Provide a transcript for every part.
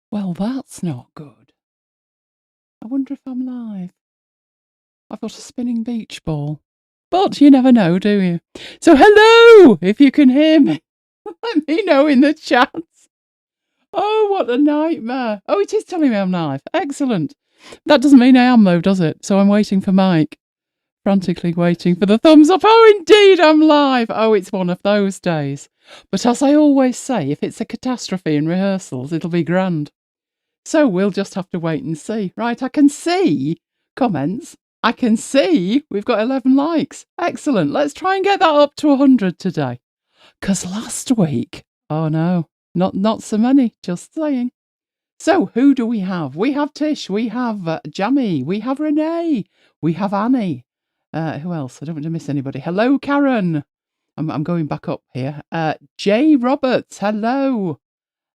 Well, that's not good. I wonder if I'm live. I've got a spinning beach ball. But you never know, do you? So hello, if you can hear me. Let me know in the chat. Oh, what a nightmare. Oh, it is telling me I'm live. Excellent. That doesn't mean I am though, does it? So I'm waiting for Mike. Frantically waiting for the thumbs up. Oh, indeed, I'm live. Oh, it's one of those days. But as I always say, if it's a catastrophe in rehearsals, it'll be grand. So we'll just have to wait and see. Right, I can see comments. I can see we've got 11 likes. Excellent. Let's try and get that up to 100 today. Because last week, oh no, not so many, just saying. So who do we have? We have Tish, we have Jamie, we have Renee, we have Annie. Who else? I don't want to miss anybody. Hello, Karen. I'm going back up here. Jay Roberts, hello.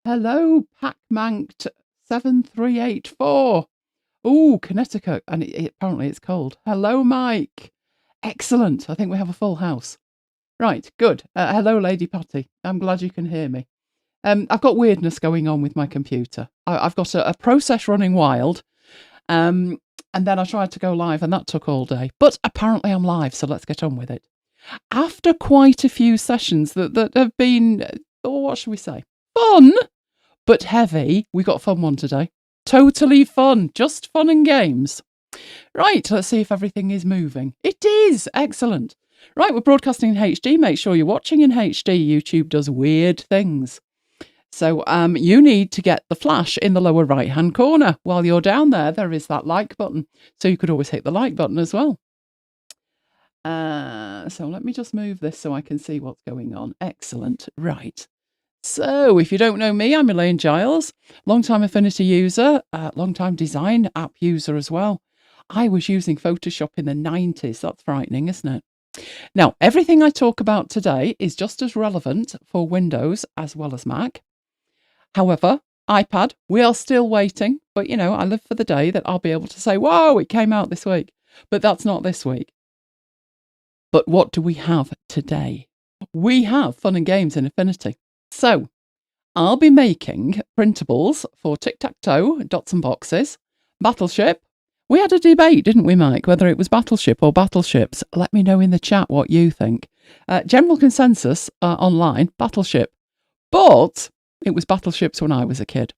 Hello, Pac-Manked 7384. Oh, Connecticut. And apparently it's cold. Hello, Mike. Excellent. I think we have a full house. Right, good. Hello, Lady Patty. I'm glad you can hear me. I've got weirdness going on with my computer. I've got a process running wild. And then I tried to go live and that took all day. But apparently I'm live, so let's get on with it. After quite a few sessions that have been, what should we say? Fun, but heavy. We got a fun one today. Totally fun. Just fun and games. Right, let's see if everything is moving. It is. Excellent. Right, we're broadcasting in HD. Make sure you're watching in HD. YouTube does weird things. So you need to get the flash in the lower right-hand corner. While you're down there, there is that like button. So you could always hit the like button as well. So let me just move this so I can see what's going on. Excellent. Right. So if you don't know me, I'm Elaine Giles, long-time Affinity user, long-time design app user as well. I was using Photoshop in the 90s. That's frightening, isn't it? Now, everything I talk about today is just as relevant for Windows as well as Mac. However, iPad, we are still waiting. But, you know, I live for the day that I'll be able to say, whoa, it came out this week. But that's not this week. But what do we have today? We have fun and games in Affinity. So, I'll be making printables for Tic Tac Toe, dots and boxes, Battleship. We had a debate, didn't we, Mike, whether it was Battleship or Battleships. Let me know in the chat what you think. General consensus online, Battleship. But it was Battleships when I was a kid.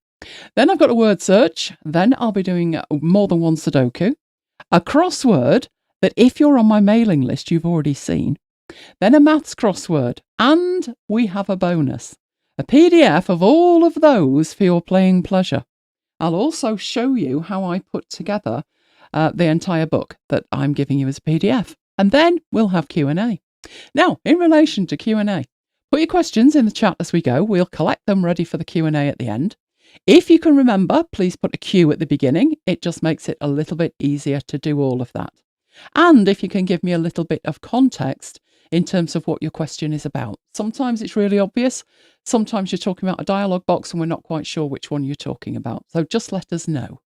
Then I've got a word search. Then I'll be doing more than one Sudoku. A crossword that if you're on my mailing list, you've already seen. Then a maths crossword. And we have a bonus. A PDF of all of those for your playing pleasure. I'll also show you how I put together the entire book that I'm giving you as a PDF. And then we'll have Q&A. Now, in relation to Q&A, put your questions in the chat as we go. We'll collect them ready for the Q&A at the end. If you can remember, please put a Q at the beginning. It just makes it a little bit easier to do all of that. And if you can give me a little bit of context in terms of what your question is about. Sometimes it's really obvious. Sometimes you're talking about a dialogue box and we're not quite sure which one you're talking about. So just let us know.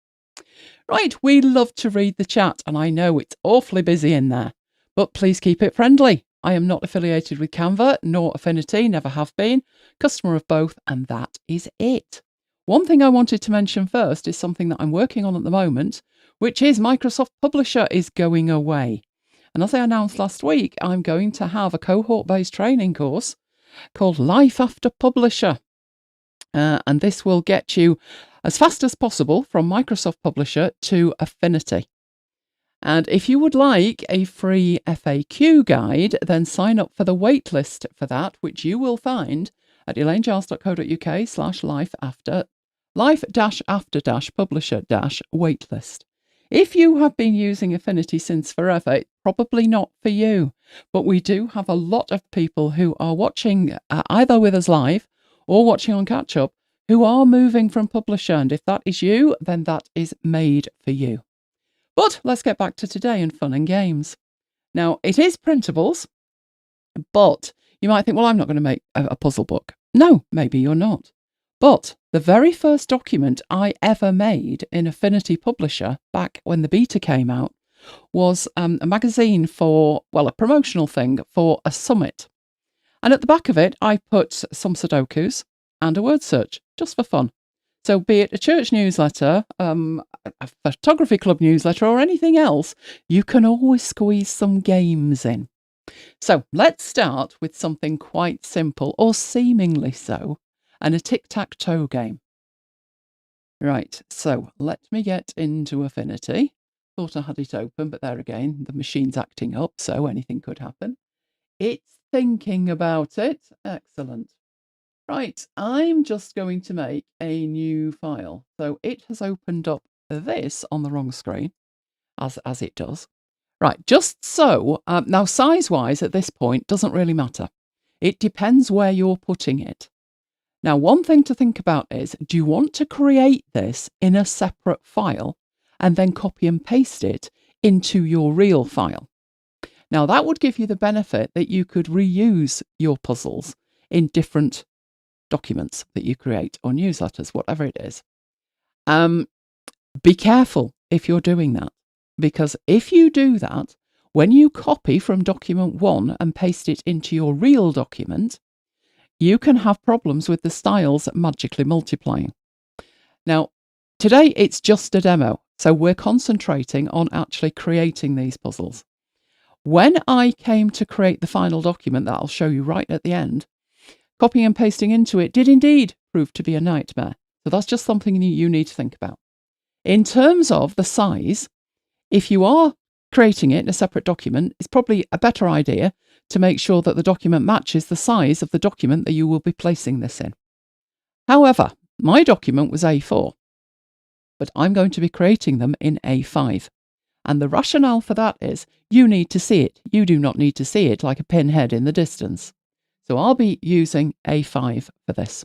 Right, we love to read the chat and I know it's awfully busy in there, but please keep it friendly. I am not affiliated with Canva nor Affinity, never have been, customer of both, and that is it. One thing I wanted to mention first is something that I'm working on at the moment, which is Microsoft Publisher is going away. And as I announced last week, I'm going to have a cohort-based training course called Life After Publisher. And this will get you as fast as possible from Microsoft Publisher to Affinity. And if you would like a free FAQ guide, then sign up for the waitlist for that, which you will find at elaine-giles.co.uk/life-after-publisher-waitlist. If you have been using Affinity since forever, it's probably not for you. But we do have a lot of people who are watching either with us live or watching on catch up who are moving from Publisher. And if that is you, then that is made for you. But let's get back to today and fun and games. Now, it is printables, but you might think, well, I'm not going to make a puzzle book. No, maybe you're not. But the very first document I ever made in Affinity Publisher back when the beta came out was a magazine for, well, a promotional thing for a summit. And at the back of it, I put some Sudokus and a word search, just for fun. So be it a church newsletter, a photography club newsletter, or anything else, you can always squeeze some games in. So let's start with something quite simple, or seemingly so, and a tic-tac-toe game. Right, so let me get into Affinity. Thought I had it open, but there again, the machine's acting up, so anything could happen. It's thinking about it. Excellent. Right, I'm just going to make a new file. So it has opened up this on the wrong screen, as it does. Right, just so, now size-wise at this point doesn't really matter. It depends where you're putting it. Now, one thing to think about is, do you want to create this in a separate file and then copy and paste it into your real file? Now, that would give you the benefit that you could reuse your puzzles in different documents that you create, or newsletters, whatever it is. Be careful if you're doing that, because if you do that, when you copy from document 1 and paste it into your real document, you can have problems with the styles magically multiplying. Now, today it's just a demo, so we're concentrating on actually creating these puzzles. When I came to create the final document that I'll show you right at the end, copying and pasting into it did indeed prove to be a nightmare. So that's just something you need to think about. In terms of the size, if you are creating it in a separate document, it's probably a better idea to make sure that the document matches the size of the document that you will be placing this in. However, my document was A4, but I'm going to be creating them in A5. And the rationale for that is you need to see it. You do not need to see it like a pinhead in the distance. So I'll be using A5 for this.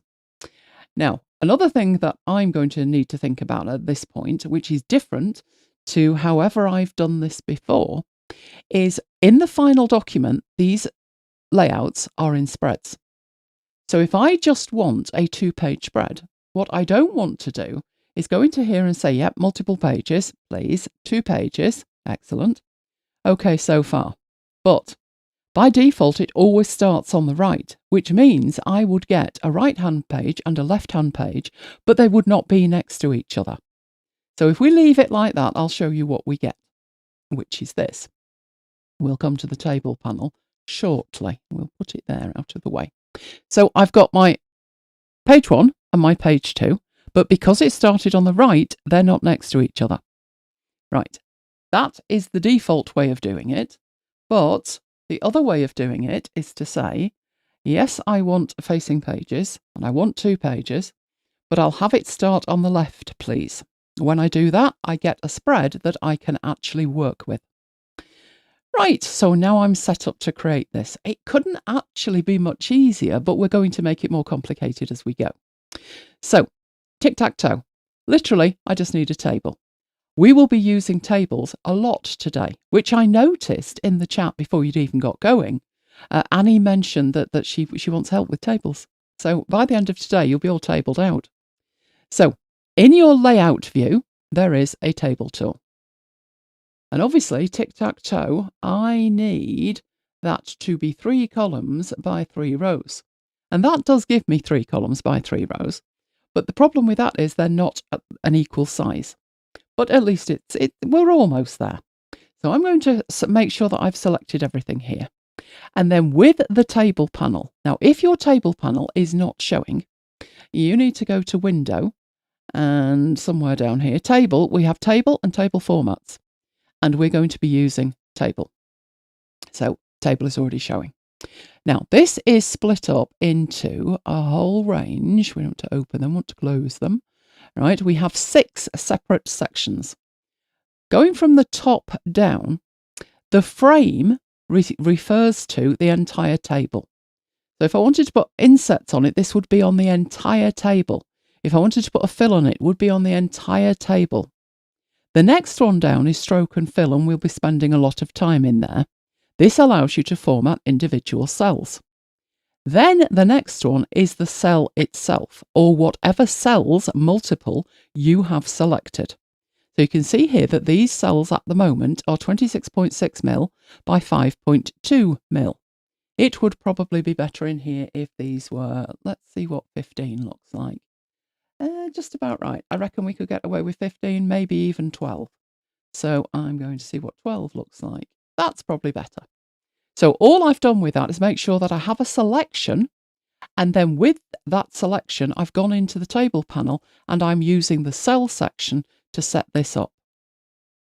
Now, another thing that I'm going to need to think about at this point, which is different to however I've done this before, is in the final document, these layouts are in spreads. So if I just want a 2-page spread, what I don't want to do is go into here and say, yep, multiple pages, please, 2 pages, excellent. Okay, so far. But by default, it always starts on the right, which means I would get a right-hand page and a left-hand page, but they would not be next to each other. So if we leave it like that, I'll show you what we get, which is this. We'll come to the table panel shortly. We'll put it there out of the way. So I've got my page 1 and my page 2, but because it started on the right, they're not next to each other. Right, that is the default way of doing it, but the other way of doing it is to say, yes, I want facing pages, and I want 2 pages, but I'll have it start on the left, please. When I do that, I get a spread that I can actually work with. Right, so now I'm set up to create this. It couldn't actually be much easier, but we're going to make it more complicated as we go. So, tic-tac-toe. Literally, I just need a table. We will be using tables a lot today, which I noticed in the chat before you'd even got going. Annie mentioned that she wants help with tables. So by the end of today, you'll be all tabled out. So in your layout view, there is a table tool. And obviously, tic-tac-toe, I need that to be 3 columns by 3 rows. And that does give me 3 columns by 3 rows. But the problem with that is they're not an equal size. But at least we're almost there. So I'm going to make sure that I've selected everything here. And then with the table panel, now if your table panel is not showing, you need to go to Window and somewhere down here, Table, we have Table and Table Formats. And we're going to be using Table. So Table is already showing. Now this is split up into a whole range. We don't want to open them, want to close them. Right, we have 6 separate sections. Going from the top down, the frame refers to the entire table. So if I wanted to put insets on it, this would be on the entire table. If I wanted to put a fill on it, it would be on the entire table. The next one down is stroke and fill, and we'll be spending a lot of time in there. This allows you to format individual cells. Then the next one is the cell itself, or whatever cells multiple you have selected. So you can see here that these cells at the moment are 26.6 mil by 5.2 mil. It would probably be better in here if these were, let's see what 15 looks like. Just about right. I reckon we could get away with 15, maybe even 12. So I'm going to see what 12 looks like. That's probably better. So all I've done with that is make sure that I have a selection, and then with that selection, I've gone into the table panel and I'm using the cell section to set this up.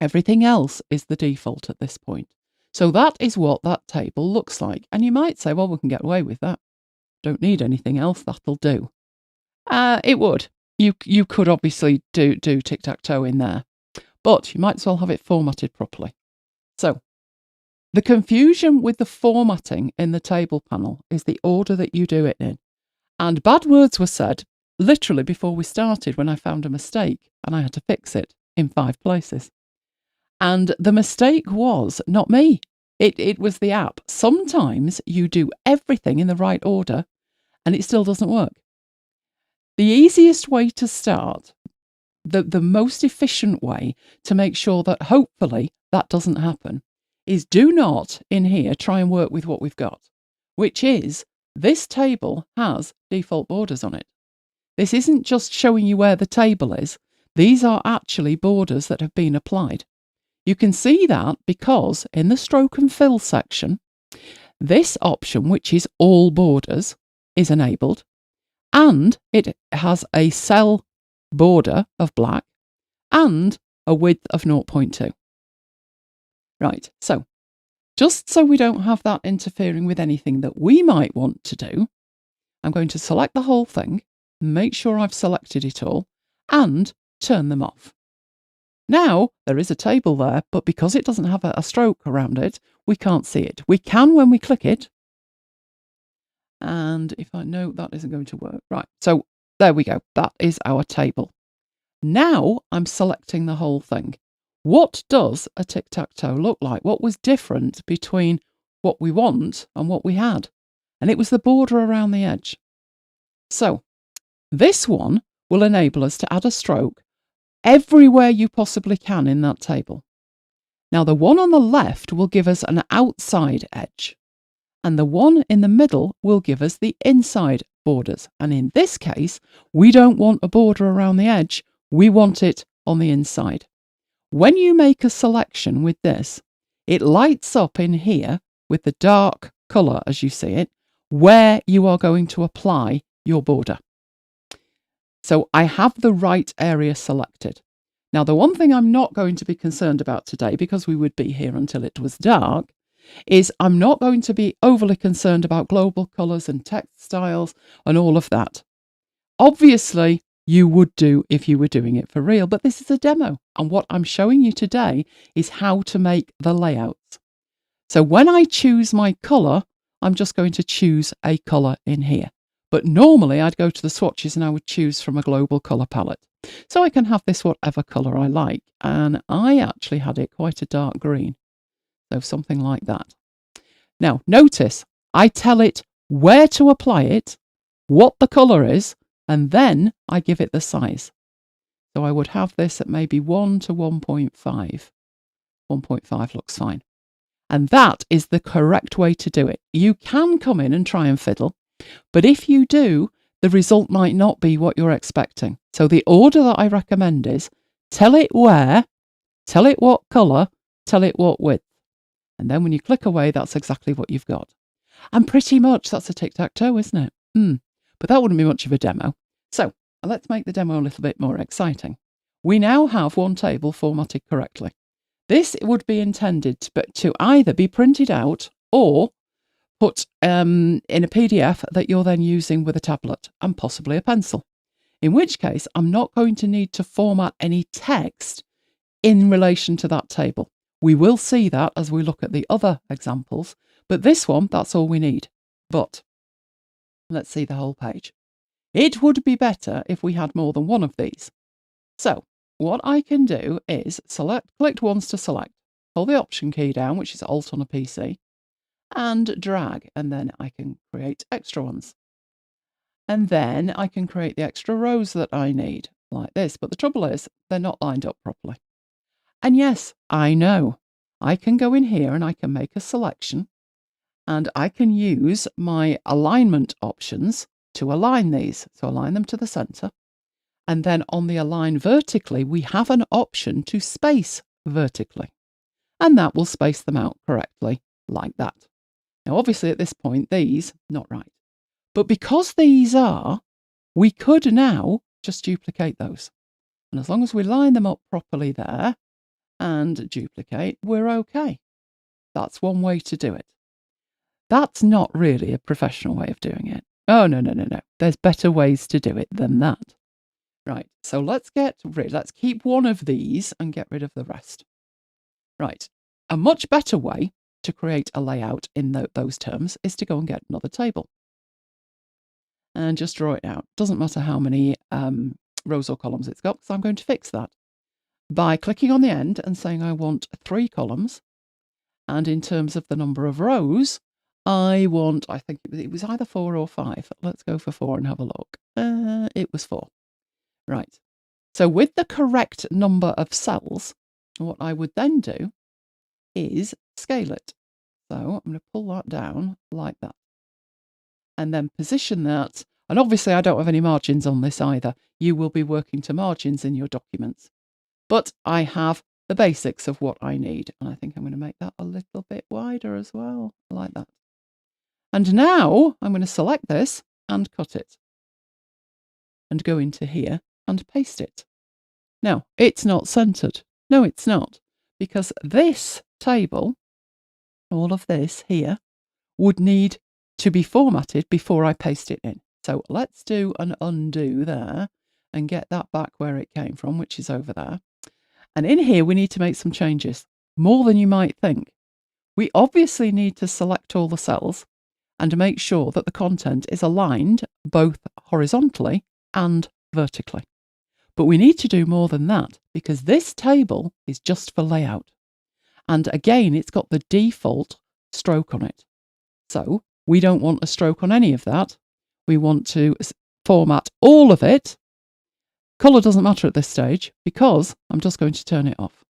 Everything else is the default at this point. So that is what that table looks like. And you might say, well, we can get away with that. Don't need anything else, that'll do. It would. You could obviously do Tic Tac Toe in there, but you might as well have it formatted properly. So the confusion with the formatting in the table panel is the order that you do it in. And bad words were said literally before we started when I found a mistake and I had to fix it in 5 places. And the mistake was not me. It was the app. Sometimes you do everything in the right order and it still doesn't work. The easiest way to start, the most efficient way to make sure that hopefully that doesn't happen, is do not in here try and work with what we've got, which is this table has default borders on it. This isn't just showing you where the table is. These are actually borders that have been applied. You can see that because in the stroke and fill section, this option, which is all borders, is enabled, and it has a cell border of black and a width of 0.2. Right, so just so we don't have that interfering with anything that we might want to do, I'm going to select the whole thing, make sure I've selected it all, and turn them off. Now, there is a table there, but because it doesn't have a stroke around it, we can't see it. We can when we click it. And if I know that isn't going to work. Right, so there we go. That is our table. Now I'm selecting the whole thing. What does a Tic Tac Toe look like? What was different between what we want and what we had? And it was the border around the edge. So this one will enable us to add a stroke everywhere you possibly can in that table. Now the one on the left will give us an outside edge, and the one in the middle will give us the inside borders. And in this case, we don't want a border around the edge, we want it on the inside. When you make a selection with this, it lights up in here with the dark colour as you see it, where you are going to apply your border. So I have the right area selected. Now, the one thing I'm not going to be concerned about today, because we would be here until it was dark, is I'm not going to be overly concerned about global colours and text styles and all of that. Obviously, you would do if you were doing it for real, but this is a demo. And what I'm showing you today is how to make the layouts. So when I choose my colour, I'm just going to choose a colour in here. But normally I'd go to the swatches and I would choose from a global colour palette. So I can have this whatever colour I like. And I actually had it quite a dark green. So something like that. Now, notice I tell it where to apply it, what the colour is, and then I give it the size. So I would have this at maybe 1 to 1.5. 1.5 looks fine. And that is the correct way to do it. You can come in and try and fiddle, but if you do, the result might not be what you're expecting. So the order that I recommend is tell it where, tell it what colour, tell it what width. And then when you click away, that's exactly what you've got. And pretty much that's a tic-tac-toe, isn't it? But that wouldn't be much of a demo. So let's make the demo a little bit more exciting. We now have one table formatted correctly. This would be intended to either be printed out or put in a PDF that you're then using with a tablet and possibly a pencil. In which case, I'm not going to need to format any text in relation to that table. We will see that as we look at the other examples, but this one, that's all we need. But let's see the whole page. It would be better if we had more than one of these. So what I can do is click once to select, hold the Option key down, which is Alt on a PC, and drag, and then I can create extra ones. And then I can create the extra rows that I need, like this. But the trouble is, they're not lined up properly. And yes, I know, I can go in here and I can make a selection, and I can use my alignment options to align these. So align them to the centre. And then on the align vertically, we have an option to space vertically. And that will space them out correctly, like that. Now, obviously, at this point, these, not right. But because these are, we could now just duplicate those. And as long as we line them up properly there and duplicate, we're okay. That's one way to do it. That's not really a professional way of doing it. Oh, no. There's better ways to do it than that. Right, so let's keep one of these and get rid of the rest. Right, a much better way to create a layout in those terms is to go and get another table. And just draw it out. Doesn't matter how many rows or columns it's got, because I'm going to fix that by clicking on the end and saying I want 3 columns. And in terms of the number of rows, I think it was either 4 or 5. Let's go for 4 and have a look. It was 4. Right. So with the correct number of cells, what I would then do is scale it. So I'm going to pull that down like that. And then position that. And obviously I don't have any margins on this either. You will be working to margins in your documents. But I have the basics of what I need. And I think I'm going to make that a little bit wider as well, like that. And now I'm going to select this and cut it. And go into here and paste it. Now, it's not centered. No, it's not. Because this table, all of this here, would need to be formatted before I paste it in. So let's do an undo there and get that back where it came from, which is over there. And in here, we need to make some changes, more than you might think. We obviously need to select all the cells and make sure that the content is aligned both horizontally and vertically. But we need to do more than that, because this table is just for layout. And again, it's got the default stroke on it. So we don't want a stroke on any of that. We want to format all of it. Colour doesn't matter at this stage, because I'm just going to turn it off.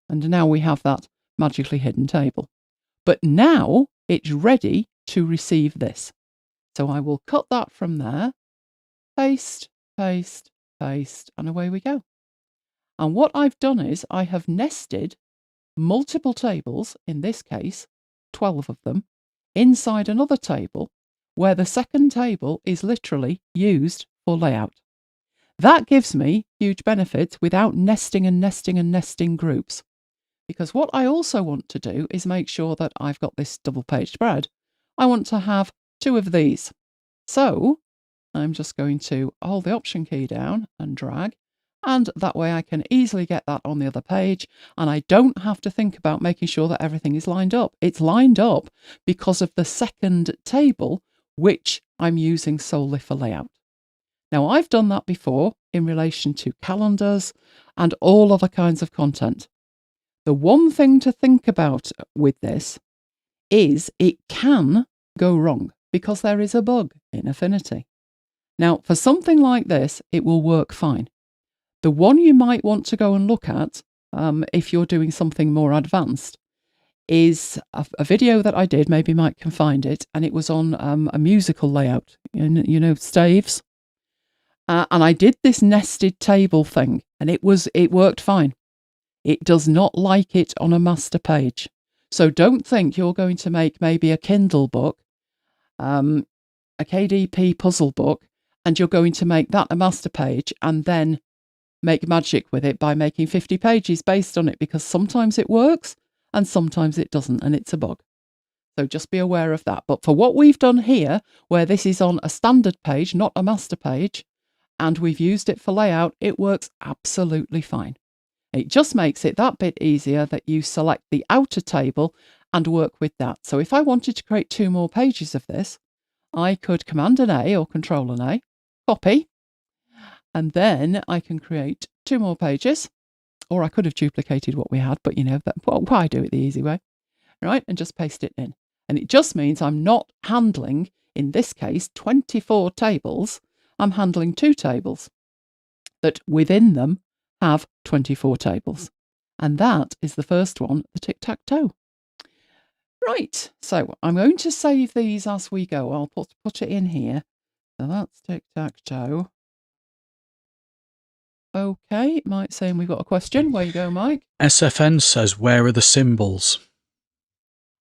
And now we have that magically hidden table. But now it's ready to receive this. So I will cut that from there, paste, paste, paste, and away we go. And what I've done is I have nested multiple tables, in this case 12 of them, inside another table where the second table is literally used for layout. That gives me huge benefits without nesting and nesting and nesting groups. Because what I also want to do is make sure that I've got this double-page spread. I want to have 2 of these. So I'm just going to hold the Option key down and drag, and that way I can easily get that on the other page, and I don't have to think about making sure that everything is lined up. It's lined up because of the second table, which I'm using solely for layout. Now, I've done that before in relation to calendars and all other kinds of content. The one thing to think about with this is it can go wrong because there is a bug in Affinity. Now, for something like this, it will work fine. The one you might want to go and look at, if you're doing something more advanced, is a video that I did, maybe Mike can find it, and it was on a musical layout, staves. And I did this nested table thing, and it worked fine. It does not like it on a master page. So don't think you're going to make maybe a Kindle book, a KDP puzzle book, and you're going to make that a master page and then make magic with it by making 50 pages based on it, because sometimes it works and sometimes it doesn't, and it's a bug. So just be aware of that. But for what we've done here, where this is on a standard page, not a master page, and we've used it for layout, it works absolutely fine. It just makes it that bit easier that you select the outer table and work with that. So if I wanted to create 2 more pages of this, I could Command and A or Control and A, copy, and then I can create 2 more pages, or I could have duplicated what we had, but why do it the easy way, right? And just paste it in. And it just means I'm not handling, in this case, 24 tables. I'm handling 2 tables that within them have 24 tables. And that is the first one, the Tic Tac Toe. Right, so I'm going to save these as we go. I'll put it in here. So that's Tic Tac Toe. Okay, Mike's saying we've got a question. Where you go, Mike? SFN says, where are the symbols?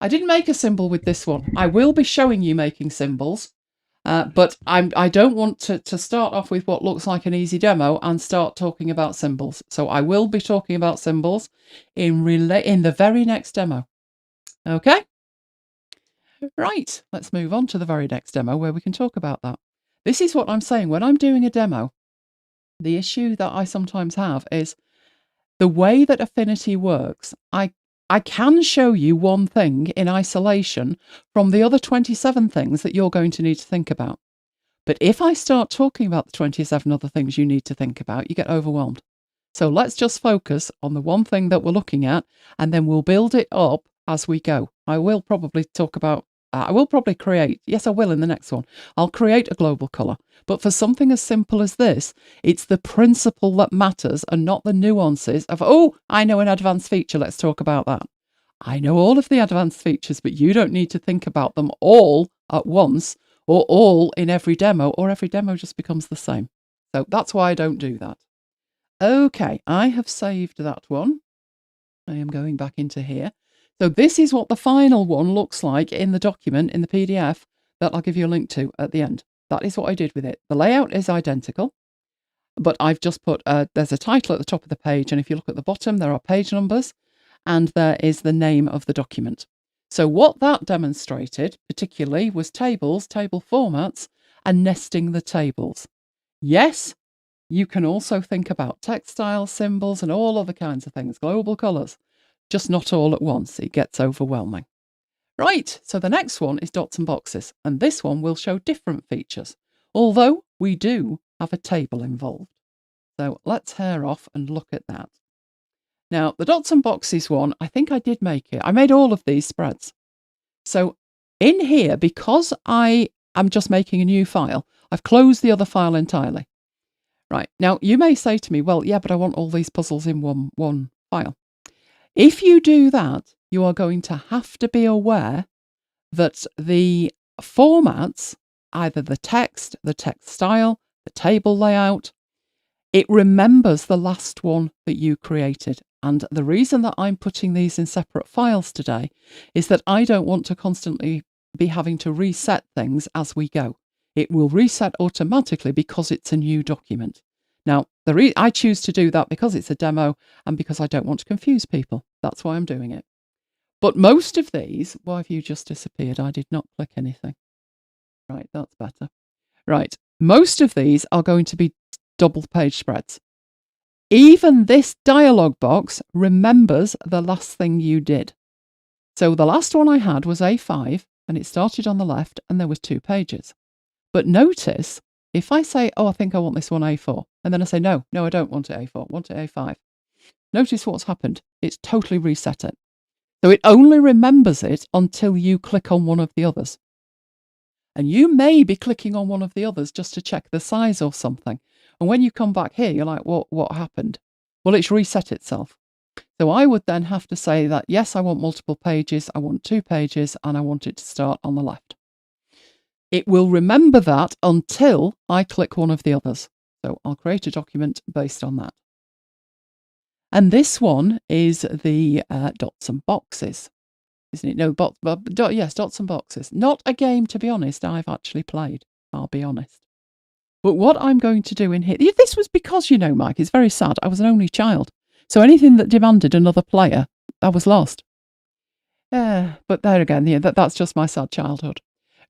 I didn't make a symbol with this one. I will be showing you making symbols, but I don't want to start off with what looks like an easy demo and start talking about symbols. So I will be talking about symbols in the very next demo. Okay? Right, let's move on to the very next demo where we can talk about that. This is what I'm saying. When I'm doing a demo, the issue that I sometimes have is the way that Affinity works. I can show you one thing in isolation from the other 27 things that you're going to need to think about. But if I start talking about the 27 other things you need to think about, you get overwhelmed. So let's just focus on the one thing that we're looking at, and then we'll build it up as we go. I will probably create, yes, I will in the next one. I'll create a global colour. But for something as simple as this, it's the principle that matters and not the nuances of, oh, I know an advanced feature, let's talk about that. I know all of the advanced features, but you don't need to think about them all at once or all in every demo, or every demo just becomes the same. So that's why I don't do that. Okay, I have saved that one. I am going back into here. So this is what the final one looks like in the document, in the PDF, that I'll give you a link to at the end. That is what I did with it. The layout is identical, but I've just put, there's a title at the top of the page, and if you look at the bottom, there are page numbers, and there is the name of the document. So what that demonstrated, particularly, was tables, table formats, and nesting the tables. Yes, you can also think about textile symbols and all other kinds of things, global colours, just not all at once. It gets overwhelming. Right, so the next one is dots and boxes, and this one will show different features, although we do have a table involved. So let's hair off and look at that. Now, the dots and boxes one, I think I did make it. I made all of these spreads. So in here, because I am just making a new file, I've closed the other file entirely. Right, now you may say to me, well, yeah, but I want all these puzzles in one file. If you do that, you are going to have to be aware that the formats, either the text style, the table layout, it remembers the last one that you created. And the reason that I'm putting these in separate files today is that I don't want to constantly be having to reset things as we go. It will reset automatically because it's a new document. Now, I choose to do that because it's a demo and because I don't want to confuse people. That's why I'm doing it. But most of these, why have you just disappeared? I did not click anything. Right, that's better. Right, most of these are going to be double page spreads. Even this dialog box remembers the last thing you did. So the last one I had was A5 and it started on the left and there was 2 pages. But notice, if I say, oh, I think I want this one A4, and then I say, no, I don't want it A4, I want it A5. Notice what's happened. It's totally reset it. So it only remembers it until you click on one of the others. And you may be clicking on one of the others just to check the size or something. And when you come back here, you're like, what happened? Well, it's reset itself. So I would then have to say that, yes, I want multiple pages, I want 2 pages, and I want it to start on the left. It will remember that until I click one of the others. So I'll create a document based on that. And this one is the dots and boxes, isn't it? No, yes, dots and boxes. Not a game, to be honest, I've actually played, I'll be honest. But what I'm going to do in here, this was because, you know, Mike, it's very sad. I was an only child. So anything that demanded another player, I was lost. But there again, yeah, that's just my sad childhood.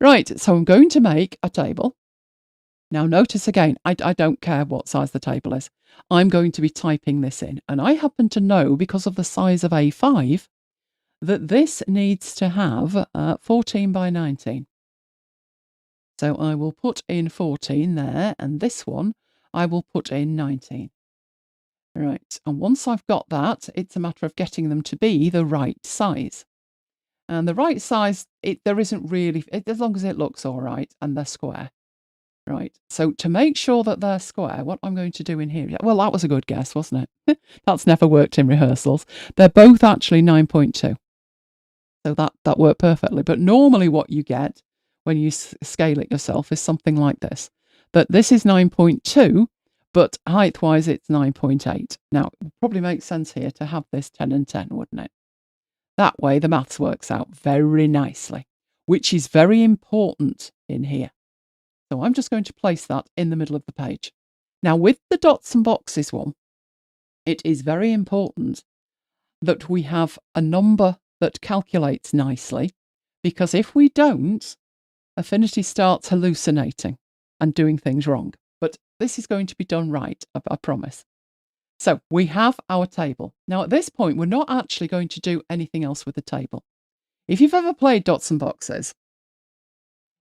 Right, so I'm going to make a table. Now notice again, I don't care what size the table is. I'm going to be typing this in. And I happen to know, because of the size of A5, that this needs to have 14 by 19. So I will put in 14 there, and this one I will put in 19. Right, and once I've got that, it's a matter of getting them to be the right size. And the right size, there isn't really, as long as it looks all right and they're square. Right, so to make sure that they're square, what I'm going to do in here, well, that was a good guess, wasn't it? That's never worked in rehearsals. They're both actually 9.2. So that worked perfectly. But normally what you get when you scale it yourself is something like this. That this is 9.2, but height-wise it's 9.8. Now, it would probably make sense here to have this 10 and 10, wouldn't it? That way the maths works out very nicely, which is very important in here. So I'm just going to place that in the middle of the page. Now, with the dots and boxes one, it is very important that we have a number that calculates nicely, because if we don't, Affinity starts hallucinating and doing things wrong. But this is going to be done right, I promise. So we have our table. Now, at this point, we're not actually going to do anything else with the table. If you've ever played dots and boxes,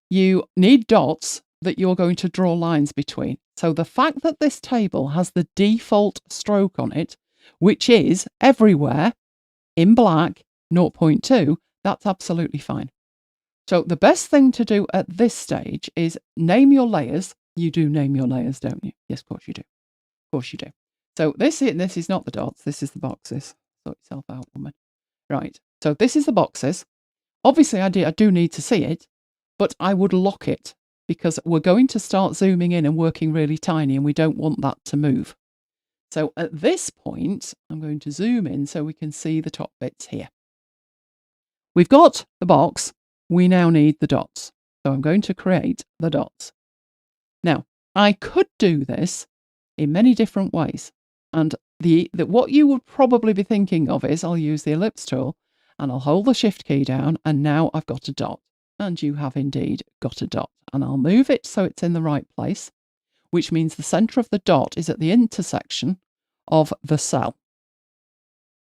you need dots that you're going to draw lines between. So the fact that this table has the default stroke on it, which is everywhere in black 0.2, that's absolutely fine. So the best thing to do at this stage is name your layers. You do name your layers, don't you? Yes, of course you do. Of course you do. So this is not the dots, this is the boxes. Sort yourself out, woman. Right, so this is the boxes. Obviously, I do need to see it, but I would lock it because we're going to start zooming in and working really tiny, and we don't want that to move. So at this point, I'm going to zoom in so we can see the top bits here. We've got the box. We now need the dots. So I'm going to create the dots. Now, I could do this in many different ways. And what you would probably be thinking of is I'll use the ellipse tool and I'll hold the shift key down, and now I've got a dot. And you have indeed got a dot. And I'll move it so it's in the right place, which means the centre of the dot is at the intersection of the cell.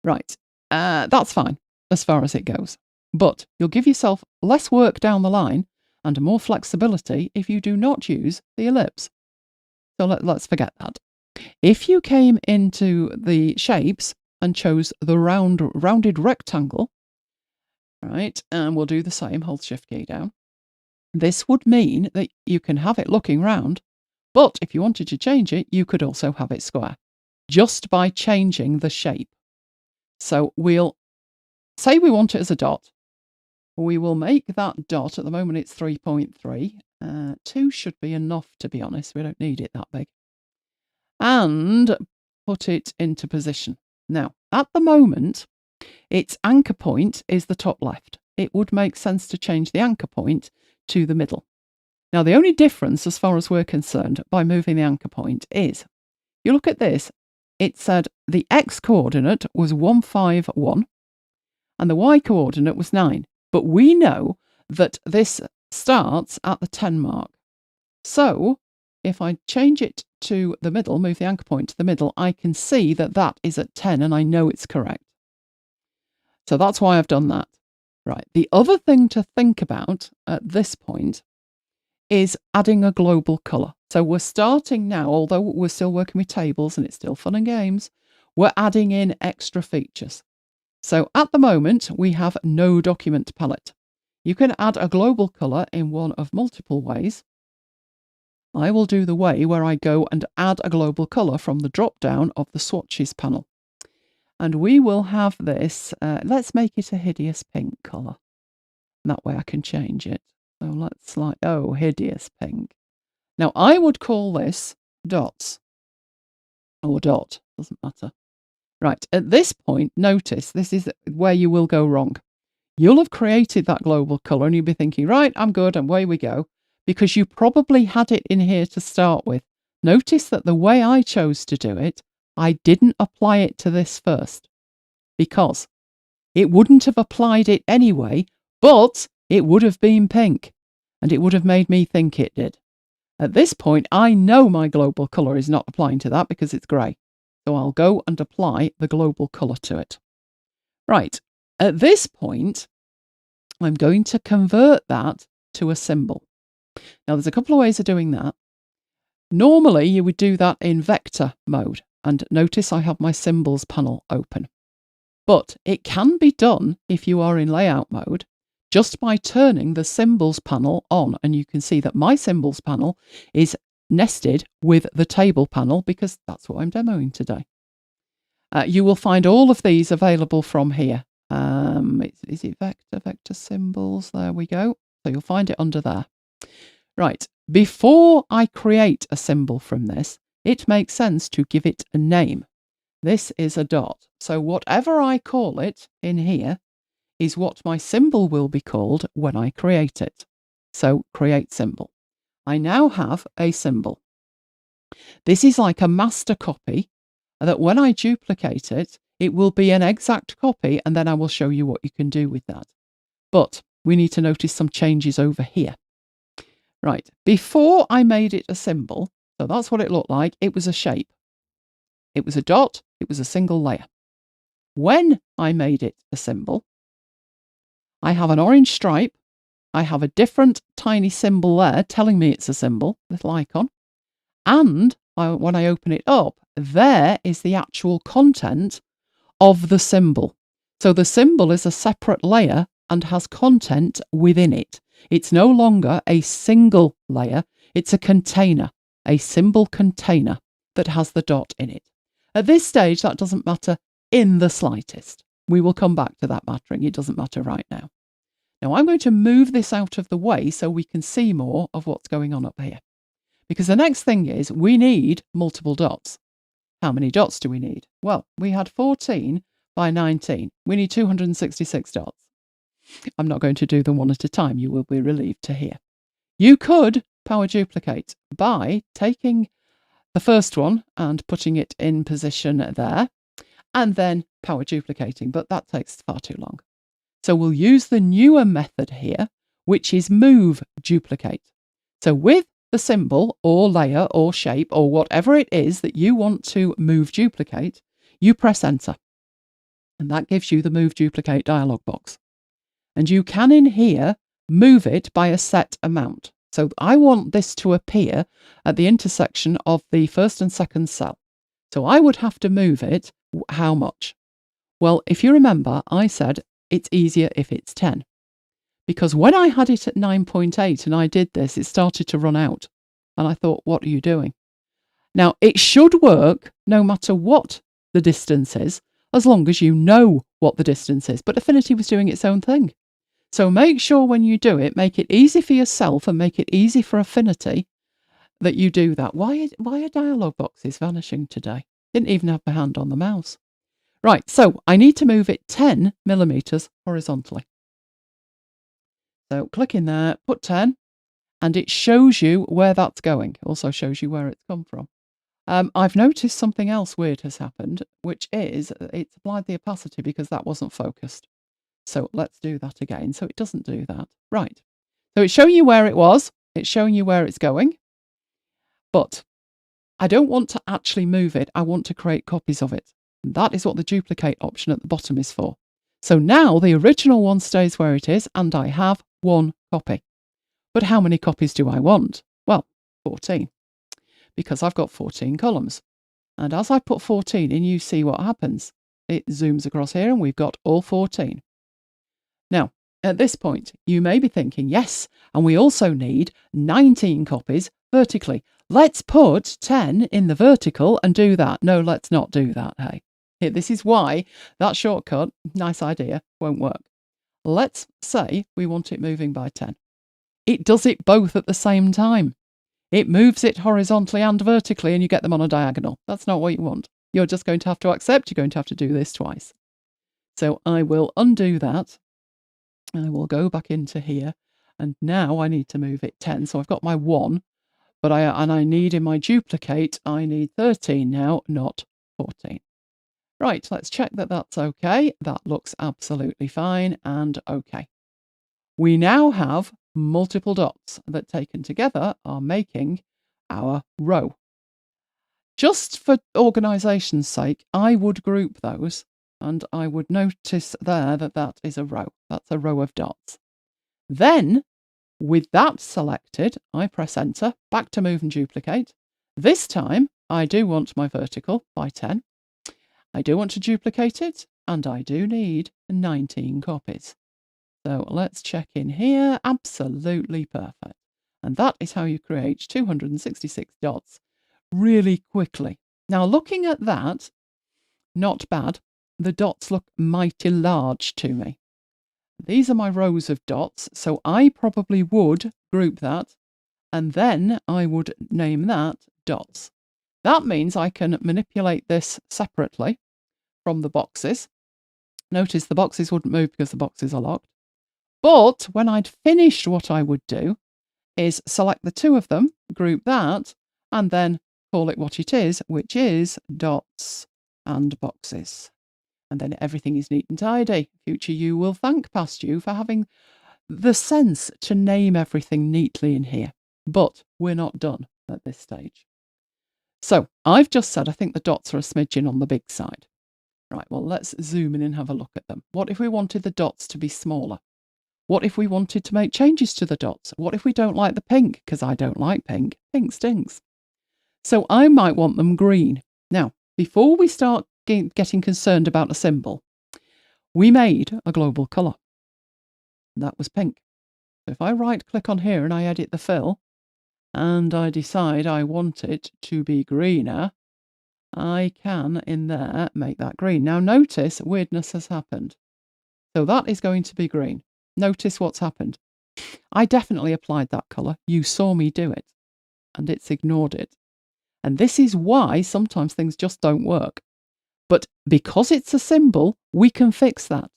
Right, that's fine as far as it goes. But you'll give yourself less work down the line and more flexibility if you do not use the ellipse. So let's forget that. If you came into the shapes and chose the rounded rectangle, right, and we'll do the same, hold shift key down, this would mean that you can have it looking round, but if you wanted to change it, you could also have it square, just by changing the shape. So we'll say we want it as a dot. We will make that dot, at the moment it's 3.3. 2 should be enough, to be honest. We don't need it that big. And put it into position. Now, at the moment, its anchor point is the top left. It would make sense to change the anchor point to the middle. Now, the only difference, as far as we're concerned, by moving the anchor point is, you look at this, it said the x coordinate was 151 and the y coordinate was 9. But we know that this starts at the 10 mark. So if I change it to the middle, move the anchor point to the middle, I can see that that is at 10 and I know it's correct. So that's why I've done that. Right. The other thing to think about at this point is adding a global colour. So we're starting now, although we're still working with tables and it's still fun and games, we're adding in extra features. So at the moment, we have no document palette. You can add a global colour in one of multiple ways. I will do the way where I go and add a global colour from the drop-down of the swatches panel. And we will have this, let's make it a hideous pink colour. That way I can change it. So let's hideous pink. Now I would call this dots. Or dot, doesn't matter. Right, at this point, notice this is where you will go wrong. You'll have created that global colour and you'll be thinking, right, I'm good, and away we go, because you probably had it in here to start with. Notice that the way I chose to do it, I didn't apply it to this first, because it wouldn't have applied it anyway, but it would have been pink, and it would have made me think it did. At this point, I know my global colour is not applying to that because it's grey. So I'll go and apply the global colour to it. Right, at this point, I'm going to convert that to a symbol. Now, there's a couple of ways of doing that. Normally, you would do that in vector mode. And notice I have my symbols panel open. But it can be done if you are in layout mode, just by turning the symbols panel on. And you can see that my symbols panel is nested with the table panel because that's what I'm demoing today. You will find all of these available from here. Is it vector symbols? There we go. So you'll find it under there. Right. Before I create a symbol from this, it makes sense to give it a name. This is a dot. So whatever I call it in here is what my symbol will be called when I create it. So create symbol. I now have a symbol. This is like a master copy that when I duplicate it, it will be an exact copy, and then I will show you what you can do with that. But we need to notice some changes over here. Right, before I made it a symbol, so that's what it looked like, it was a shape. It was a dot, it was a single layer. When I made it a symbol, I have an orange stripe, I have a different tiny symbol there telling me it's a symbol, little icon, and when I open it up, there is the actual content of the symbol. So the symbol is a separate layer and has content within it. It's no longer a single layer, it's a container, a symbol container that has the dot in it. At this stage, that doesn't matter in the slightest. We will come back to that mattering. It doesn't matter right now. Now I'm going to move this out of the way so we can see more of what's going on up here. Because the next thing is we need multiple dots. How many dots do we need? Well, we had 14 by 19. We need 266 dots. I'm not going to do them one at a time. You will be relieved to hear. You could power duplicate by taking the first one and putting it in position there, and then power duplicating, but that takes far too long. So we'll use the newer method here, which is move duplicate. So with the symbol or layer or shape or whatever it is that you want to move duplicate, you press enter. And that gives you the move duplicate dialog box. And you can in here move it by a set amount. So I want this to appear at the intersection of the first and second cell. So I would have to move it how much? Well, if you remember, I said it's easier if it's 10. Because when I had it at 9.8 and I did this, it started to run out. And I thought, what are you doing? Now, it should work no matter what the distance is, as long as you know what the distance is. But Affinity was doing its own thing. So make sure when you do it, make it easy for yourself and make it easy for Affinity that you do that. Why are dialog boxes vanishing today? Didn't even have my hand on the mouse. Right, so I need to move it 10 millimeters horizontally. So click in there, put 10, and it shows you where that's going. It also shows you where it's come from. I've noticed something else weird has happened, which is it's applied the opacity because that wasn't focused. So let's do that again. So it doesn't do that. Right. So it's showing you where it was. It's showing you where it's going. But I don't want to actually move it. I want to create copies of it. And that is what the duplicate option at the bottom is for. So now the original one stays where it is and I have one copy. But how many copies do I want? Well, 14. Because I've got 14 columns. And as I put 14 in, you see what happens. It zooms across here and we've got all 14. Now, at this point, you may be thinking, yes, and we also need 19 copies vertically. Let's put 10 in the vertical and do that. No, let's not do that, hey. This is why that shortcut, nice idea, won't work. Let's say we want it moving by 10. It does it both at the same time. It moves it horizontally and vertically and you get them on a diagonal. That's not what you want. You're just going to have to accept you're going to have to do this twice. So I will undo that. I will go back into here and now I need to move it 10. So I've got my 1, but I need in my duplicate, I need 13 now, not 14. Right, let's check that that's okay. That looks absolutely fine and okay. We now have multiple dots that taken together are making our row. Just for organisation's sake, I would group those and I would notice there that that is a row. That's a row of dots. Then, with that selected, I press enter, back to move and duplicate. This time, I do want my vertical by 10. I do want to duplicate it, and I do need 19 copies. So let's check in here. Absolutely perfect. And that is how you create 266 dots really quickly. Now, looking at that, not bad. The dots look mighty large to me. These are my rows of dots, so I probably would group that, and then I would name that dots. That means I can manipulate this separately from the boxes. Notice the boxes wouldn't move because the boxes are locked. But when I'd finished, what I would do is select the two of them, group that, and then call it what it is, which is dots and boxes. And then everything is neat and tidy. Future you will thank past you for having the sense to name everything neatly in here. But we're not done at this stage. So I've just said I think the dots are a smidgen on the big side. Right, well, let's zoom in and have a look at them. What if we wanted the dots to be smaller? What if we wanted to make changes to the dots? What if we don't like the pink? Because I don't like pink. Pink stinks. So I might want them green. Now, before we start getting concerned about a symbol, we made a global colour. That was pink. So if I right click on here and I edit the fill, and I decide I want it to be greener, I can, in there, make that green. Now notice weirdness has happened. So that is going to be green. Notice what's happened. I definitely applied that colour. You saw me do it. And it's ignored it. And this is why sometimes things just don't work. But because it's a symbol, we can fix that.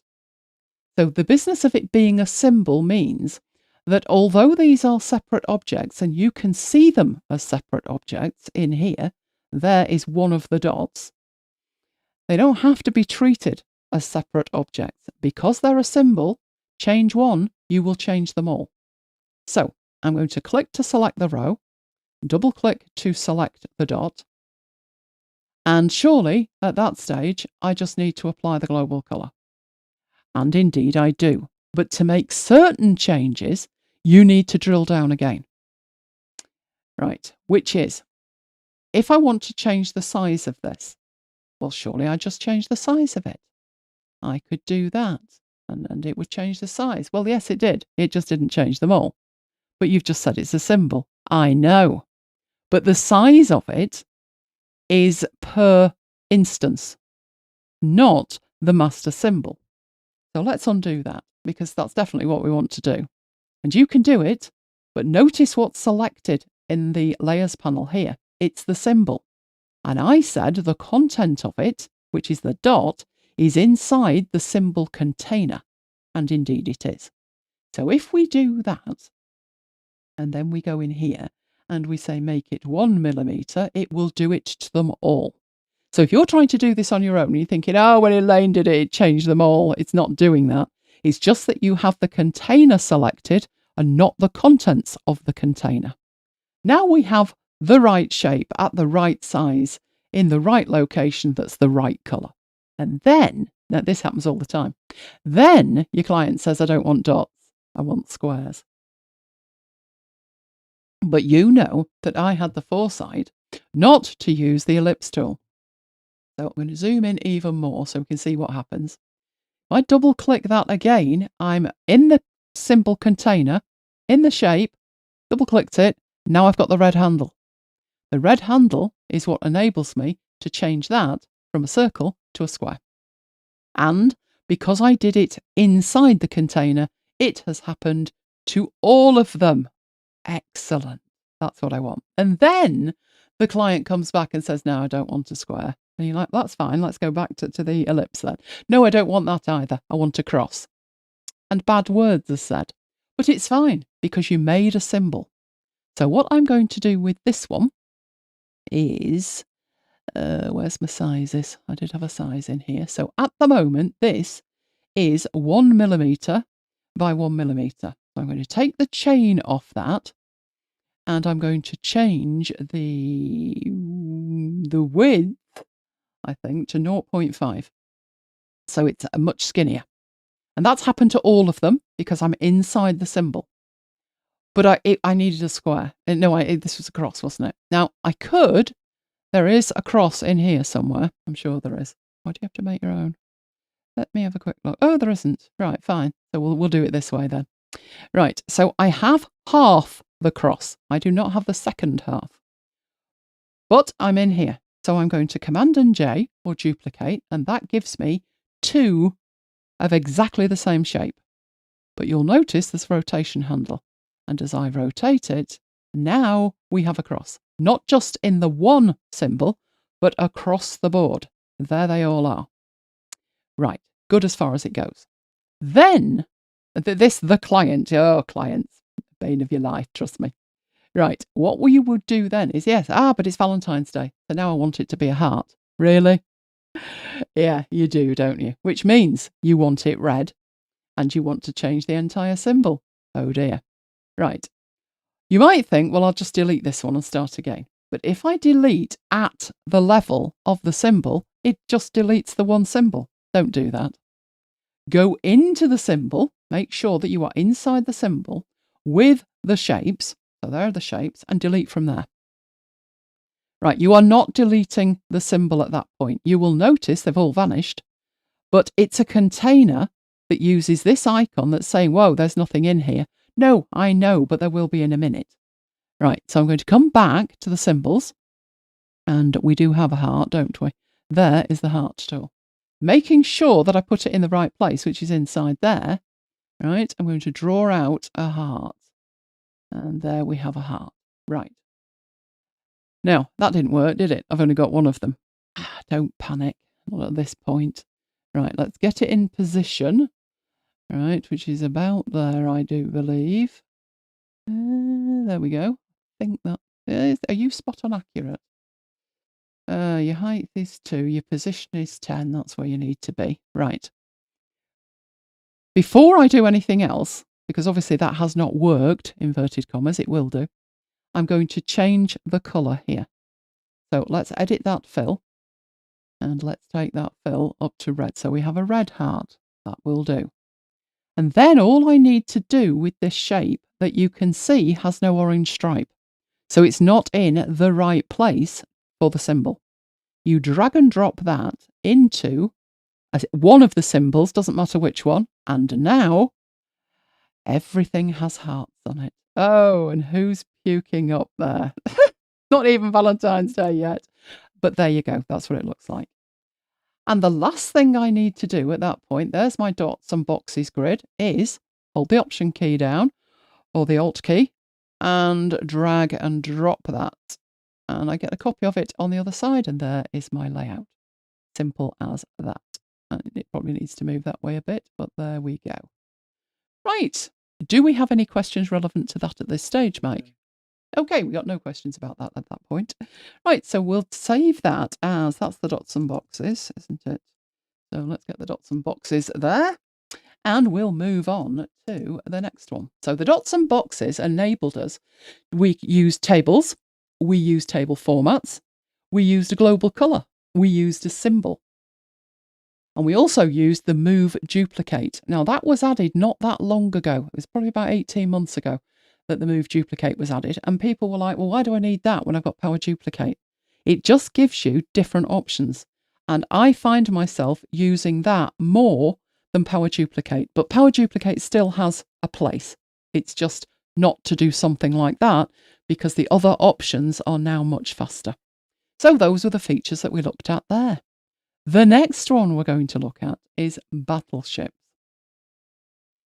So the business of it being a symbol means that although these are separate objects and you can see them as separate objects in here, there is one of the dots, they don't have to be treated as separate objects. Because they're a symbol, change one, you will change them all. So I'm going to click to select the row, double click to select the dot, and surely at that stage I just need to apply the global colour. And indeed I do. But to make certain changes, you need to drill down again. Right, which is, if I want to change the size of this, well, surely I just change the size of it. I could do that, and it would change the size. Well, yes, it did. It just didn't change them all. But you've just said it's a symbol. I know. But the size of it is per instance, not the master symbol. So let's undo that, because that's definitely what we want to do. And you can do it, but notice what's selected in the layers panel here. It's the symbol. And I said the content of it, which is the dot, is inside the symbol container. And indeed it is. So if we do that, and then we go in here and we say make it 1 millimeter, it will do it to them all. So if you're trying to do this on your own and you're thinking, oh, when Elaine did it, it changed them all, it's not doing that. It's just that you have the container selected and not the contents of the container. Now we have the right shape at the right size in the right location that's the right colour. And then, now this happens all the time, then your client says, I don't want dots, I want squares. But you know that I had the foresight not to use the ellipse tool. So I'm going to zoom in even more so we can see what happens. If I double click that again, I'm in the symbol container, in the shape, double clicked it, now I've got the red handle. The red handle is what enables me to change that from a circle to a square. And because I did it inside the container, it has happened to all of them. Excellent. That's what I want. And then the client comes back and says, no, I don't want a square. And you're like, that's fine. Let's go back to the ellipse then. No, I don't want that either. I want a cross. And bad words are said. But it's fine because you made a symbol. So what I'm going to do with this one is, where's my sizes? I did have a size in here. So at the moment, this is 1 millimeter by 1 millimeter. So I'm going to take the chain off that and I'm going to change the width, I think, to 0.5. So it's much skinnier. And that's happened to all of them because I'm inside the symbol. But I needed a square. No, this was a cross, wasn't it? Now, there is a cross in here somewhere. I'm sure there is. Why do you have to make your own? Let me have a quick look. Oh, there isn't. Right, fine. So we'll do it this way then. Right, so I have half the cross. I do not have the second half. But I'm in here. So I'm going to Command and J, or duplicate, and that gives me 2 of exactly the same shape. But you'll notice this rotation handle. And as I rotate it, Now we have a cross, not just in the one symbol, but across the board. There they all are. Right, good as far as it goes. Then, the client, clients, bane of your life, trust me. Right, what you would do then is, yes, but it's Valentine's Day, so now I want it to be a heart. Really? Yeah, you do, don't you? Which means you want it red, and you want to change the entire symbol. Oh dear. Right. You might think, well, I'll just delete this one and start again. But if I delete at the level of the symbol, it just deletes the one symbol. Don't do that. Go into the symbol, make sure that you are inside the symbol with the shapes. So there are the shapes, and delete from there. Right, you are not deleting the symbol at that point. You will notice they've all vanished, but it's a container that uses this icon that's saying, whoa, there's nothing in here. No, I know, but there will be in a minute. Right, so I'm going to come back to the symbols, and we do have a heart, don't we? There is the heart tool. Making sure that I put it in the right place, which is inside there. Right, I'm going to draw out a heart. And there we have a heart. Right. Now, that didn't work, did it? I've only got one of them. Don't panic, not at this point. Right, let's get it in position. Right, which is about there, I do believe. There we go. I think that is. Are you spot on accurate? Your height is 2, your position is 10. That's where you need to be. Right. Before I do anything else, because obviously that has not worked, inverted commas, it will do, I'm going to change the colour here. So let's edit that fill, and let's take that fill up to red. So we have a red heart. That will do. And then all I need to do with this shape that you can see has no orange stripe. So it's not in the right place for the symbol. You drag and drop that into one of the symbols, doesn't matter which one. And now everything has hearts on it. Oh, and who's puking up there? Not even Valentine's Day yet. But there you go. That's what it looks like. And the last thing I need to do at that point, there's my dots and boxes grid, is hold the Option key down, or the Alt key, and drag and drop that. And I get a copy of it on the other side, and there is my layout. Simple as that. And it probably needs to move that way a bit, but there we go. Right. Do we have any questions relevant to that at this stage, Mike? Okay, we got no questions about that at that point. Right, so we'll save that as, that's the dots and boxes, isn't it? So let's get the dots and boxes there. And we'll move on to the next one. So the dots and boxes enabled us. We used tables. We used table formats. We used a global colour. We used a symbol. And we also used the move duplicate. Now that was added not that long ago. It was probably about 18 months ago that the move duplicate was added. And people were like, well, why do I need that when I've got power duplicate? It just gives you different options. And I find myself using that more than power duplicate. But power duplicate still has a place. It's just not to do something like that because the other options are now much faster. So those were the features that we looked at there. The next one we're going to look at is Battleships.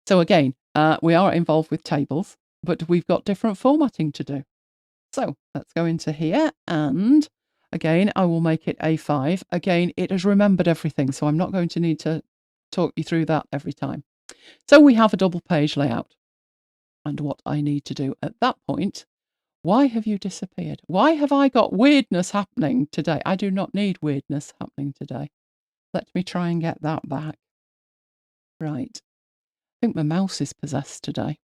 So again, we are involved with tables, but we've got different formatting to do. So let's go into here, and again, I will make it A5. Again, it has remembered everything, so I'm not going to need to talk you through that every time. So we have a double page layout. And what I need to do at that point, why have you disappeared? Why have I got weirdness happening today? I do not need weirdness happening today. Let me try and get that back. Right. I think my mouse is possessed today.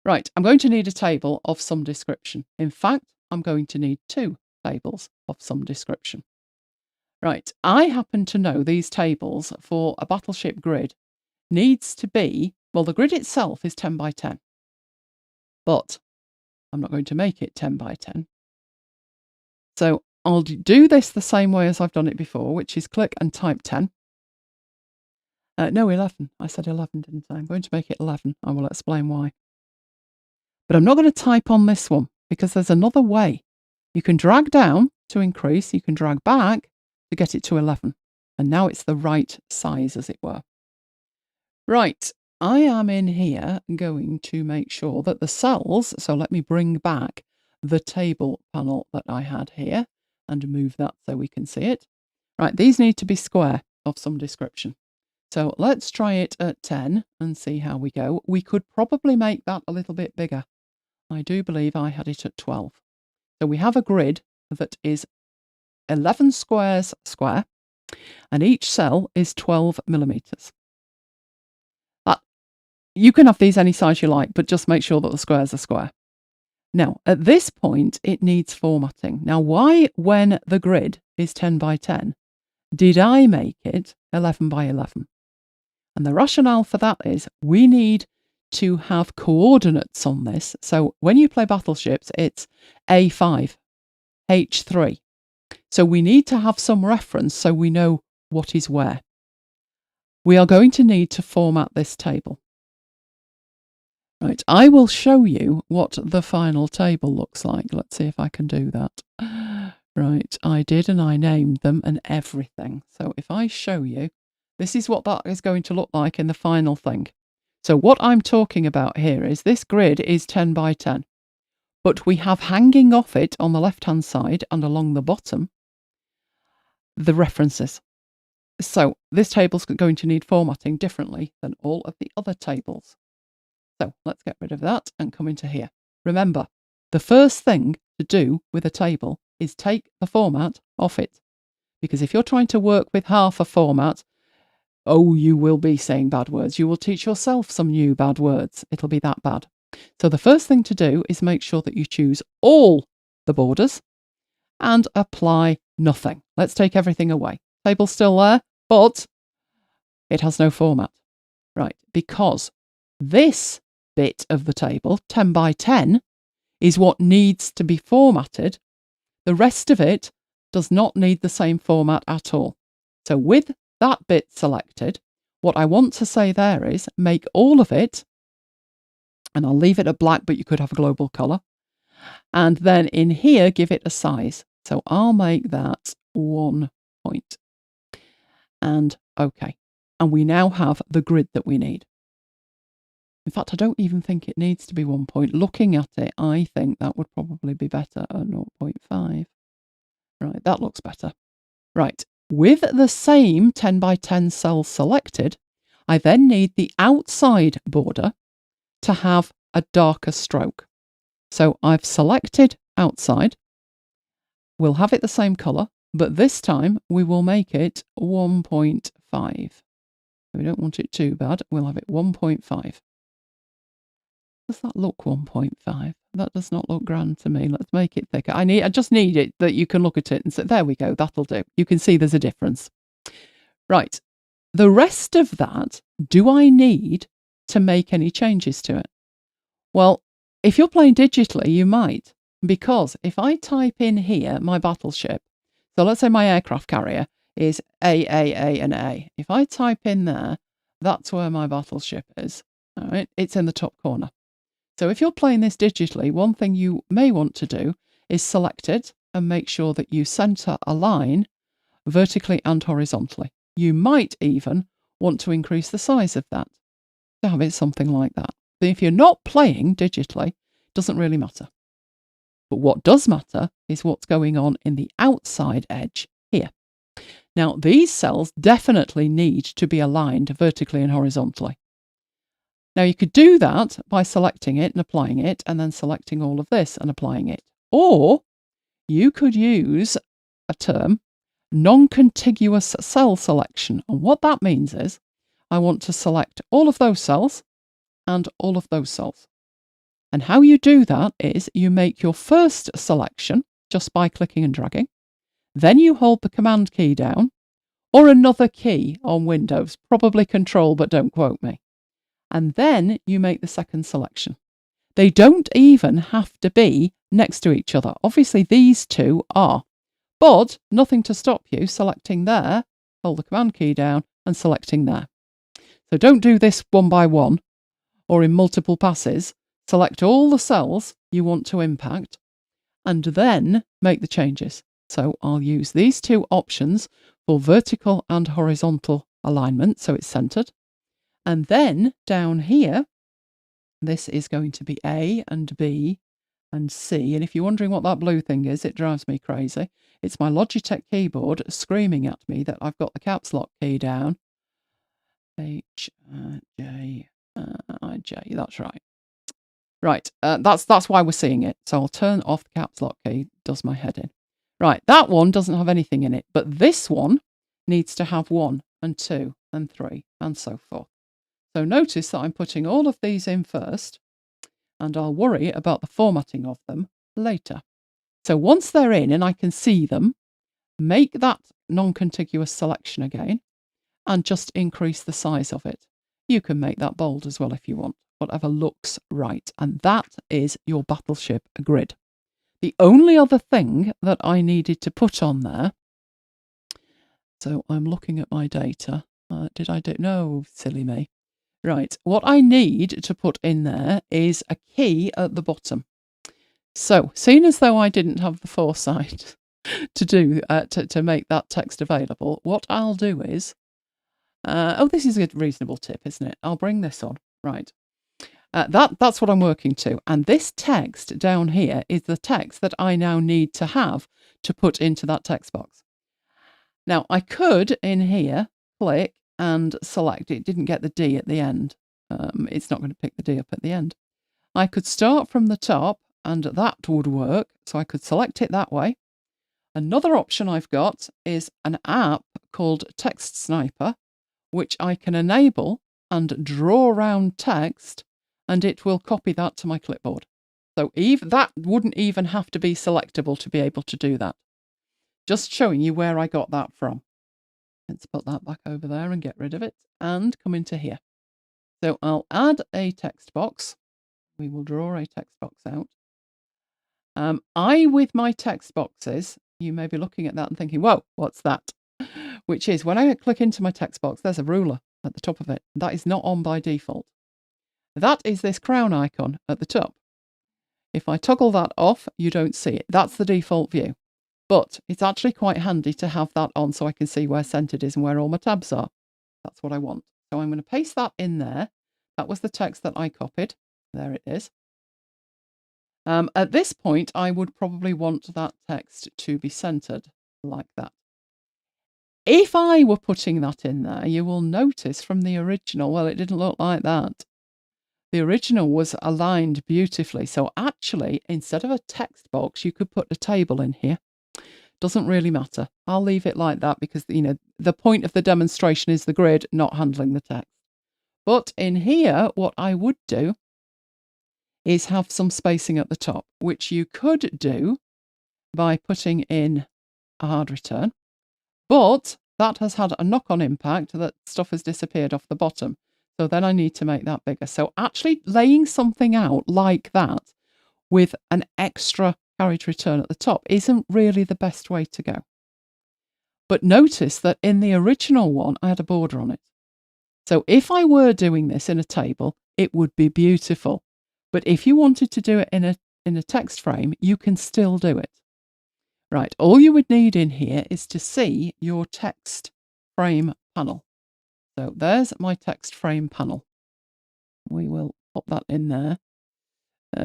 Right, I'm going to need a table of some description. In fact, I'm going to need 2 tables of some description. Right, I happen to know these tables for a Battleship grid needs to be, well, the grid itself is 10 by 10. But I'm not going to make it 10 by 10. So I'll do this the same way as I've done it before, which is click and type 10. No, 11. I said 11, didn't I? I'm going to make it 11. I will explain why. But I'm not going to type on this one because there's another way. You can drag down to increase. You can drag back to get it to 11. And now it's the right size, as it were. Right. I am in here going to make sure that the cells, so let me bring back the table panel that I had here and move that so we can see it. Right, these need to be square of some description. So let's try it at 10 and see how we go. We could probably make that a little bit bigger. I do believe I had it at 12. So we have a grid that is 11 squares square, and each cell is 12 millimeters. You can have these any size you like, but just make sure that the squares are square. Now, at this point, it needs formatting. Now, why, when the grid is 10 by 10, did I make it 11 by 11? And the rationale for that is we need to have coordinates on this. So when you play Battleships, it's A5, H3. So we need to have some reference so we know what is where. We are going to need to format this table. Right, I will show you what the final table looks like. Let's see if I can do that. Right, I did, and I named them and everything. So if I show you, this is what that is going to look like in the final thing. So what I'm talking about here is this grid is 10 by 10, but we have hanging off it on the left-hand side and along the bottom the references. So this table's going to need formatting differently than all of the other tables. So let's get rid of that and come into here. Remember, the first thing to do with a table is take the format off it. Because if you're trying to work with half a format, oh, you will be saying bad words. You will teach yourself some new bad words. It'll be that bad. So the first thing to do is make sure that you choose all the borders and apply nothing. Let's take everything away. Table's still there, but it has no format. Right, because this bit of the table, 10 by 10, is what needs to be formatted. The rest of it does not need the same format at all. So with that bit selected, what I want to say there is make all of it, and I'll leave it at black, but you could have a global colour, and then in here give it a size. So I'll make that 1 point. And OK. And we now have the grid that we need. In fact, I don't even think it needs to be 1 point. Looking at it, I think that would probably be better at 0.5. Right, that looks better. Right, with the same 10 by 10 cell selected, I then need the outside border to have a darker stroke. So I've selected outside. We'll have it the same colour, but this time we will make it 1.5. We don't want it too bad. We'll have it 1.5. Does that look 1.5? That does not look grand to me. Let's make it thicker. I just need it that you can look at it and say, there we go, that'll do. You can see there's a difference. Right. The rest of that, do I need to make any changes to it? Well, if you're playing digitally, you might, because if I type in here my battleship, so let's say my aircraft carrier is A, and A. If I type in there, that's where my battleship is. All right, it's in the top corner. So if you're playing this digitally, one thing you may want to do is select it and make sure that you centre a line vertically and horizontally. You might even want to increase the size of that to have it something like that. But if you're not playing digitally, it doesn't really matter. But what does matter is what's going on in the outside edge here. Now, these cells definitely need to be aligned vertically and horizontally. Now, you could do that by selecting it and applying it, and then selecting all of this and applying it. Or you could use a term, non-contiguous cell selection. And what that means is I want to select all of those cells and all of those cells. And how you do that is you make your first selection just by clicking and dragging. Then you hold the Command key down, or another key on Windows, probably Control, but don't quote me. And then you make the second selection. They don't even have to be next to each other. Obviously, these two are, but nothing to stop you selecting there, hold the Command key down and selecting there. So don't do this one by one or in multiple passes. Select all the cells you want to impact and then make the changes. So I'll use these two options for vertical and horizontal alignment, so it's centered. And then down here, this is going to be A and B and C. And if you're wondering what that blue thing is, it drives me crazy. It's my Logitech keyboard screaming at me that I've got the caps lock key down. H-J-I-J, that's right. Right, that's why we're seeing it. So I'll turn off the caps lock key, does my head in. Right, that one doesn't have anything in it, but this one needs to have 1 and 2 and 3 and so forth. So notice that I'm putting all of these in first, and I'll worry about the formatting of them later. So once they're in and I can see them, make that non-contiguous selection again and just increase the size of it. You can make that bold as well if you want, whatever looks right. And that is your Battleship grid. The only other thing that I needed to put on there, so I'm looking at my data. Did I do? No, silly me. Right, what I need to put in there is a key at the bottom. So, seeing as though I didn't have the foresight to do to make that text available, what I'll do is, this is a reasonable tip, isn't it? I'll bring this on. Right, that's what I'm working to, and this text down here is the text that I now need to have to put into that text box. Now, I could in here click and select. It didn't get the D at the end. It's not going to pick the D up at the end. I could start from the top and that would work. So I could select it that way. Another option I've got is an app called Text Sniper, which I can enable and draw around text and it will copy that to my clipboard. So that wouldn't even have to be selectable to be able to do that. Just showing you where I got that from. Let's put that back over there and get rid of it and come into here. So I'll add a text box. We will draw a text box out. With my text boxes, you may be looking at that and thinking, whoa, what's that? Which is when I click into my text box, there's a ruler at the top of it. That is not on by default. That is this crown icon at the top. If I toggle that off, you don't see it. That's the default view. But it's actually quite handy to have that on so I can see where centered is and where all my tabs are. That's what I want. So I'm going to paste that in there. That was the text that I copied. There it is. At this point, I would probably want that text to be centered like that. If I were putting that in there, you will notice from the original, well, it didn't look like that. The original was aligned beautifully. So actually, instead of a text box, you could put a table in here. Doesn't really matter. I'll leave it like that because, the point of the demonstration is the grid, not handling the text. But in here, what I would do is have some spacing at the top, which you could do by putting in a hard return. But that has had a knock-on impact that stuff has disappeared off the bottom. So then I need to make that bigger. So actually laying something out like that with an extra carriage return at the top isn't really the best way to go. But notice that in the original one, I had a border on it. So if I were doing this in a table, it would be beautiful. But if you wanted to do it in a text frame, you can still do it. Right, all you would need in here is to see your text frame panel. So there's my text frame panel. We will pop that in there.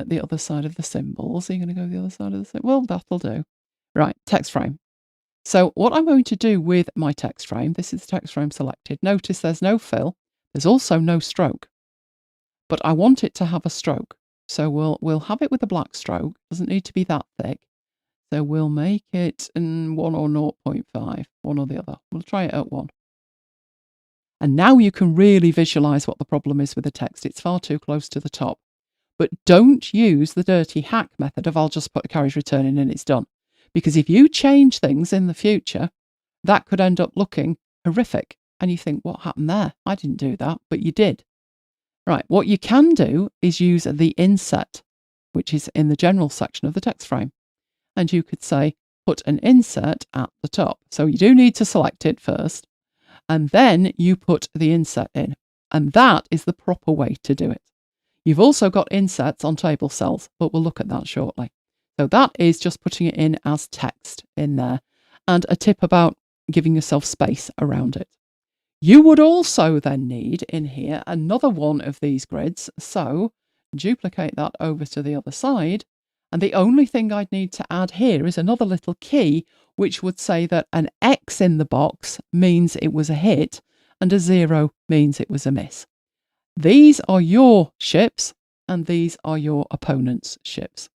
The other side of the symbols. Are you going to go the other side of the symbol? Well, that'll do. Right, text frame. So what I'm going to do with my text frame, this is the text frame selected. Notice there's no fill. There's also no stroke. But I want it to have a stroke. So we'll have it with a black stroke. Doesn't need to be that thick. So we'll make it 1 or 0.5, one or the other. We'll try it at 1. And now you can really visualize what the problem is with the text. It's far too close to the top. But don't use the dirty hack method of I'll just put a carriage return in and it's done. Because if you change things in the future, that could end up looking horrific. And you think, what happened there? I didn't do that, but you did. Right, what you can do is use the inset, which is in the general section of the text frame. And you could say, put an inset at the top. So you do need to select it first. And then you put the inset in. And that is the proper way to do it. You've also got insets on table cells, but we'll look at that shortly. So that is just putting it in as text in there. And a tip about giving yourself space around it. You would also then need in here another one of these grids. So duplicate that over to the other side And the only thing I'd need to add here is another little key, which would say that an X in the box means it was a hit and a 0 means it was a miss. These are your ships and these are your opponent's ships.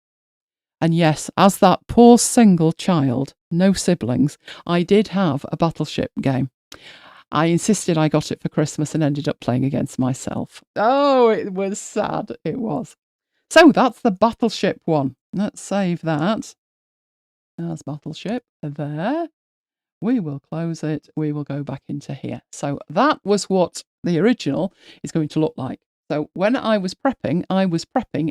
And yes, as that poor single child, no siblings, I did have a Battleship game. I insisted I got it for Christmas and ended up playing against myself. Oh, it was sad. It was. So that's the Battleship one. Let's save that as Battleship. There. We will close it. We will go back into here. So that was what the original is going to look like. So when I was prepping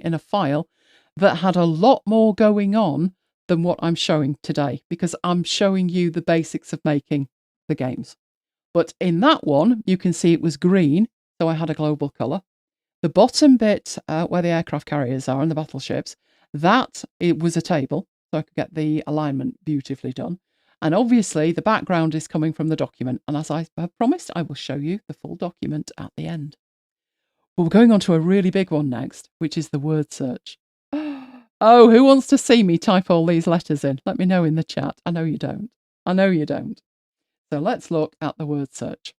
in a file that had a lot more going on than what I'm showing today, because I'm showing you the basics of making the games. But in that one, you can see it was green, so I had a global colour. The bottom bit where the aircraft carriers are and the battleships, it was a table, so I could get the alignment beautifully done. And obviously, the background is coming from the document. And as I have promised, I will show you the full document at the end. But we're going on to a really big one next, which is the word search. Oh, who wants to see me type all these letters in? Let me know in the chat. I know you don't. I know you don't. So let's look at the word search.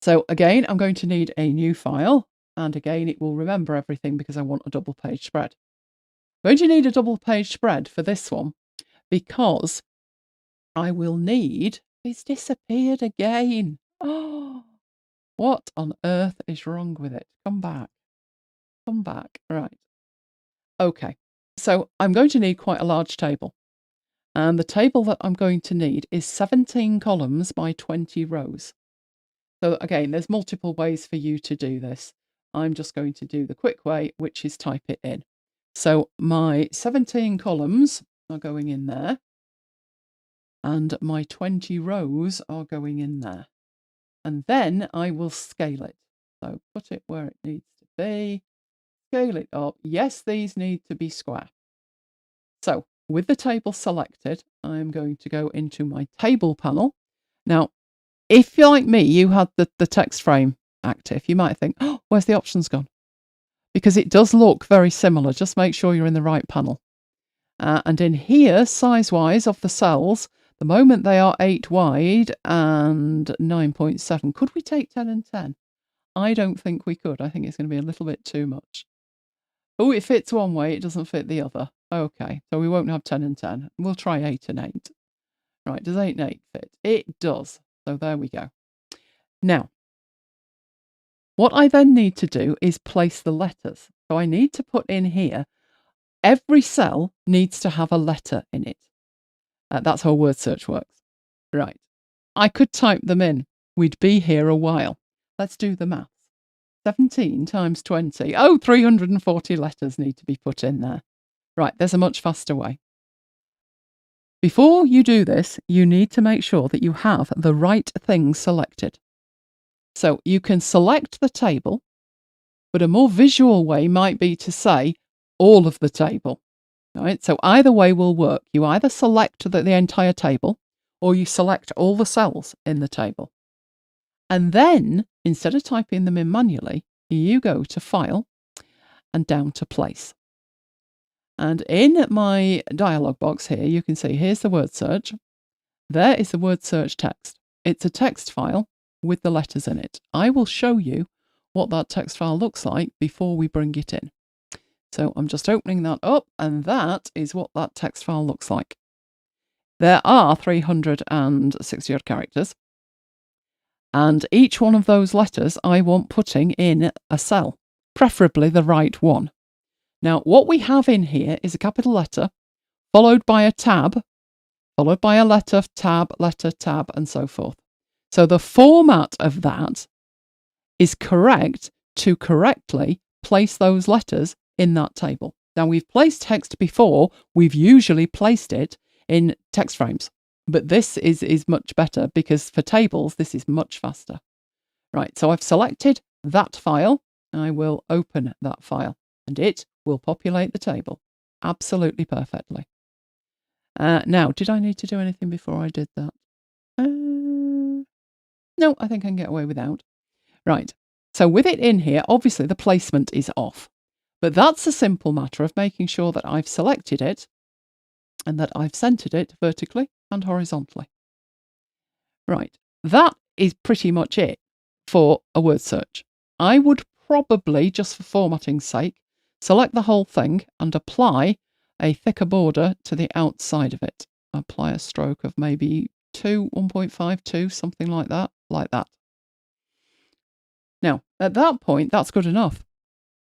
So again, I'm going to need a new file. And again, it will remember everything because I want a double page spread. I'm going to need a double page spread for this one because I will need... It's disappeared again. Oh, what on earth is wrong with it? Come back. Come back. Right. Okay. So I'm going to need quite a large table. And the table that I'm going to need is 17 columns by 20 rows. So again, there's multiple ways for you to do this. I'm just going to do the quick way, which is type it in. So my 17 columns are going in there. And my 20 rows are going in there. And then I will scale it. So put it where it needs to be. Scale it up. Yes, these need to be square. So with the table selected, I'm going to go into my table panel. Now, if you're like me, you had the text frame active, you might think, oh, where's the options gone? Because it does look very similar. Just make sure you're in the right panel. And in here, size-wise of the cells, the moment they are 8 wide and 9.7, could we take 10 and 10? I don't think we could. I think it's going to be a little bit too much. Oh, it fits one way, it doesn't fit the other. Okay, so we won't have 10 and 10. We'll try 8 and 8. Right, does 8 and 8 fit? It does. So there we go. Now, what I then need to do is place the letters. So I need to put in here, every cell needs to have a letter in it. That's how word search works. Right. I could type them in. We'd be here a while. Let's do the maths. 17 times 20. Oh, 340 letters need to be put in there. Right, there's a much faster way. Before you do this, you need to make sure that you have the right things selected. So you can select the table, but a more visual way might be to say all of the table. Right? So either way will work. You either select the entire table or you select all the cells in the table. And then, instead of typing them in manually, you go to File and down to Place. And in my dialog box here, you can see here's the word search. There is the word search text. It's a text file with the letters in it. I will show you what that text file looks like before we bring it in. So I'm just opening that up, and that is what that text file looks like. There are 360 odd characters, and each one of those letters I want putting in a cell, preferably the right one. Now, what we have in here is a capital letter, followed by a tab, followed by a letter, tab, and so forth. So the format of that is correct to correctly place those letters in that table. Now, we've placed text before. We've usually placed it in text frames, but this is much better because for tables, this is much faster. Right, so I've selected that file. I will open that file and it will populate the table absolutely perfectly. Now, did I need to do anything before I did that? No, I think I can get away without. Right, so with it in here, obviously the placement is off. But that's a simple matter of making sure that I've selected it and that I've centered it vertically and horizontally. Right, that is pretty much it for a word search. I would probably, just for formatting's sake, select the whole thing and apply a thicker border to the outside of it. Apply a stroke of maybe 1.52, something like that, Now, at that point, that's good enough.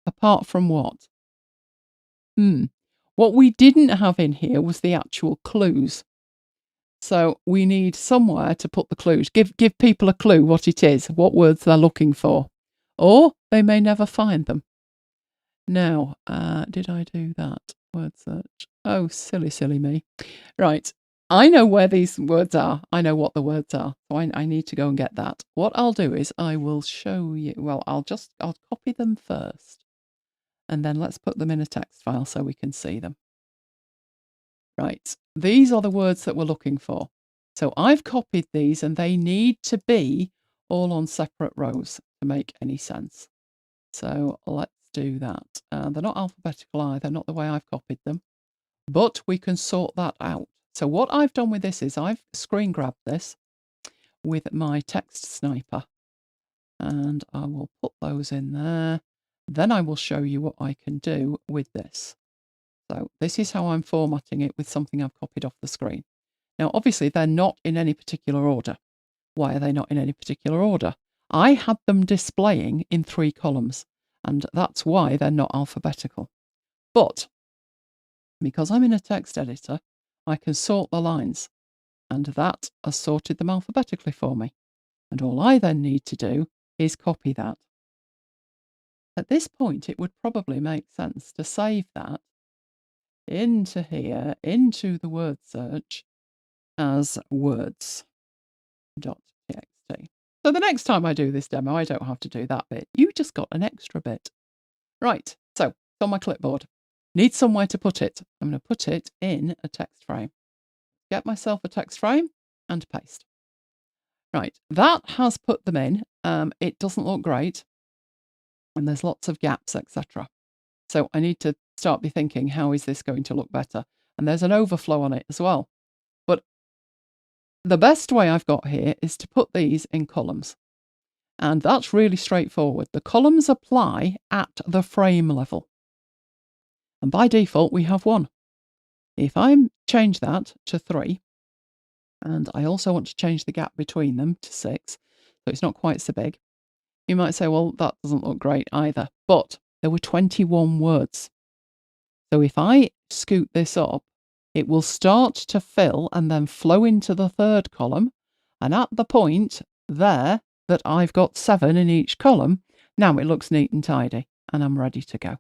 Apart from what? What we didn't have in here was the actual clues. So we need somewhere to put the clues. Give people a clue what it is, what words they're looking for. Or they may never find them. Now, did I do that? Word search. Oh, silly me. Right. I know where these words are. I know what the words are. So I need to go and get that. What I'll do is I will show you. Well, I'll copy them first. And then let's put them in a text file so we can see them. Right. These are the words that we're looking for. So I've copied these and they need to be all on separate rows to make any sense. So let's do that. They're not alphabetical either, not the way I've copied them. But we can sort that out. So what I've done with this is I've screen grabbed this with my text sniper. And I will put those in there. Then I will show you what I can do with this. So this is how I'm formatting it with something I've copied off the screen. Now, obviously, they're not in any particular order. Why are they not in any particular order? I had them displaying in 3 columns, and that's why they're not alphabetical. But because I'm in a text editor, I can sort the lines, and that has sorted them alphabetically for me. And all I then need to do is copy that. At this point, it would probably make sense to save that into here, into the word search, as words.txt. So the next time I do this demo, I don't have to do that bit. You just got an extra bit. Right, so it's on my clipboard. Need somewhere to put it. I'm going to put it in a text frame. Get myself a text frame and paste. Right, that has put them in. It doesn't look great. And there's lots of gaps, etc. So I need to start thinking, how is this going to look better? And there's an overflow on it as well. But the best way I've got here is to put these in columns. And that's really straightforward. The columns apply at the frame level. And by default, we have 1. If I change that to 3, and I also want to change the gap between them to 6, so it's not quite so big, you might say, well, that doesn't look great either. But there were 21 words. So if I scoot this up, it will start to fill and then flow into the 3rd column. And at the point there that I've got 7 in each column, now it looks neat and tidy and I'm ready to go.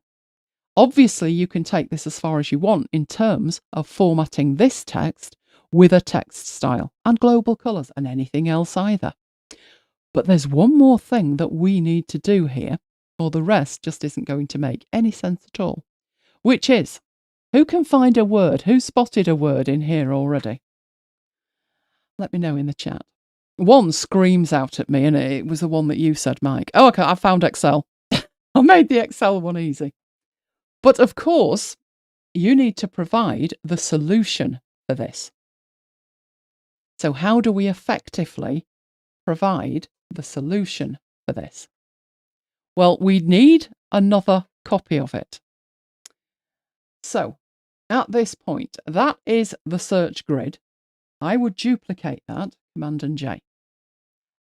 Obviously, you can take this as far as you want in terms of formatting this text with a text style and global colours and anything else either. But there's one more thing that we need to do here, or the rest just isn't going to make any sense at all, which is, who can find a word? Who spotted a word in here already? Let me know in the chat. One screams out at me, and it was the one that you said, Mike. Oh, okay, I found Excel. I made the Excel one easy. But of course, you need to provide the solution for this. So how do we effectively provide the solution for this? Well, we need another copy of it. So at this point, that is the search grid. I would duplicate that, Command and J.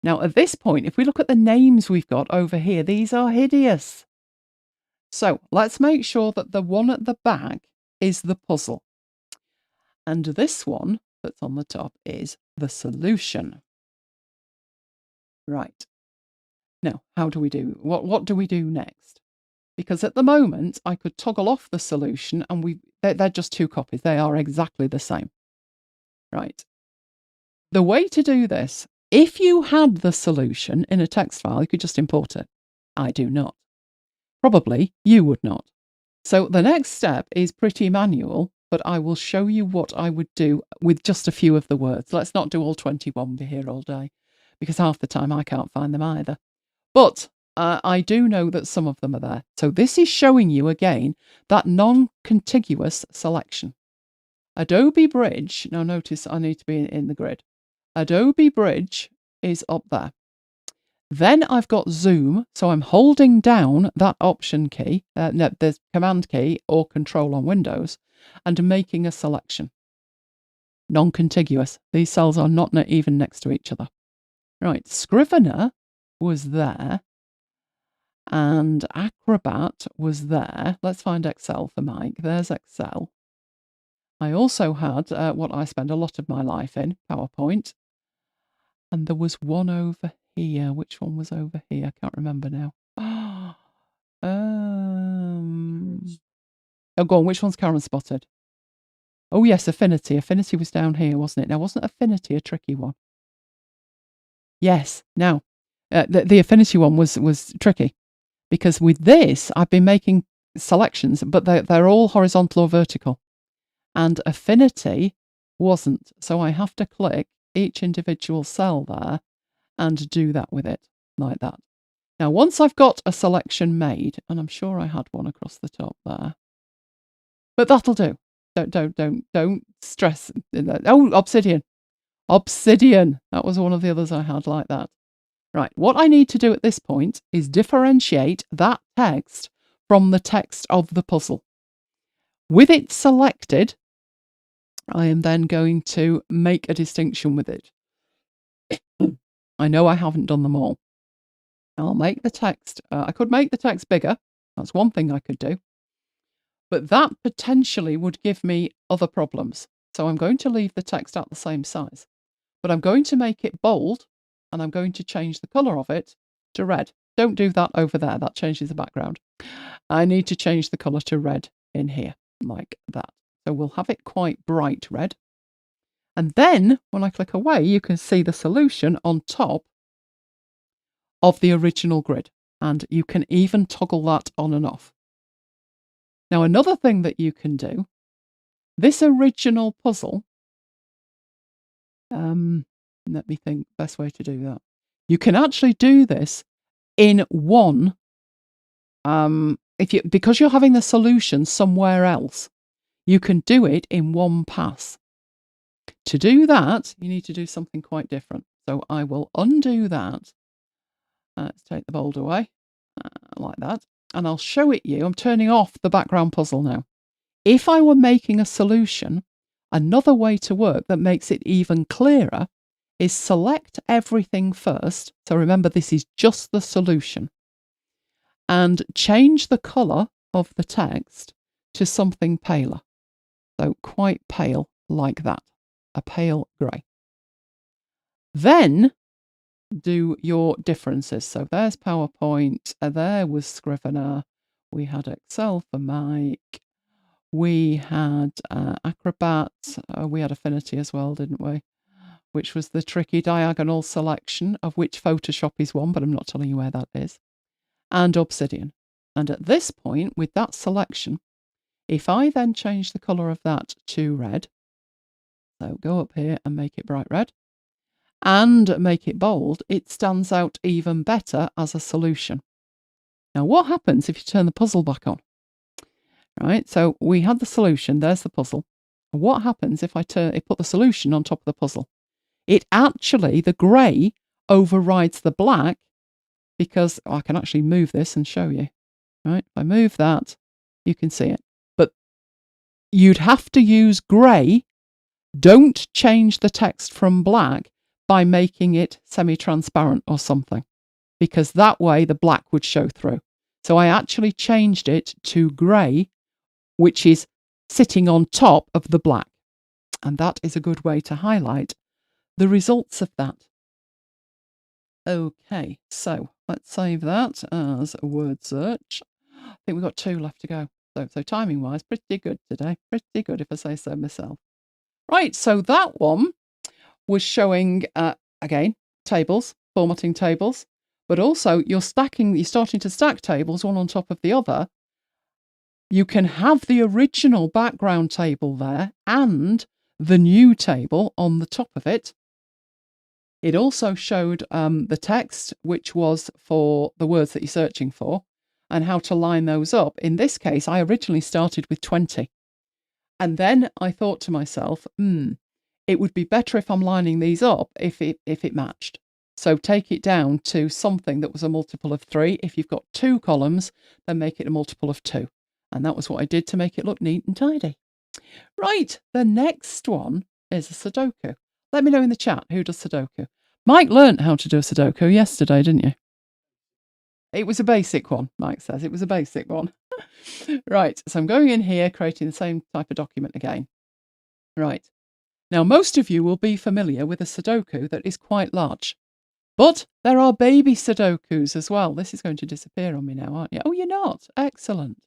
Now at this point, if we look at the names we've got over here, these are hideous. So let's make sure that the one at the back is the puzzle. And this one that's on the top is the solution. Right. Now, how do we do? What do we do next? Because at the moment, I could toggle off the solution and they're just 2 copies. They are exactly the same. Right. The way to do this, if you had the solution in a text file, you could just import it. I do not. Probably you would not. So the next step is pretty manual, but I will show you what I would do with just a few of the words. Let's not do all 21, be here all day, because half the time I can't find them either. But I do know that some of them are there. So this is showing you again that non-contiguous selection. Adobe Bridge, now notice I need to be in the grid. Adobe Bridge is up there. Then I've got Zoom, so I'm holding down that Option key, the Command key or Control on Windows, and making a selection. Non-contiguous. These cells are not even next to each other. Right, Scrivener was there, and Acrobat was there. Let's find Excel for Mike. There's Excel. I also had what I spend a lot of my life in, PowerPoint. And there was one over here. Which one was over here? I can't remember now. Oh, go on. Which one's Karen spotted? Oh, yes, Affinity. Affinity was down here, wasn't it? Now, wasn't Affinity a tricky one? Yes. Now, the Affinity one was tricky because with this, I've been making selections, but they're all horizontal or vertical. And Affinity wasn't. So I have to click each individual cell there and do that with it like that. Now, once I've got a selection made, and I'm sure I had one across the top there, but that'll do. Don't stress. Oh, Obsidian. Obsidian. That was one of the others I had like that. Right. What I need to do at this point is differentiate that text from the text of the puzzle. With it selected, I am then going to make a distinction with it. I know I haven't done them all. I'll make the text, I could make the text bigger. That's one thing I could do. But that potentially would give me other problems. So I'm going to leave the text at the same size. But I'm going to make it bold, and I'm going to change the colour of it to red. Don't do that over there. That changes the background. I need to change the colour to red in here, like that. So we'll have it quite bright red. And then, when I click away, you can see the solution on top of the original grid. And you can even toggle that on and off. Now, another thing that you can do, this original puzzle, let me think, best way to do that. You can actually do this in one, because you're having the solution somewhere else, you can do it in one pass. To do that, you need to do something quite different. So I will undo that. Let's take the bold away, like that. And I'll show it you. I'm turning off the background puzzle now. If I were making a solution, another way to work that makes it even clearer is select everything first. So remember, this is just the solution. And change the colour of the text to something paler. So quite pale, like that. A pale grey. Then do your differences. So there's PowerPoint, there was Scrivener, we had Excel for Mike, we had Acrobat, we had Affinity as well, didn't we? Which was the tricky diagonal selection, of which Photoshop is one, but I'm not telling you where that is, and Obsidian. And at this point, with that selection, if I then change the colour of that to red, so go up here and make it bright red, and make it bold, it stands out even better as a solution. Now, what happens if you turn the puzzle back on? Right, so we had the solution, there's the puzzle. What happens if I put the solution on top of the puzzle? It actually, the grey overrides the black, because I can actually move this and show you. Right, if I move that, you can see it. But you'd have to use grey. Don't change the text from black by making it semi-transparent or something, because that way the black would show through. So I actually changed it to grey, which is sitting on top of the black. And that is a good way to highlight the results of that. Okay, so let's save that as a word search. I think we've got 2 left to go. So timing-wise, pretty good today. Pretty good, if I say so myself. Right, so that one was showing, again, tables, formatting tables, but also you're starting to stack tables one on top of the other. You can have the original background table there and the new table on the top of it. It also showed the text, which was for the words that you're searching for, and how to line those up. In this case, I originally started with 20. And then I thought to myself, it would be better if I'm lining these up if it matched. So take it down to something that was a multiple of 3. If you've got 2 columns, then make it a multiple of 2. And that was what I did to make it look neat and tidy. Right, the next one is a Sudoku. Let me know in the chat who does Sudoku. Mike learnt how to do a Sudoku yesterday, didn't you? It was a basic one, Mike says. It was a basic one. Right, so I'm going in here, creating the same type of document again. Right. Now, most of you will be familiar with a Sudoku that is quite large. But there are baby Sudokus as well. This is going to disappear on me now, aren't you? Oh, you're not. Excellent.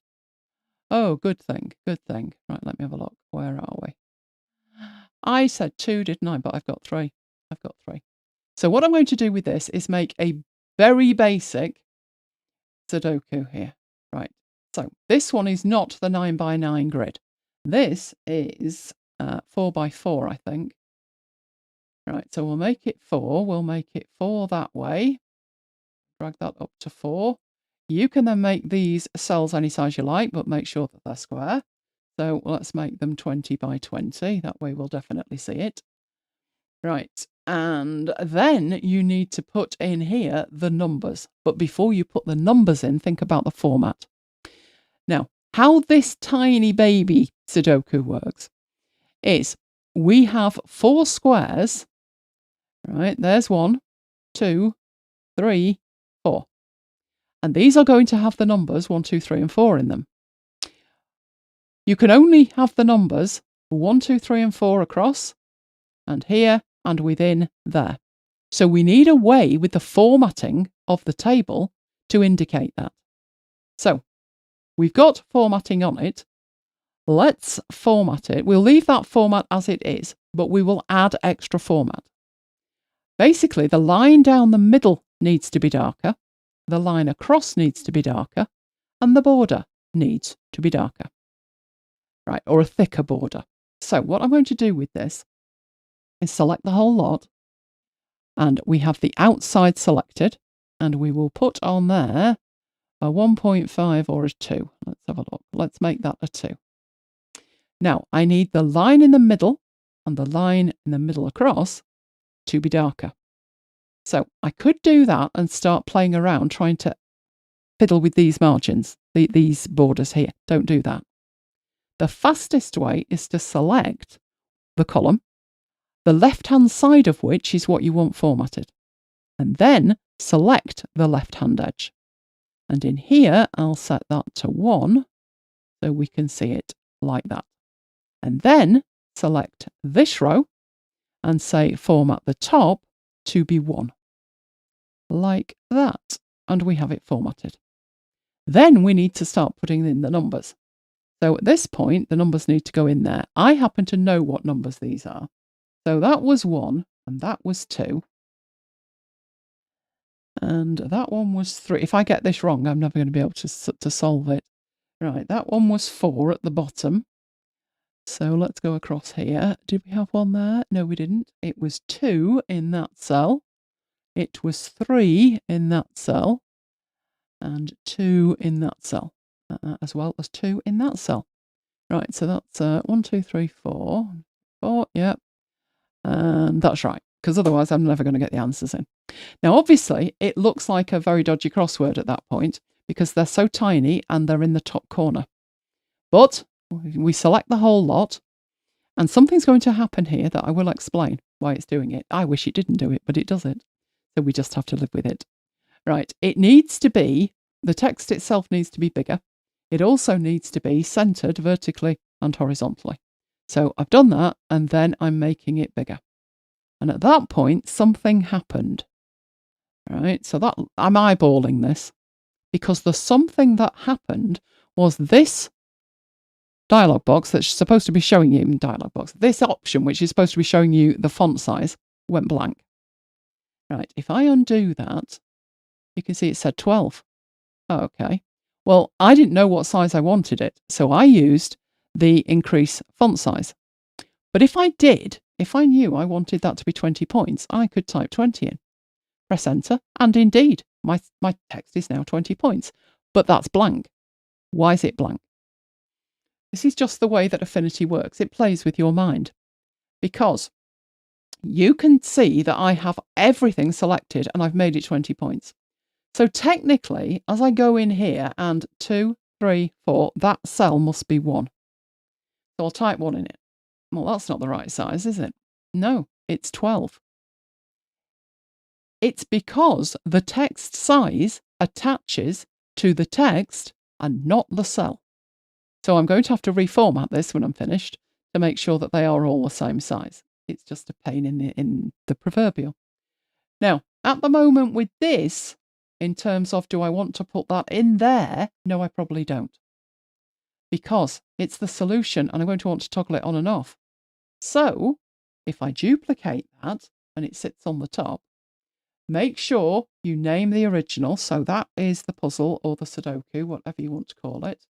Oh, good thing. Good thing. Right, let me have a look. Where are we? I said 2, didn't I? But I've got 3. I've got 3. So what I'm going to do with this is make a very basic Sudoku here. Right. So this one is not the 9x9 grid. This is 4x4, I think. Right, so we'll make it 4. We'll make it 4 that way. Drag that up to 4. You can then make these cells any size you like, but make sure that they're square. So let's make them 20x20. That way we'll definitely see it. Right, and then you need to put in here the numbers. But before you put the numbers in, think about the format. Now, how this tiny baby Sudoku works is we have 4 squares. Right, there's 1, 2, 3, 4. And these are going to have the numbers 1, 2, 3, and 4 in them. You can only have the numbers 1, 2, 3, and 4 across, and here, and within there. So we need a way with the formatting of the table to indicate that. So we've got formatting on it. Let's format it. We'll leave that format as it is, but we will add extra format. Basically, the line down the middle needs to be darker, the line across needs to be darker, and the border needs to be darker. Right, or a thicker border. So what I'm going to do with this is select the whole lot, and we have the outside selected, and we will put on there a 1.5 or a 2. Let's have a look. Let's make that a 2. Now, I need the line in the middle and the line in the middle across to be darker. So I could do that and start playing around trying to fiddle with these margins, these borders here. Don't do that. The fastest way is to select the column, the left-hand side of which is what you want formatted, and then select the left-hand edge. And in here, I'll set that to 1 so we can see it like that. And then select this row and say format the top to be 1. Like that. And we have it formatted. Then we need to start putting in the numbers. So at this point, the numbers need to go in there. I happen to know what numbers these are. So that was 1 and that was 2. And that one was 3. If I get this wrong, I'm never going to be able to solve it. Right, that one was 4 at the bottom. So let's go across here. Did we have one there? No, we didn't. It was 2 in that cell. It was 3 in that cell. And 2 in that cell. As well as 2 in that cell. Right, so that's 1, 2, 3, 4. 4, yep. And that's right, because otherwise I'm never going to get the answers in. Now, obviously, it looks like a very dodgy crossword at that point because they're so tiny and they're in the top corner. But we select the whole lot and something's going to happen here that I will explain why it's doing it. I wish it didn't do it, but it does it. So we just have to live with it. Right, it needs to be, the text itself needs to be bigger. It also needs to be centered vertically and horizontally. So I've done that and then I'm making it bigger. And at that point, something happened. Right, so that I'm eyeballing this because the something that happened was this dialog box that's supposed to be showing you dialog box. This option, which is supposed to be showing you the font size, went blank. Right, if I undo that, you can see it said 12. Oh, okay. Well, I didn't know what size I wanted it, so I used the increase font size. But if I did, if I knew I wanted that to be 20 points, I could type 20 in, press enter, and indeed, my text is now 20 points. But that's blank. Why is it blank? This is just the way that Affinity works. It plays with your mind. Because you can see that I have everything selected and I've made it 20 points. So technically, as I go in here and 2, 3, 4, that cell must be 1. So I'll type 1 in it. Well, that's not the right size, is it? No, it's 12. It's because the text size attaches to the text and not the cell. So I'm going to have to reformat this when I'm finished to make sure that they are all the same size. It's just a pain in the proverbial. Now, at the moment with this, in terms of do I want to put that in there? No, I probably don't. Because it's the solution and I'm going to want to toggle it on and off. So if I duplicate that and it sits on the top, make sure you name the original. So that is the puzzle or the Sudoku, whatever you want to call it.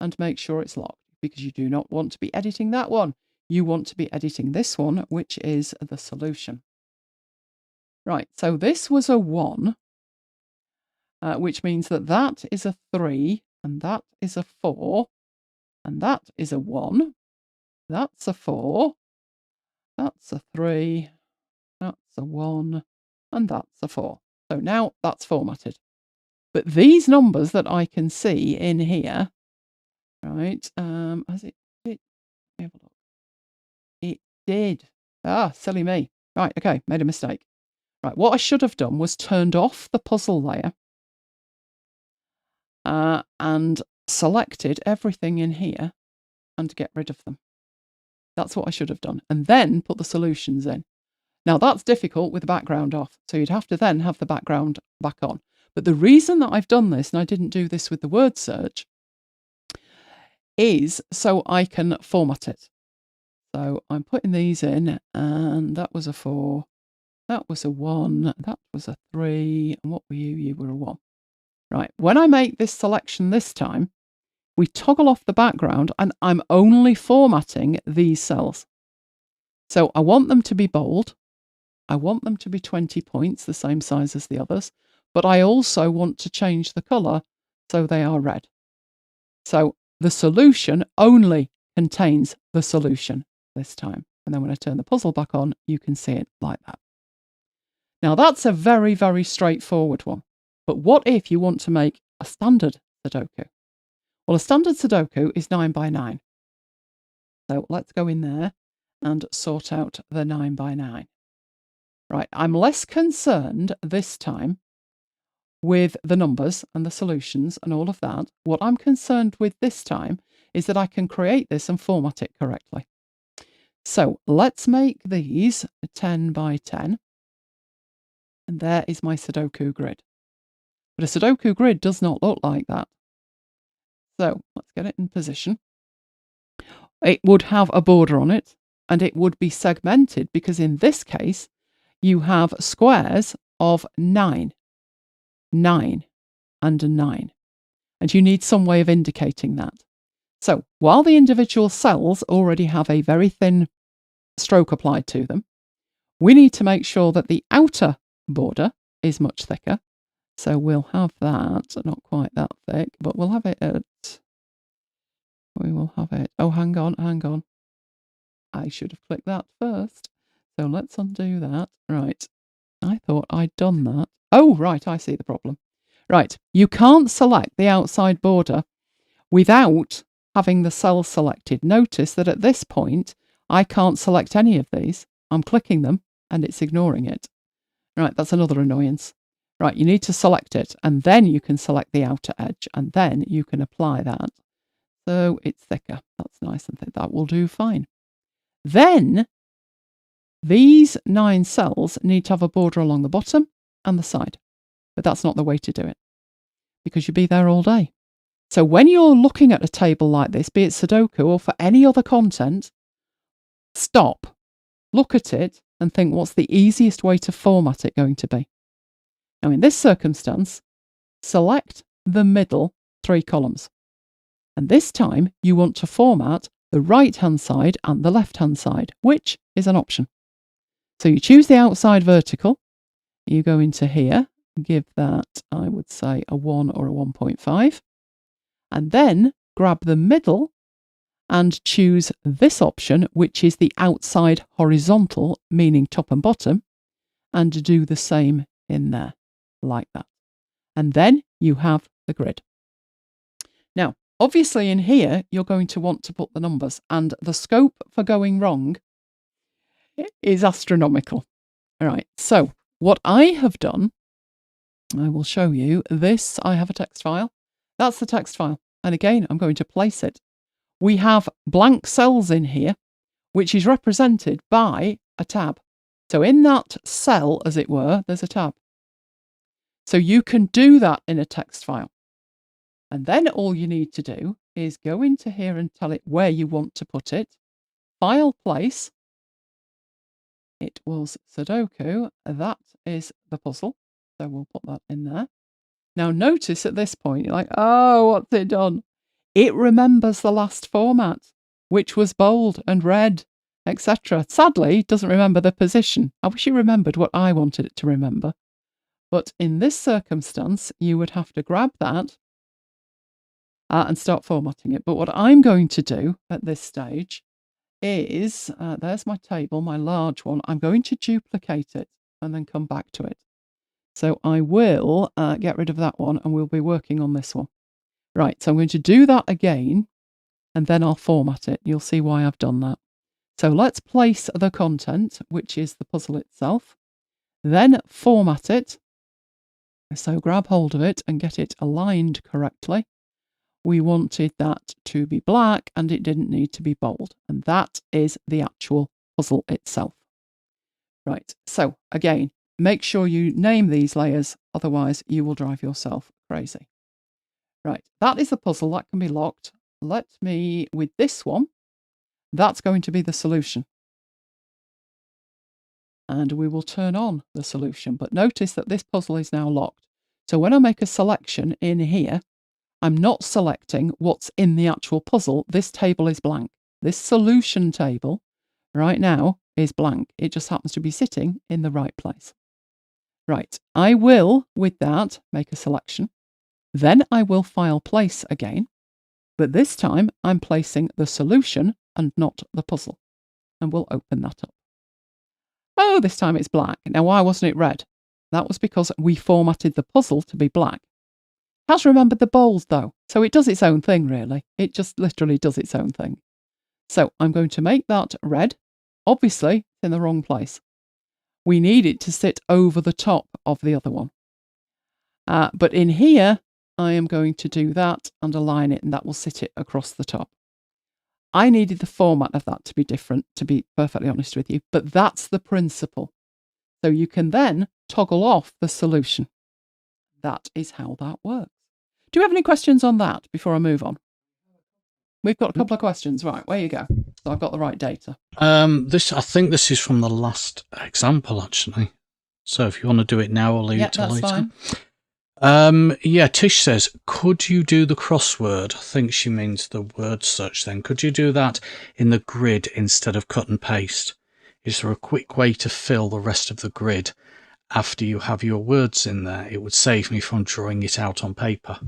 And make sure it's locked because you do not want to be editing that one. You want to be editing this one, which is the solution. Right, so this was a 1, which means that that is a 3, and that is a 4, and that is a 1. That's a 4, that's a 3, that's a 1, and that's a 4. So now that's formatted. But these numbers that I can see in here, right, has it have a look. It did. Ah, silly me. Right, okay, made a mistake. Right, what I should have done was turned off the puzzle layer and selected everything in here and get rid of them. That's what I should have done. And then put the solutions in. Now, that's difficult with the background off. So you'd have to then have the background back on. But the reason that I've done this, and I didn't do this with the word search, is so I can format it. So I'm putting these in, and that was a 4, that was a 1, that was a 3, and what were you? You were a 1. Right, when I make this selection this time, we toggle off the background, and I'm only formatting these cells. So I want them to be bold, I want them to be 20 points, the same size as the others, but I also want to change the colour so they are red. So the solution only contains the solution this time. And then when I turn the puzzle back on, you can see it like that. Now that's a very, very straightforward one. But what if you want to make a standard Sudoku? Well, a standard Sudoku is 9 by 9. So let's go in there and sort out the 9 by 9. Right, I'm less concerned this time with the numbers and the solutions and all of that. What I'm concerned with this time is that I can create this and format it correctly. So let's make these 10 by 10. And there is my Sudoku grid. But a Sudoku grid does not look like that. So let's get it in position. It would have a border on it and it would be segmented because in this case, you have squares of 9, 9, and a 9. And you need some way of indicating that. So while the individual cells already have a very thin stroke applied to them, we need to make sure that the outer border is much thicker. So we'll have that, not quite that thick, but we'll have it oh, hang on. I should have clicked that first. So let's undo that. Right. I thought I'd done that. Oh, right, I see the problem. Right, you can't select the outside border without having the cell selected. Notice that at this point, I can't select any of these. I'm clicking them and it's ignoring it. Right, that's another annoyance. Right, you need to select it and then you can select the outer edge and then you can apply that. So it's thicker. That's nice and thick. That will do fine. Then these 9 cells need to have a border along the bottom and the side. But that's not the way to do it because you'll be there all day. So when you're looking at a table like this, be it Sudoku or for any other content, stop, look at it and think what's the easiest way to format it going to be. Now in this circumstance, select the middle 3 columns. And this time you want to format the right-hand side and the left-hand side, which is an option. So you choose the outside vertical, you go into here, give that, I would say, a 1 or a 1.5, and then grab the middle and choose this option, which is the outside horizontal, meaning top and bottom, and do the same in there, like that. And then you have the grid. Now, obviously in here, you're going to want to put the numbers, and the scope for going wrong is astronomical. All right, so what I have done, I will show you this. I have a text file. That's the text file. And again, I'm going to place it. We have blank cells in here, which is represented by a tab. So in that cell, as it were, there's a tab. So you can do that in a text file. And then all you need to do is go into here and tell it where you want to put it. File place. It was Sudoku. That is the puzzle. So we'll put that in there. Now notice at this point, you're like, oh, what's it done? It remembers the last format, which was bold and red, etc. Sadly, it doesn't remember the position. I wish it remembered what I wanted it to remember. But in this circumstance, you would have to grab that and start formatting it. But what I'm going to do at this stage is, there's my table, my large one. I'm going to duplicate it and then come back to it. So I will get rid of that one and we'll be working on this one. Right, so I'm going to do that again and then I'll format it. You'll see why I've done that. So let's place the content, which is the puzzle itself, then format it. So grab hold of it and get it aligned correctly. We wanted that to be black and it didn't need to be bold. And that is the actual puzzle itself. Right, so again, make sure you name these layers, otherwise you will drive yourself crazy. Right, that is the puzzle, that can be locked. Let me, with this one, that's going to be the solution. And we will turn on the solution. But notice that this puzzle is now locked. So when I make a selection in here, I'm not selecting what's in the actual puzzle. This table is blank. This solution table right now is blank. It just happens to be sitting in the right place. Right, I will, with that, make a selection. Then I will file place again, but this time I'm placing the solution and not the puzzle. And we'll open that up. Oh, this time it's black. Now, why wasn't it red? That was because we formatted the puzzle to be black. It has remembered the bold though, so it does its own thing really. It just literally does its own thing. So I'm going to make that red. Obviously, it's in the wrong place. We need it to sit over the top of the other one. But in here, I am going to do that and align it, and that will sit it across the top. I needed the format of that to be different, to be perfectly honest with you, but that's the principle. So you can then toggle off the solution. That is how that works. Do you have any questions on that before I move on? We've got a couple of questions. Right, where you go. So I've got the right data. I think this is from the last example, actually. So if you want to do it now, I'll leave it till later. Fine. Yeah, Tish says, could you do the crossword? I think she means the word search then. Could you do that in the grid instead of cut and paste? Is there a quick way to fill the rest of the grid after you have your words in there? It would save me from drawing it out on paper.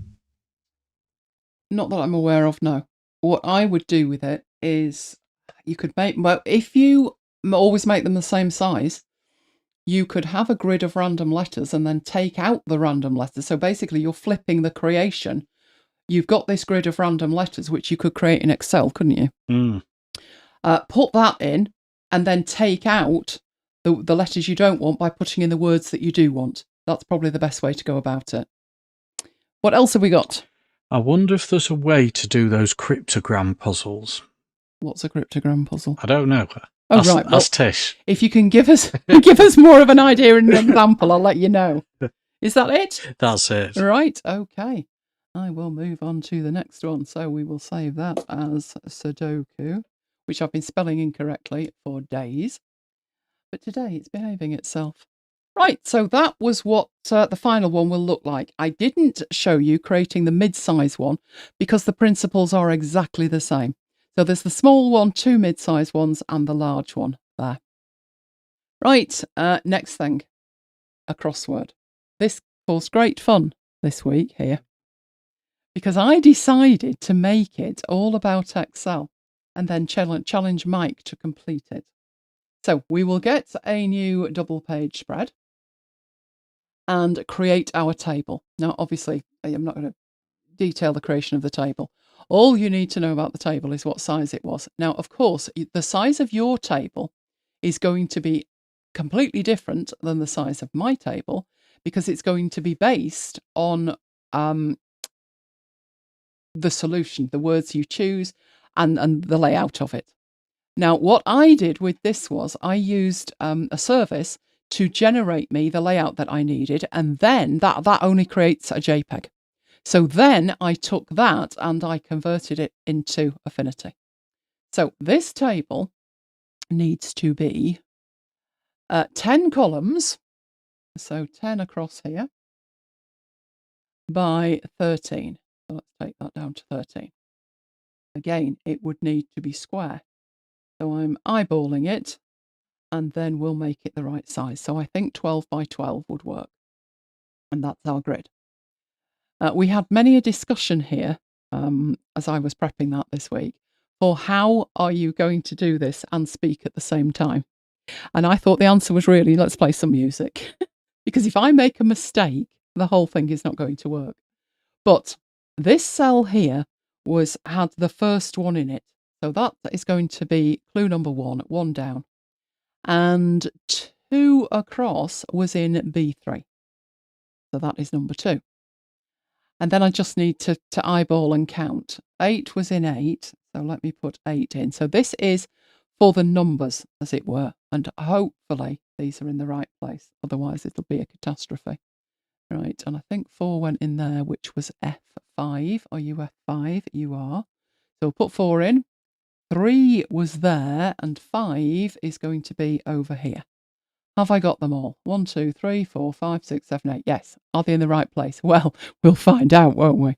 Not that I'm aware of, no. What I would do with it is you could make, well, if you always make them the same size, you could have a grid of random letters and then take out the random letters. So basically you're flipping the creation. You've got this grid of random letters, which you could create in Excel, couldn't you? Mm. Put that in and then take out the letters you don't want by putting in the words that you do want. That's probably the best way to go about it. What else have we got? I wonder if there's a way to do those cryptogram puzzles. What's a cryptogram puzzle? I don't know. Oh, right. Well, That's Tish. If you can give us more of an idea and an example, I'll let you know. Is that it? That's it. Right. Okay. I will move on to the next one. So we will save that as Sudoku, which I've been spelling incorrectly for days. But today it's behaving itself. Right. So that was what the final one will look like. I didn't show you creating the mid-size one because the principles are exactly the same. So there's the small one, 2 mid-sized ones, and the large one there. Right, next thing, a crossword. This caused great fun this week here because I decided to make it all about Excel and then challenge Mike to complete it. So we will get a new double page spread and create our table. Now, obviously, I'm not going to detail the creation of the table. All you need to know about the table is what size it was. Now, of course, the size of your table is going to be completely different than the size of my table because it's going to be based on the solution, the words you choose, and the layout of it. Now, what I did with this was I used a service to generate me the layout that I needed, and then that only creates a JPEG. So then I took that and I converted it into Affinity. So this table needs to be 10 columns, so 10 across here, by 13. So let's take that down to 13. Again, it would need to be square. So I'm eyeballing it, and then we'll make it the right size. So I think 12 by 12 would work. And that's our grid. We had many a discussion here as I was prepping that this week for how are you going to do this and speak at the same time? And I thought the answer was really, let's play some music. Because if I make a mistake, the whole thing is not going to work. But this cell here had the first one in it. So that is going to be clue number 1, 1 down. And 2 across was in B3. So that is number 2. And then I just need to eyeball and count. 8 was in 8. So let me put 8 in. So this is for the numbers, as it were. And hopefully these are in the right place. Otherwise it'll be a catastrophe. Right, and I think 4 went in there, which was F5. Are you F5? You are. So we'll put 4 in. 3 was there, and 5 is going to be over here. Have I got them all? 1, 2, 3, 4, 5, 6, 7, 8. Yes. Are they in the right place? Well, we'll find out, won't we?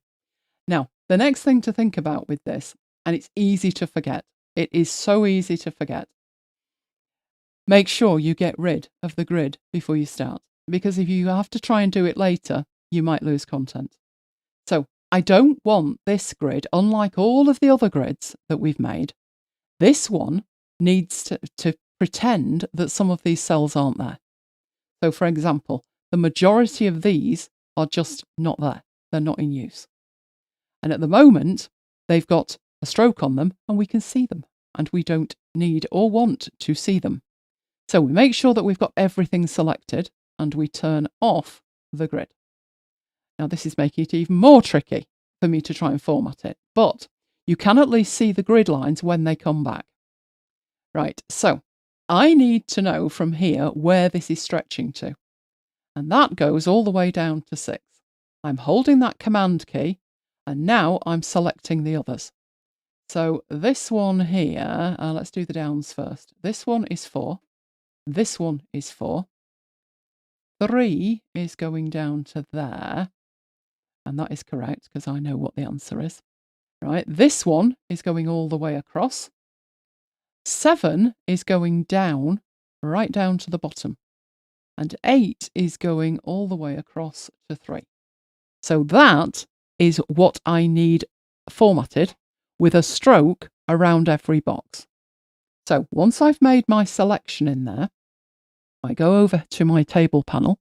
Now, the next thing to think about with this, and it's easy to forget. It is so easy to forget. Make sure you get rid of the grid before you start, because if you have to try and do it later, you might lose content. So I don't want this grid, unlike all of the other grids that we've made. This one needs to pretend that some of these cells aren't there. So, for example, the majority of these are just not there. They're not in use. And at the moment, they've got a stroke on them and we can see them. And we don't need or want to see them. So we make sure that we've got everything selected and we turn off the grid. Now, this is making it even more tricky for me to try and format it. But you can at least see the grid lines when they come back. Right, so I need to know from here where this is stretching to. And that goes all the way down to 6. I'm holding that command key and now I'm selecting the others. So this one here, let's do the downs first. This one is 4. This one is 4. 3 is going down to there. And that is correct because I know what the answer is. Right, this one is going all the way across. 7 is going down, right down to the bottom. And 8 is going all the way across to 3. So that is what I need formatted with a stroke around every box. So once I've made my selection in there, I go over to my table panel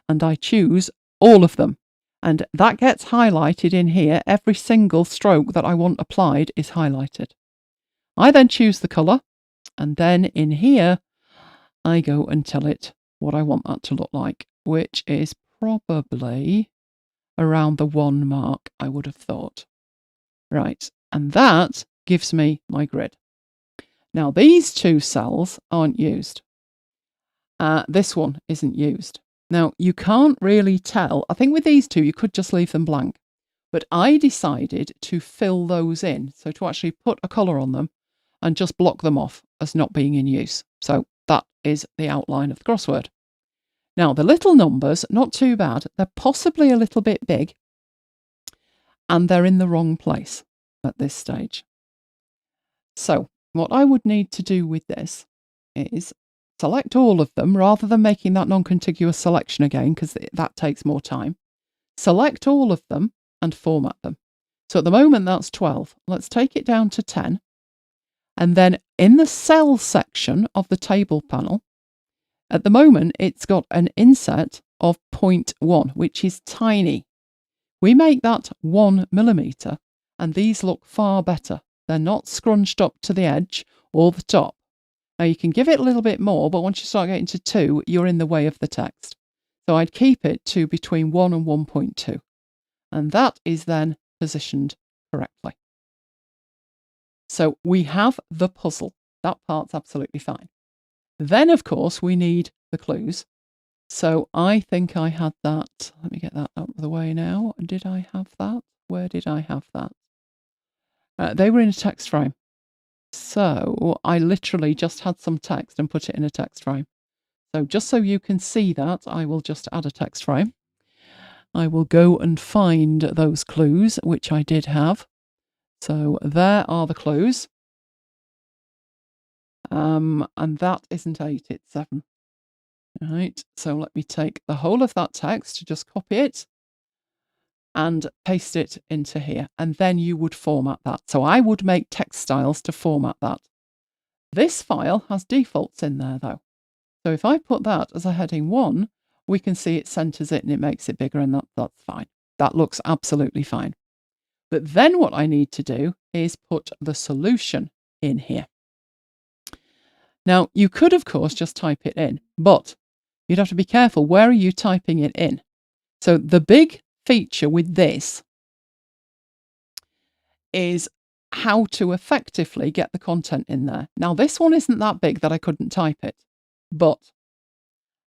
and I choose all of them. And that gets highlighted in here. Every single stroke that I want applied is highlighted. I then choose the colour, and then in here, I go and tell it what I want that to look like, which is probably around the 1 mark, I would have thought. Right, and that gives me my grid. Now, these 2 cells aren't used. This one isn't used. Now, you can't really tell. I think with these 2, you could just leave them blank. But I decided to fill those in, so to actually put a colour on them and just block them off as not being in use. So that is the outline of the crossword. Now, the little numbers, not too bad. They're possibly a little bit big, and they're in the wrong place at this stage. So what I would need to do with this is select all of them rather than making that non-contiguous selection again, because that takes more time. Select all of them and format them. So at the moment that's 12. Let's take it down to 10. And then in the cell section of the table panel, at the moment it's got an inset of 0.1, which is tiny. We make that 1 millimeter, and these look far better. They're not scrunched up to the edge or the top. Now you can give it a little bit more, but once you start getting to 2, you're in the way of the text. So I'd keep it to between 1 and 1.2. And that is then positioned correctly. So we have the puzzle. That part's absolutely fine. Then, of course, we need the clues. So I think I had that. Let me get that out of the way now. Did I have that? Where did I have that? They were in a text frame. So I literally just had some text and put it in a text frame. So just so you can see that, I will just add a text frame. I will go and find those clues, which I did have. So there are the clues. And that isn't 8, it's 7. Right, so let me take the whole of that text, just copy it and paste it into here. And then you would format that. So I would make text styles to format that. This file has defaults in there though. So if I put that as a heading 1, we can see it centers it and it makes it bigger, and that's fine. That looks absolutely fine. But then what I need to do is put the solution in here. Now, you could, of course, just type it in, but you'd have to be careful. Where are you typing it in? So the big feature with this is how to effectively get the content in there. Now, this one isn't that big that I couldn't type it, but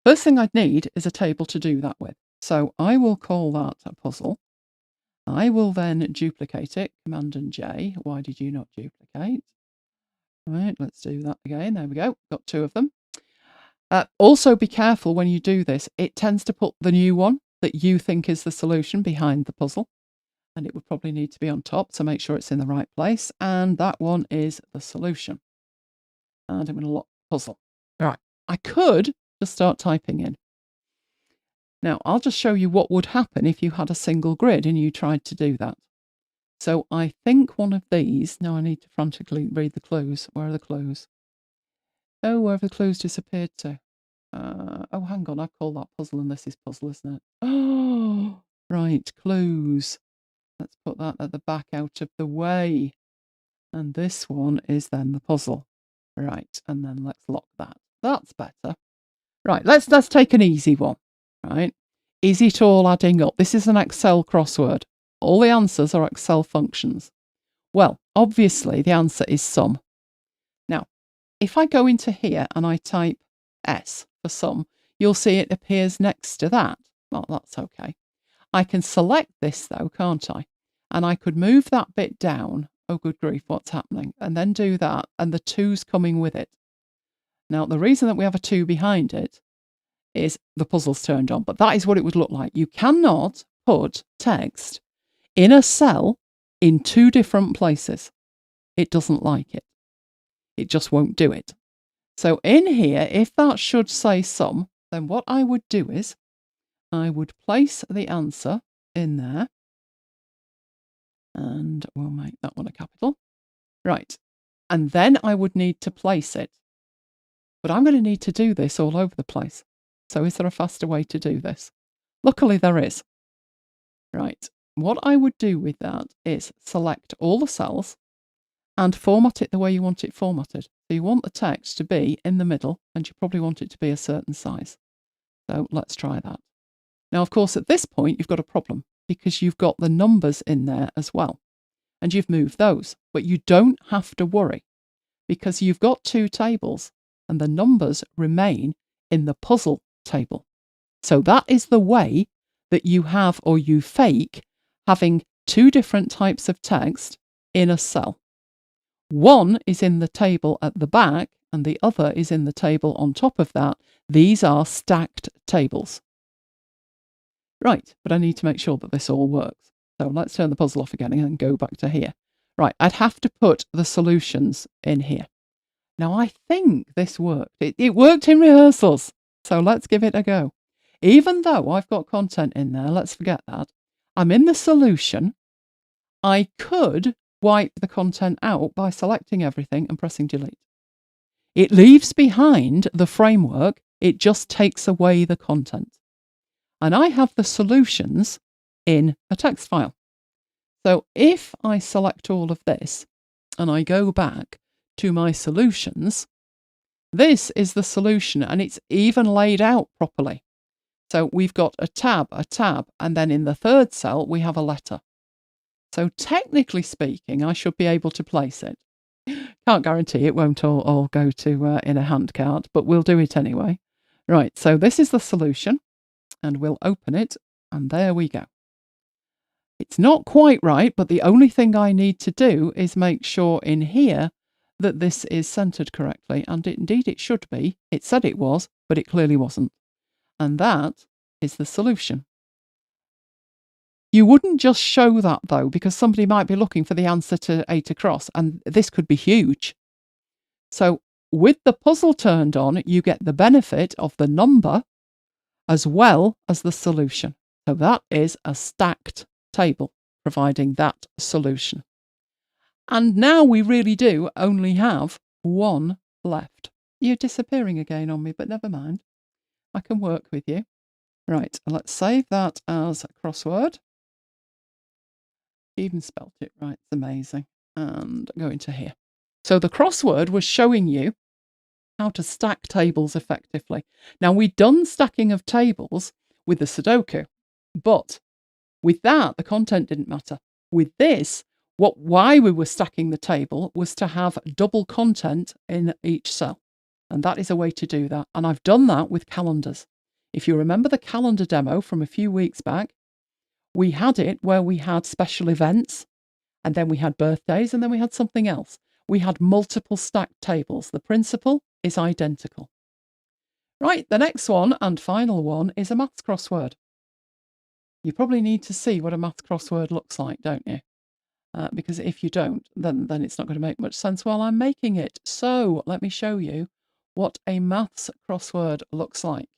first thing I'd need is a table to do that with. So I will call that a puzzle. I will then duplicate it, Command and J. Why did you not duplicate? Right, let's do that again. There we go. Got 2 of them. Also be careful when you do this. It tends to put the new one that you think is the solution behind the puzzle. And it would probably need to be on top, so make sure it's in the right place. And that one is the solution. And I'm going to lock puzzle. Right, I could just start typing in. Now, I'll just show you what would happen if you had a single grid and you tried to do that. So I think one of these, now I need to frantically read the clues. Where are the clues? Oh, where have the clues disappeared to? Oh, hang on, I've called that puzzle and this is puzzle, isn't it? Oh, right, clues. Let's put that at the back out of the way. And this one is then the puzzle. Right, and then let's lock that. That's better. Right, let's take an easy one. Right, is it all adding up? This is an Excel crossword. All the answers are Excel functions. Well, obviously the answer is sum. Now, if I go into here and I type S for sum, you'll see it appears next to that. Well, that's okay. I can select this though, can't I? And I could move that bit down. Oh, good grief, what's happening? And then do that, and the 2's coming with it. Now, the reason that we have a 2 behind it is the puzzle's turned on, but that is what it would look like. You cannot put text in a cell in 2 different places. It doesn't like it. It just won't do it. So in here, if that should say sum, then what I would do is I would place the answer in there, and we'll make that one a capital. Right. And then I would need to place it. But I'm going to need to do this all over the place. So is there a faster way to do this? Luckily there is. Right. What I would do with that is select all the cells and format it the way you want it formatted. So you want the text to be in the middle, and you probably want it to be a certain size. So let's try that. Now, of course, at this point, you've got a problem because you've got the numbers in there as well, and you've moved those. But you don't have to worry because you've got 2 tables and the numbers remain in the puzzle table. So that is the way that you have, or you fake, having 2 different types of text in a cell. One is in the table at the back and the other is in the table on top of that. These are stacked tables. Right, but I need to make sure that this all works. So let's turn the puzzle off again and go back to here. Right, I'd have to put the solutions in here. Now, I think this worked. It worked in rehearsals, so let's give it a go. Even though I've got content in there, let's forget that. I'm in the solution. I could wipe the content out by selecting everything and pressing delete. It leaves behind the framework. It just takes away the content. And I have the solutions in a text file. So if I select all of this and I go back to my solutions, this is the solution and it's even laid out properly. So we've got a tab, and then in the third cell we have a letter. So technically speaking, I should be able to place it. Can't guarantee it won't all go to in a hand cart, but we'll do it anyway. Right, so this is the solution and we'll open it and there we go. It's not quite right, but the only thing I need to do is make sure in here that this is centered correctly, and indeed it should be. It said it was, but it clearly wasn't. And that is the solution. You wouldn't just show that though, because somebody might be looking for the answer to A to cross, and this could be huge. So with the puzzle turned on, you get the benefit of the number as well as the solution. So that is a stacked table providing that solution. And now we really do only have one left. You're disappearing again on me, but never mind. I can work with you. Right, let's save that as a crossword. Even spelt it right, it's amazing. And go into here. So the crossword was showing you how to stack tables effectively. Now, we'd done stacking of tables with the Sudoku, but with that, the content didn't matter. With this, why we were stacking the table was to have double content in each cell. And that is a way to do that. And I've done that with calendars. If you remember the calendar demo from a few weeks back, we had it where we had special events, and then we had birthdays, and then we had something else. We had multiple stacked tables. The principle is identical. Right, the next one and final one is a maths crossword. You probably need to see what a maths crossword looks like, don't you? Because if you don't, then it's not going to make much sense while I'm making it. So let me show you what a maths crossword looks like.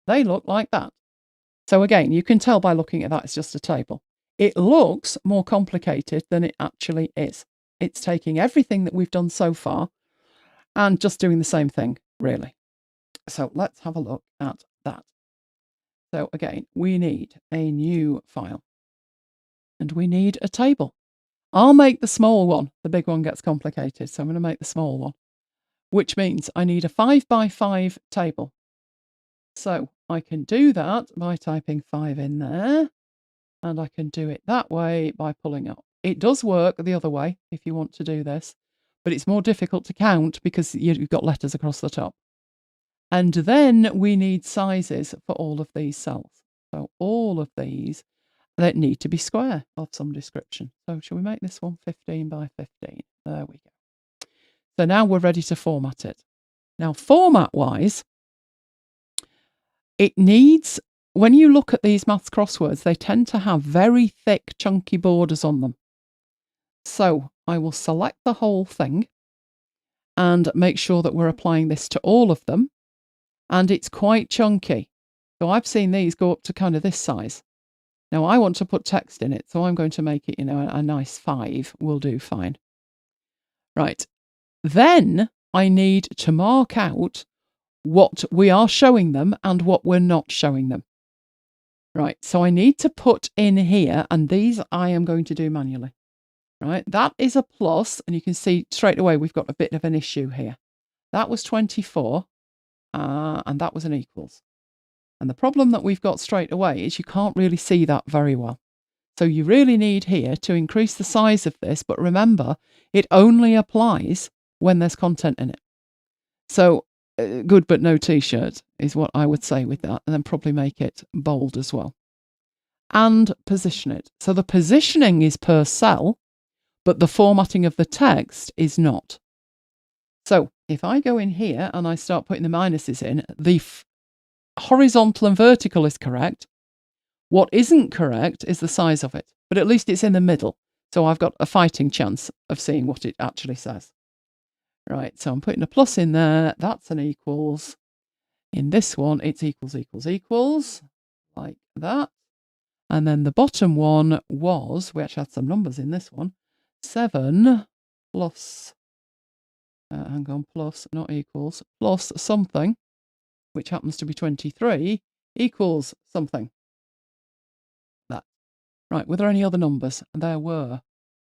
They look like that. So again, you can tell by looking at that, it's just a table. It looks more complicated than it actually is. It's taking everything that we've done so far and just doing the same thing, really. So let's have a look at that. So again, we need a new file and we need a table. I'll make the small one. The big one gets complicated, so I'm going to make the small one, which means I need a 5x5 table. So I can do that by typing 5 in there, and I can do it that way by pulling up. It does work the other way if you want to do this, but it's more difficult to count because you've got letters across the top. And then we need sizes for all of these cells. So all of these that need to be square of some description. So shall we make this one 15 by 15? There we go. So now we're ready to format it. Now, format-wise, it needs, when you look at these maths crosswords, they tend to have very thick, chunky borders on them. So I will select the whole thing and make sure that we're applying this to all of them. And it's quite chunky. So I've seen these go up to kind of this size. Now I want to put text in it, so I'm going to make it, a nice 5 will do fine. Right. Then I need to mark out what we are showing them and what we're not showing them. Right. So I need to put in here, and these I am going to do manually. Right. That is a plus, and you can see straight away we've got a bit of an issue here. That was 24, and that was an equals. And the problem that we've got straight away is you can't really see that very well. So you really need here to increase the size of this, but remember, it only applies when there's content in it. So good but no t-shirt is what I would say with that, and then probably make it bold as well. And position it. So the positioning is per cell, but the formatting of the text is not. So if I go in here and I start putting the minuses in, the horizontal and vertical is correct. What isn't correct is the size of it, but at least it's in the middle. So I've got a fighting chance of seeing what it actually says. Right, so I'm putting a plus in there. That's an equals. In this one, it's equals, like that. And then the bottom one was, we actually had some numbers in this one, 7 plus, plus, not equals, plus something, which happens to be 23, equals something. That. Right, were there any other numbers? There were.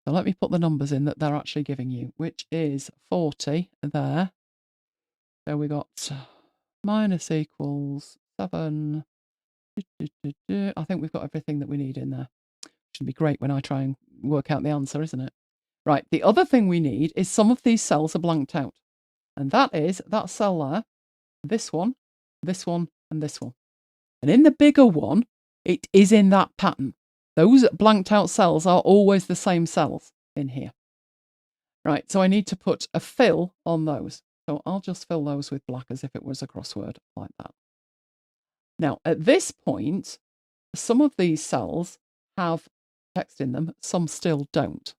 So let me put the numbers in that they're actually giving you, which is 40 there. So we got minus equals 7. I think we've got everything that we need in there. Should be great when I try and work out the answer, isn't it? Right, the other thing we need is some of these cells are blanked out. And that is that cell there, this one, and this one. And in the bigger one, it is in that pattern. Those blanked out cells are always the same cells in here. Right, so I need to put a fill on those. So I'll just fill those with black as if it was a crossword, like that. Now, at this point, some of these cells have text in them, some still don't.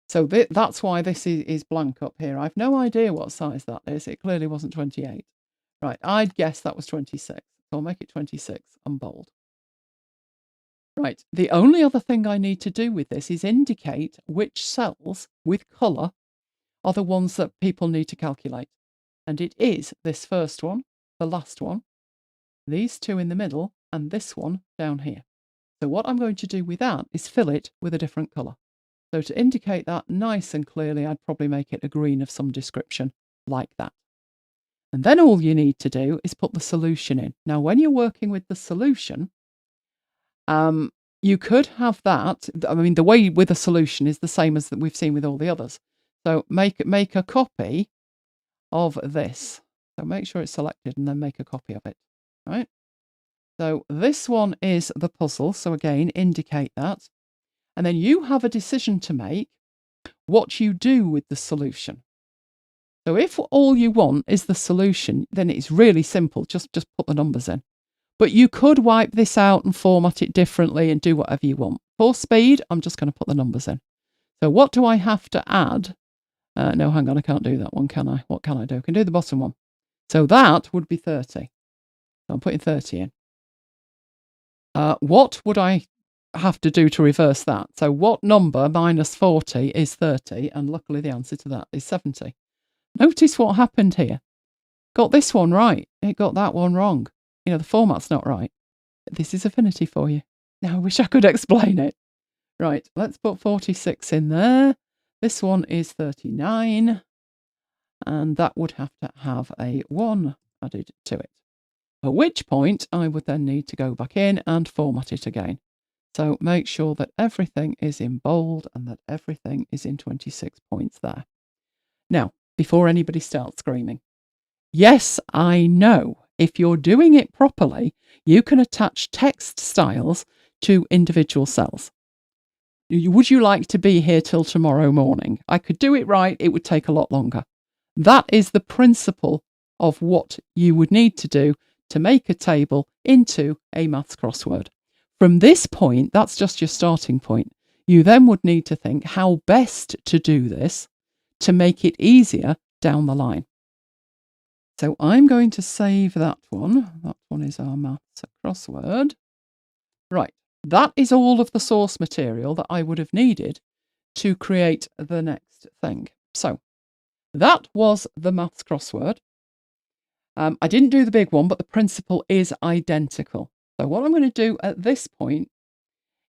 So that's why this is blank up here. I've no idea what size that is. It clearly wasn't 28. Right, I'd guess that was 26. So I'll make it 26 and bold. Right, the only other thing I need to do with this is indicate which cells with colour are the ones that people need to calculate. And it is this first one, the last one, these two in the middle, and this one down here. So what I'm going to do with that is fill it with a different colour. So to indicate that nice and clearly, I'd probably make it a green of some description, like that. And then all you need to do is put the solution in. Now, when you're working with the solution, you could have that. I mean, the way with a solution is the same as that we've seen with all the others. So make a copy of this. So make sure it's selected and then make a copy of it, right? So this one is the puzzle. So again, indicate that. And then you have a decision to make what you do with the solution. So if all you want is the solution, then it's really simple. Just put the numbers in. But you could wipe this out and format it differently and do whatever you want. For speed, I'm just going to put the numbers in. So what do I have to add? No, hang on, I can't do that one, can I? What can I do? I can do the bottom one. So that would be 30. So I'm putting 30 in. What would I have to do to reverse that? So what number minus 40 is 30? And luckily the answer to that is 70. Notice what happened here. Got this one right. It got that one wrong. You know, the format's not right. This is Affinity for you. Now, I wish I could explain it. Right, let's put 46 in there. This one is 39. And that would have to have a 1 added to it. At which point, I would then need to go back in and format it again. So make sure that everything is in bold and that everything is in 26 points there. Now, before anybody starts screaming, yes, I know. If you're doing it properly, you can attach text styles to individual cells. Would you like to be here till tomorrow morning? I could do it right. It would take a lot longer. That is the principle of what you would need to do to make a table into a maths crossword. From this point, that's just your starting point. You then would need to think how best to do this to make it easier down the line. So I'm going to save that one. That one is our maths crossword. Right, that is all of the source material that I would have needed to create the next thing. So that was the maths crossword. I didn't do the big one, but the principle is identical. So what I'm going to do at this point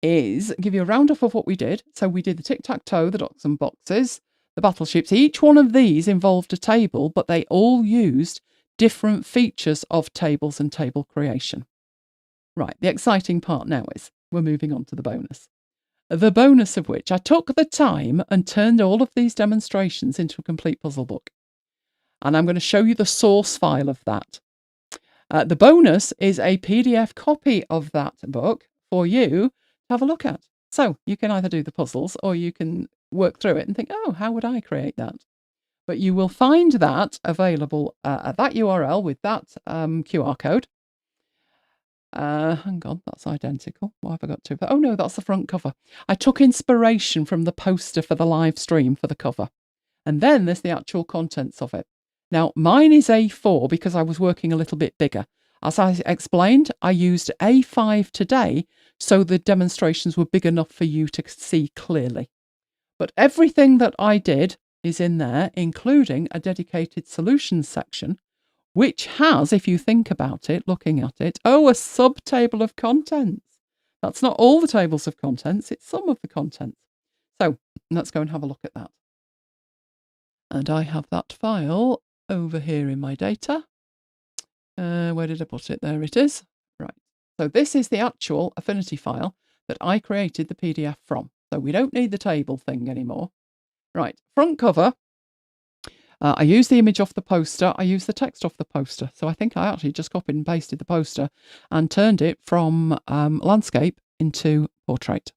is give you a roundup of what we did. So we did the Tic Tac Toe, the dots and boxes, the battleships. Each one of these involved a table, but they all used different features of tables and table creation. Right, the exciting part now is we're moving on to the bonus. The bonus of which I took the time and turned all of these demonstrations into a complete puzzle book. And I'm going to show you the source file of that. The bonus is a PDF copy of that book for you to have a look at. So you can either do the puzzles or you can work through it and think, oh, how would I create that? But you will find that available at that URL with that QR code Hang on, that's identical. What have I got to? Oh no, that's the front cover. I took inspiration from the poster for the live stream for the cover. And then there's the actual contents of it. Now, mine is A4 because I was working a little bit bigger. As I explained, I used A5 today, so the demonstrations were big enough for you to see clearly. But everything that I did is in there, including a dedicated solutions section, which has, if you think about it, looking at it, a sub-table of contents. That's not all the tables of contents, it's some of the contents. So let's go and have a look at that. And I have that file over here in my data. Where did I put it? There it is. Right. So this is the actual Affinity file that I created the PDF from. So we don't need the table thing anymore. Right. Front cover. I use the image off the poster. I use the text off the poster. So I think I actually just copied and pasted the poster and turned it from landscape into portrait.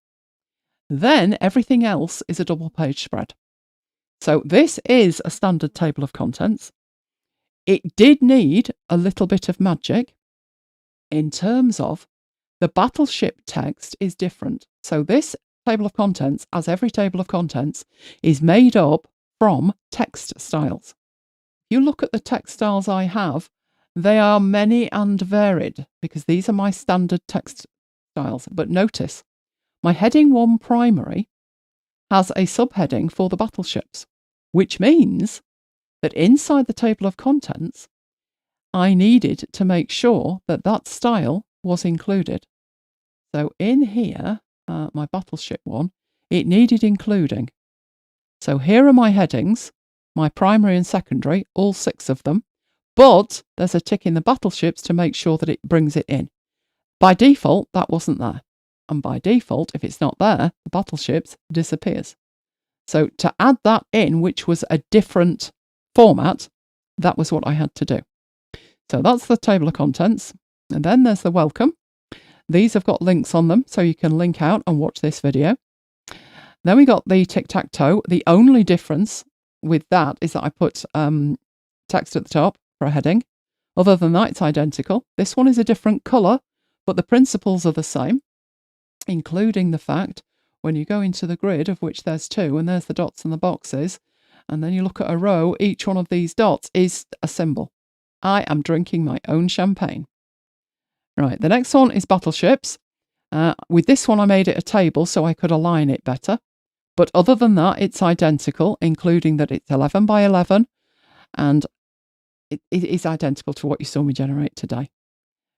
Then everything else is a double page spread. So this is a standard table of contents. It did need a little bit of magic in terms of the Battleship text is different. So this table of contents, as every table of contents, is made up from text styles. If you look at the text styles I have, they are many and varied because these are my standard text styles. But notice, my heading 1 primary has a subheading for the battleships, which means that inside the table of contents, I needed to make sure that that style was included. So in here, my battleship one, it needed including. So here are my headings, my primary and secondary, all 6 of them, but there's a tick in the battleships to make sure that it brings it in. By default, that wasn't there. And by default, if it's not there, the battleships disappears. So to add that in, which was a different format, that was what I had to do. So that's the table of contents. And then there's the welcome. These have got links on them, so you can link out and watch this video. Then we got the Tic Tac Toe. The only difference with that is that I put text at the top for a heading. Other than that, it's identical. This one is a different colour, but the principles are the same, including the fact when you go into the grid, of which there's 2, and there's the dots and the boxes, and then you look at a row, each one of these dots is a symbol. I am drinking my own champagne. Right, the next one is Battleships. With this one, I made it a table so I could align it better. But other than that, it's identical, including that it's 11 by 11, and it is identical to what you saw me generate today.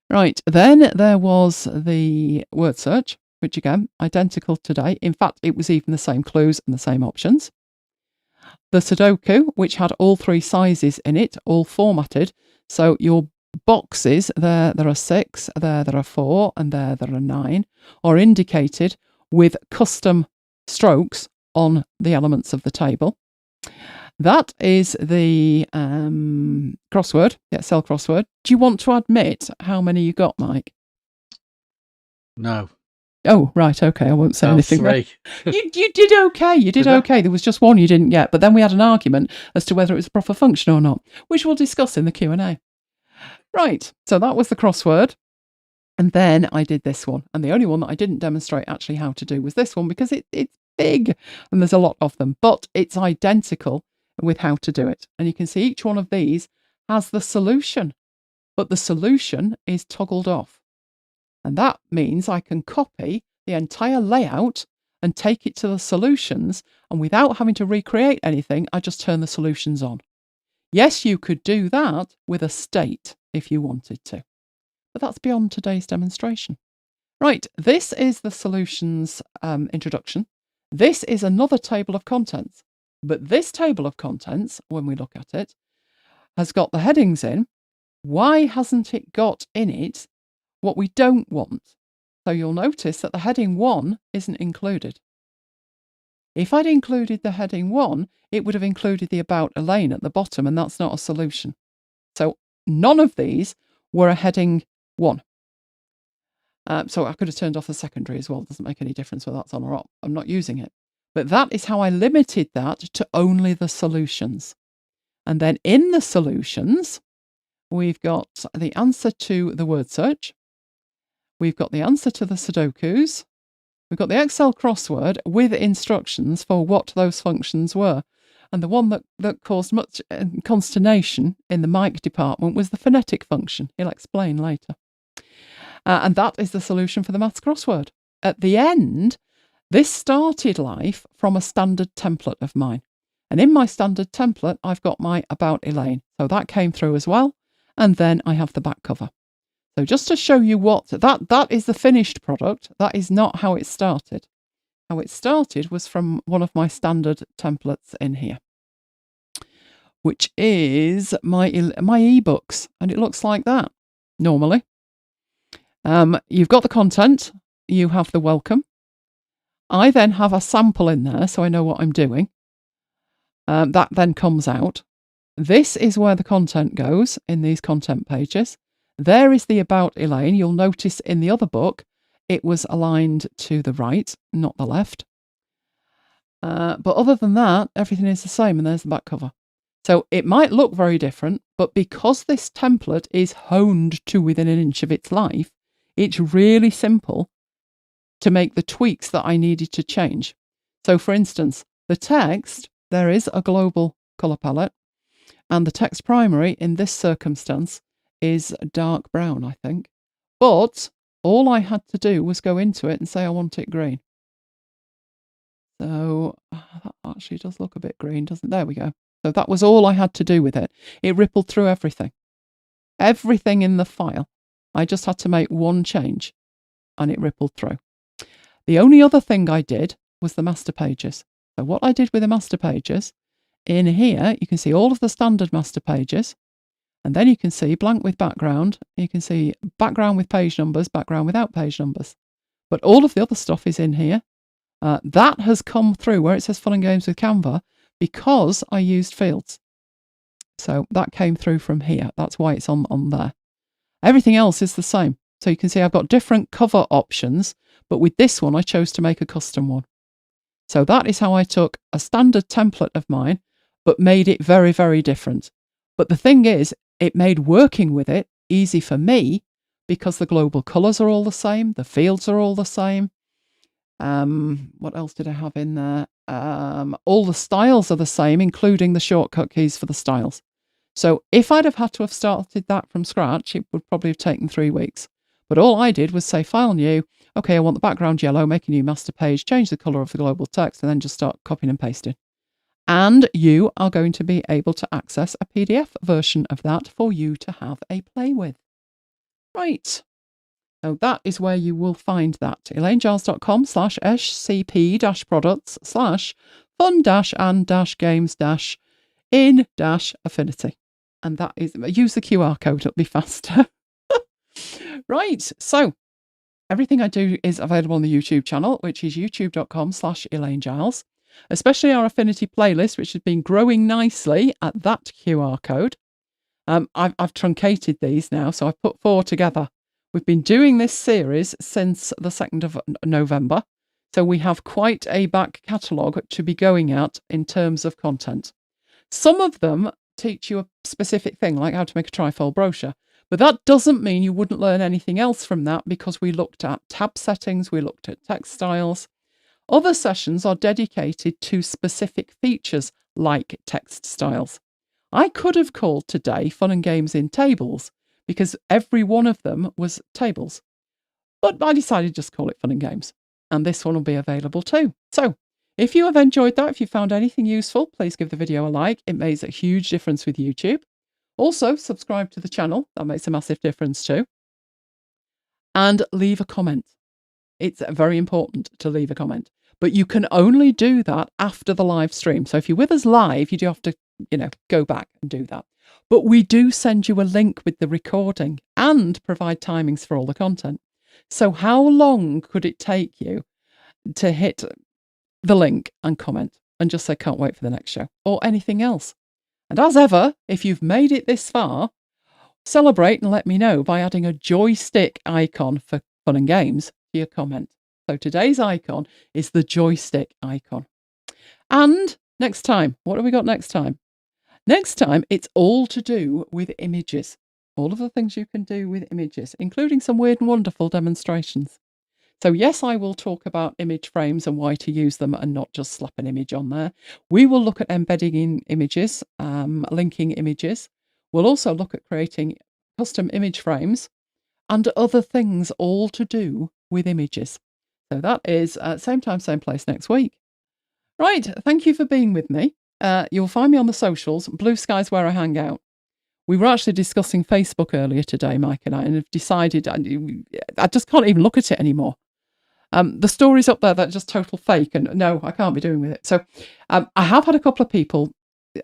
Right, then there was the word search, which again, identical today. In fact, it was even the same clues and the same options. The Sudoku, which had all 3 sizes in it, all formatted. So your boxes, there are 6, there are 4, and there are 9, are indicated with custom strokes on the elements of the table. That is the crossword, the Excel crossword. Do you want to admit how many you got, Mike? No. Oh, right, okay, I won't say anything. 3. You did okay, you did okay. There was just one you didn't get, but then we had an argument as to whether it was a proper function or not, which we'll discuss in the Q&A. Right, so that was the crossword. And then I did this one. And the only one that I didn't demonstrate actually how to do was this one because it's big and there's a lot of them, but it's identical with how to do it. And you can see each one of these has the solution, but the solution is toggled off. And that means I can copy the entire layout and take it to the solutions. And without having to recreate anything, I just turn the solutions on. Yes, you could do that with a state if you wanted to, but that's beyond today's demonstration. Right, this is the solutions introduction. This is another table of contents, but this table of contents, when we look at it, has got the headings in. Why hasn't it got in it what we don't want? So you'll notice that the heading 1 isn't included. If I'd included the heading 1, it would have included the About Elaine at the bottom, and that's not a solution. So none of these were a heading 1. So I could have turned off the secondary as well. It doesn't make any difference whether that's on or off. I'm not using it. But that is how I limited that to only the solutions. And then in the solutions, we've got the answer to the word search. we've got the answer to the Sudokus. We've got the Excel crossword with instructions for what those functions were. And the one that caused much consternation in the Mike department was the phonetic function. He'll explain later. And that is the solution for the maths crossword. At the end, this started life from a standard template of mine. And in my standard template, I've got my About Elaine. So that came through as well. And then I have the back cover. So just to show you what, that is the finished product. That is not how it started. How it started was from one of my standard templates in here, which is my ebooks. And it looks like that normally. You've got the content. You have the welcome. I then have a sample in there so I know what I'm doing. That then comes out. This is where the content goes in these content pages. There is the About Elaine. You'll notice in the other book, it was aligned to the right, not the left. But other than that, everything is the same, and there's the back cover. So it might look very different, but because this template is honed to within an inch of its life, it's really simple to make the tweaks that I needed to change. So for instance, the text, there is a global colour palette, and the text primary in this circumstance is dark brown, I think. But all I had to do was go into it and say I want it green. So that actually does look a bit green, doesn't it? There we go. So that was all I had to do with it. It rippled through everything. Everything in the file. I just had to make one change and it rippled through. The only other thing I did was the master pages. So what I did with the master pages, in here you can see all of the standard master pages. And then you can see blank with background. You can see background with page numbers, background without page numbers. But all of the other stuff is in here. That has come through where it says Fun and Games with Canva because I used fields. So that came through from here. That's why it's on there. Everything else is the same. So you can see I've got different cover options, but with this one, I chose to make a custom one. So that is how I took a standard template of mine, but made it very, very different. But the thing is, it made working with it easy for me because the global colours are all the same. The fields are all the same. What else did I have in there? All the styles are the same, including the shortcut keys for the styles. So if I'd have had to have started that from scratch, it would probably have taken 3 weeks. But all I did was say File New. Okay, I want the background yellow, make a new master page, change the colour of the global text, and then just start copying and pasting. And you are going to be able to access a PDF version of that for you to have a play with. Right. So that is where you will find that. elainegiles.com/scp-products/fun-and-games-in-affinity. And that is, use the QR code, it'll be faster. Right. So everything I do is available on the YouTube channel, which is youtube.com/elainegiles. Especially our Affinity playlist, which has been growing nicely at that QR code. I've truncated these now, so I've put 4 together. We've been doing this series since the 2nd of November, so we have quite a back catalogue to be going at in terms of content. Some of them teach you a specific thing, like how to make a trifold brochure, but that doesn't mean you wouldn't learn anything else from that because we looked at tab settings, we looked at text styles. Other sessions are dedicated to specific features like text styles. I could have called today Fun and Games in Tables because every one of them was tables. But I decided to just call it Fun and Games. And this one will be available too. So if you have enjoyed that, if you found anything useful, please give the video a like. It makes a huge difference with YouTube. Also, subscribe to the channel. That makes a massive difference too. And leave a comment. It's very important to leave a comment. But you can only do that after the live stream. So if you're with us live, you do have to, go back and do that. But we do send you a link with the recording and provide timings for all the content. So how long could it take you to hit the link and comment and just say, can't wait for the next show or anything else? And as ever, if you've made it this far, celebrate and let me know by adding a joystick icon for Fun and Games to your comment. So today's icon is the joystick icon. And next time, what have we got next time? Next time, it's all to do with images. all of the things you can do with images, including some weird and wonderful demonstrations. So yes, I will talk about image frames and why to use them and not just slap an image on there. We will look at embedding in images, linking images. We'll also look at creating custom image frames and other things all to do with images. So that is same time, same place next week. Right, thank you for being with me. You'll find me on the socials. Blue Sky's where I hang out. We were actually discussing Facebook earlier today, Mike and I, and have decided I just can't even look at it anymore. The stories up there, that's just total fake, and no, I can't be doing with it. So I have had a couple of people,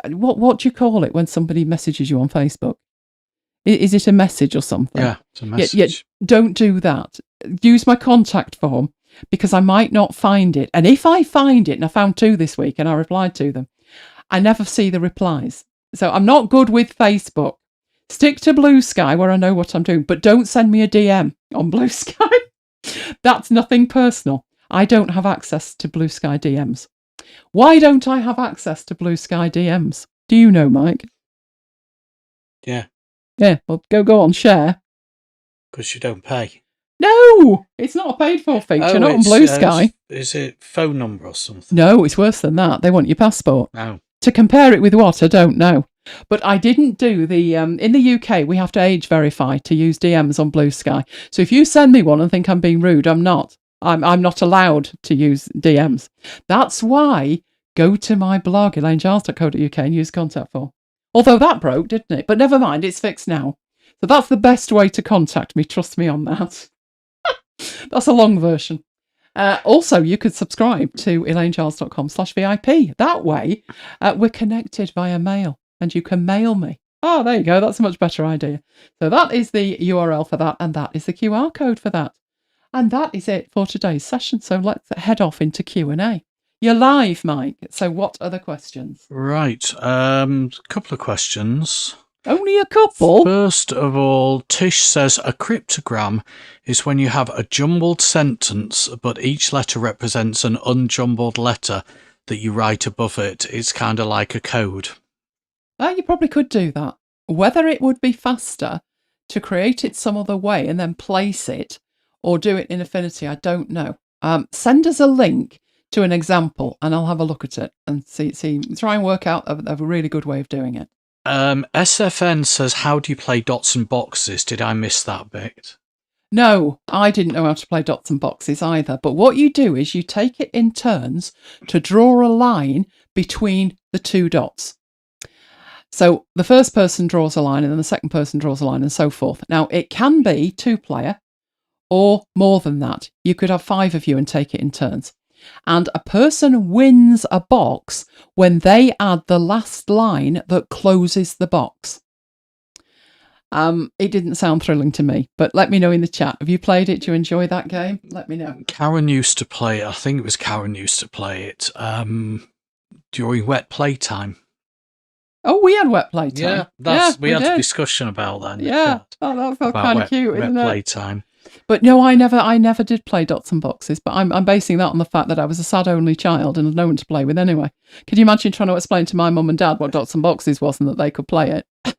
what do you call it when somebody messages you on Facebook? Is it a message or something? Yeah, it's a message. Yeah, don't do that. Use my contact form, because I might not find it. And if I find it, and I found 2 this week and I replied to them, I never see the replies. So I'm not good with Facebook. Stick to Blue Sky where I know what I'm doing, but don't send me a DM on Blue Sky. That's nothing personal. I don't have access to Blue Sky DMs. Why don't I have access to Blue Sky DMs? Do you know, Mike? Yeah. Yeah, well, go on, share. Because you don't pay. No, it's not a paid for feature, not on Blue Sky. Is it phone number or something? No, it's worse than that. They want your passport. No. To compare it with what, I don't know. But I didn't do the, in the UK, we have to age verify to use DMs on Blue Sky. So if you send me one and think I'm being rude, I'm not. I'm not allowed to use DMs. That's why go to my blog, elainegiles.co.uk, and use contact form. Although that broke, didn't it? But never mind, it's fixed now. So that's the best way to contact me. Trust me on that. That's a long version. Also, you could subscribe to elainegiles.com/VIP. That way, we're connected via mail and you can mail me. Oh, there you go. That's a much better idea. So that is the URL for that, and that is the QR code for that. And that is it for today's session. So let's head off into Q&A. You're live, Mike. So what are the questions? Right. A couple of questions. Only a couple? First of all, Tish says a cryptogram is when you have a jumbled sentence, but each letter represents an unjumbled letter that you write above it. It's kind of like a code. You probably could do that. Whether it would be faster to create it some other way and then place it, or do it in Affinity, I don't know. Send us a link to an example and I'll have a look at it and try and work out a really good way of doing it. SFN says, how do you play dots and boxes? Did I miss that bit? No, I didn't know how to play dots and boxes either. But what you do is you take it in turns to draw a line between the 2 dots. So the first person draws a line and then the second person draws a line and so forth. Now, it can be 2-player or more than that. You could have 5 of you and take it in turns. And a person wins a box when they add the last line that closes the box. It didn't sound thrilling to me, but let me know in the chat. Have you played it? Do you enjoy that game? Let me know. Karen used to play it. I think it was Karen used to play it during wet playtime. Oh, we had wet playtime. Yeah, we had a discussion about that. Yeah, that felt kind of cute, isn't it? Wet playtime. But no, I never did play dots and boxes. But I'm basing that on the fact that I was a sad only child and had no one to play with anyway. Can you imagine trying to explain to my mum and dad what dots and boxes was and that they could play it?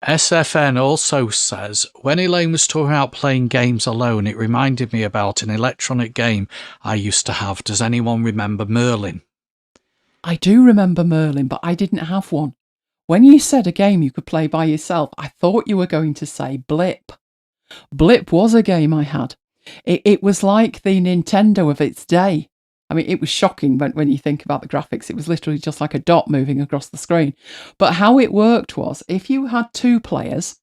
SFN also says, when Elaine was talking about playing games alone, it reminded me about an electronic game I used to have. Does anyone remember Merlin? I do remember Merlin, but I didn't have one. When you said a game you could play by yourself, I thought you were going to say Blip. Blip was a game I had. It was like the Nintendo of its day. I mean, it was shocking when you think about the graphics. It was literally just like a dot moving across the screen. But how it worked was, if you had 2 players,